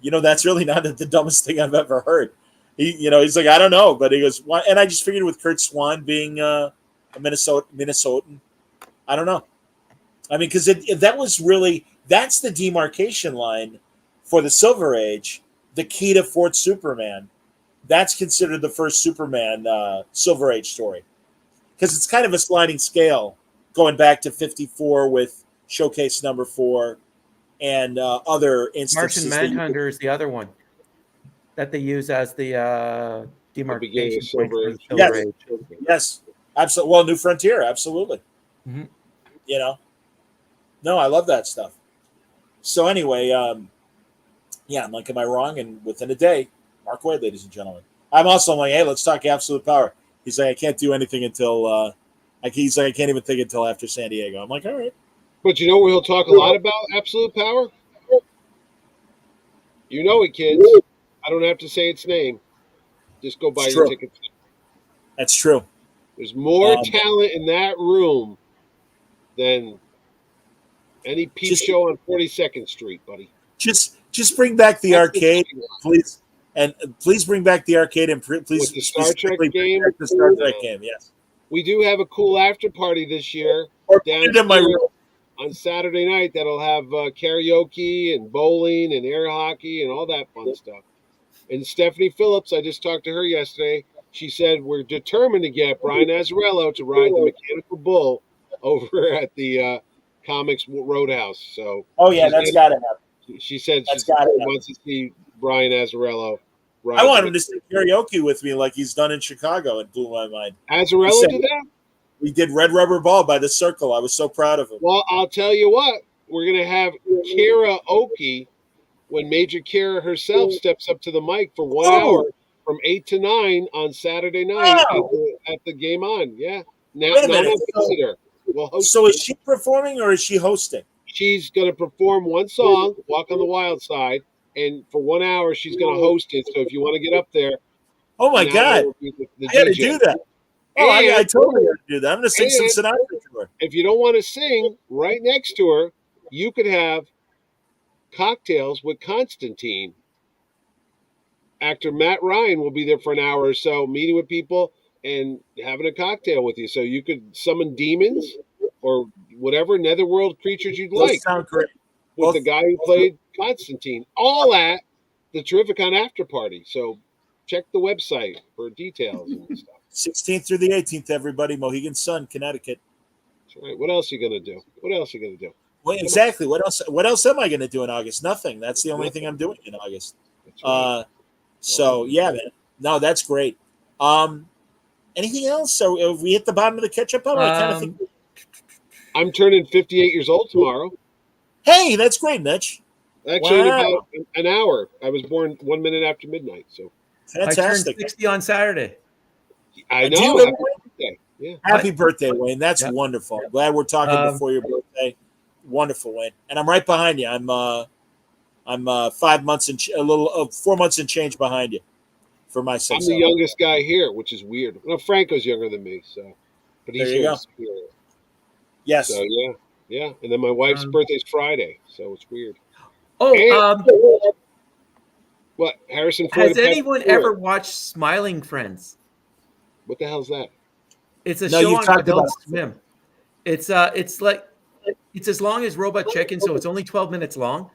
that's really not the dumbest thing I've ever heard. He's like, I don't know, but he goes, why? And I just figured with Kurt Swan being a Minnesotan, I don't know. I mean, because that's the demarcation line for the Silver Age, the key to Fort Superman. That's considered the first Superman Silver Age story, because it's kind of a sliding scale going back to 54 with Showcase number 4 and other instances. Martian Manhunter is the other one that they use as the demarcation point for the Silver Age. Yes, absolutely. Well, New Frontier, absolutely. Mhm. No, I love that stuff. So anyway, I'm like, am I wrong? And within a day, Mark Waid, ladies and gentlemen. I'm like, hey, let's talk Absolute Power. He's like, I can't do anything until. He's like, I can't even think until after San Diego. I'm like, all right. But you know where he'll talk a lot about absolute power? You know it, kids. I don't have to say its name. Just go buy It's your true. tickets. That's true. There's more Um, talent in that room than any peep Just show on 42nd Street, buddy. just bring back the That's the arcade, bottom line. please, and please bring back the arcade, and please With the Star Trek specifically bring game, back the Star Trek game. Yes, we do have a cool after party this year or put it in my downstairs room. on Saturday night that'll have karaoke and bowling and air hockey and all that fun stuff. And Stephanie Phillips, I just talked to her yesterday. She said we're determined to get Brian Azzarello to ride the mechanical bull over at the Comics Roadhouse. So Oh yeah, that's got to happen. she said she That's got to happen. wants to see Brian Azzarello ride. I want him to sing karaoke with me like he's done in Chicago. It blew my mind. Azzarello did that? We did Red Rubber Ball by the Circle. I was so proud of him. Well, I'll tell you what. We're going to have karaoke when Major Kira herself steps up to the mic for 1 hour from 8 to 9 on Saturday night at the Game On. Yeah. Now, Wait a not minute. a visitor. We'll host So is she performing or is she hosting? She's going to perform one song, Walk on the Wild Side, and for 1 hour she's going to host it. So if you want to get up there, Oh my now God, will be the I got to DJ. do that. Oh, I And totally got to do that. I'm going to sing some and- Sinatra to her. if you don't want to sing right next to her, you could have cocktails with Constantine. Actor Matt Ryan will be there for an hour or so, meeting with people and having a cocktail with you. So you could summon demons or whatever netherworld creatures you'd Those like sound great. with Both- the guy who played Constantine. All at the Terrificon after party. So check the website for details and stuff. 16th through the 18th, everybody. Mohegan Sun, Connecticut. That's right. What else are you gonna do? What else are you gonna do? Well, exactly. What else? What else am I going to do in August? Nothing. That's the only thing I'm doing in August. That's right. So yeah, man. No, that's great. Anything else? So have we hit the bottom of the ketchup pile? I kind of think. I'm turning 58 years old tomorrow. Hey, that's great, Mitch. Actually, in Wow. about an hour. I was born 1 minute after midnight. So I turned Fantastic. 60 on Saturday. I Do you know. have Happy one? birthday. Yeah. Happy birthday, Wayne. That's Yep. wonderful. I'm glad we're talking before your birthday. Wonderful, Wayne. And I'm right behind you. I'm 5 months and 4 months and change behind you for my I'm sex. the youngest guy here, which is weird. Well, Franco's younger than me, so but he's There you here. go. in spirit. Yes. So yeah. And then my wife's birthday's Friday, so it's weird. Oh, What? Harrison Ford? has and Patrick anyone Stewart. ever watched Smiling Friends? What the hell's that? It's a No, show you've on talked Adult about it. Swim. It's as long as Robot Chicken, so it's only 12 minutes long,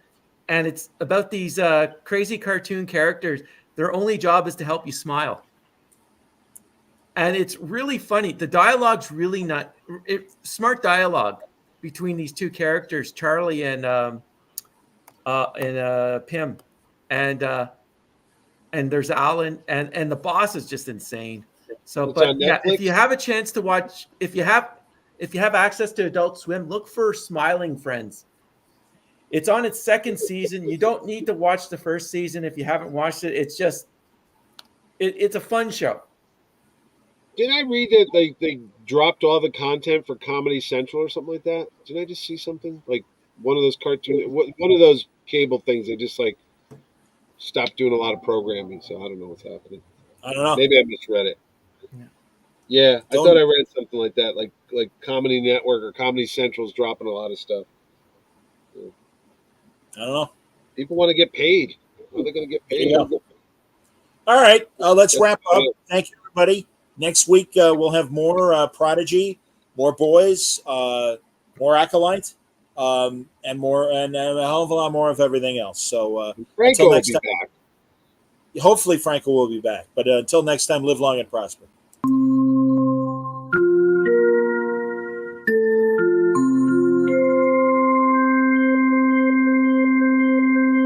and it's about these crazy cartoon characters. Their only job is to help you smile, and it's really funny. The dialogue's really not smart dialogue between these two characters, Charlie and Pim, and there's Alan, and the boss is just insane. So, It's but on yeah, if Netflix? you have a chance to watch, if you have access to Adult Swim, look for Smiling Friends. It's on its second season. You don't need to watch the first season if you haven't watched it. It's just, it's a fun show. Did I read that they dropped all the content for Comedy Central or something like that? Did I just see something like one of those one of those cable things? They just like stopped doing a lot of programming, so I don't know what's happening. I don't know. Maybe I misread it. Yeah, I thought I read something like that, like Comedy Network or Comedy Central's dropping a lot of stuff. I don't know. People want to get paid. How are they going to get paid? There you All right, let's wrap up. Thank you, everybody. Next week we'll have more Prodigy, more boys, more Acolyte, and more, and a hell of a lot more of everything else. So Franco until will next be time, back. hopefully Franco will be back. But until next time, live long and prosper.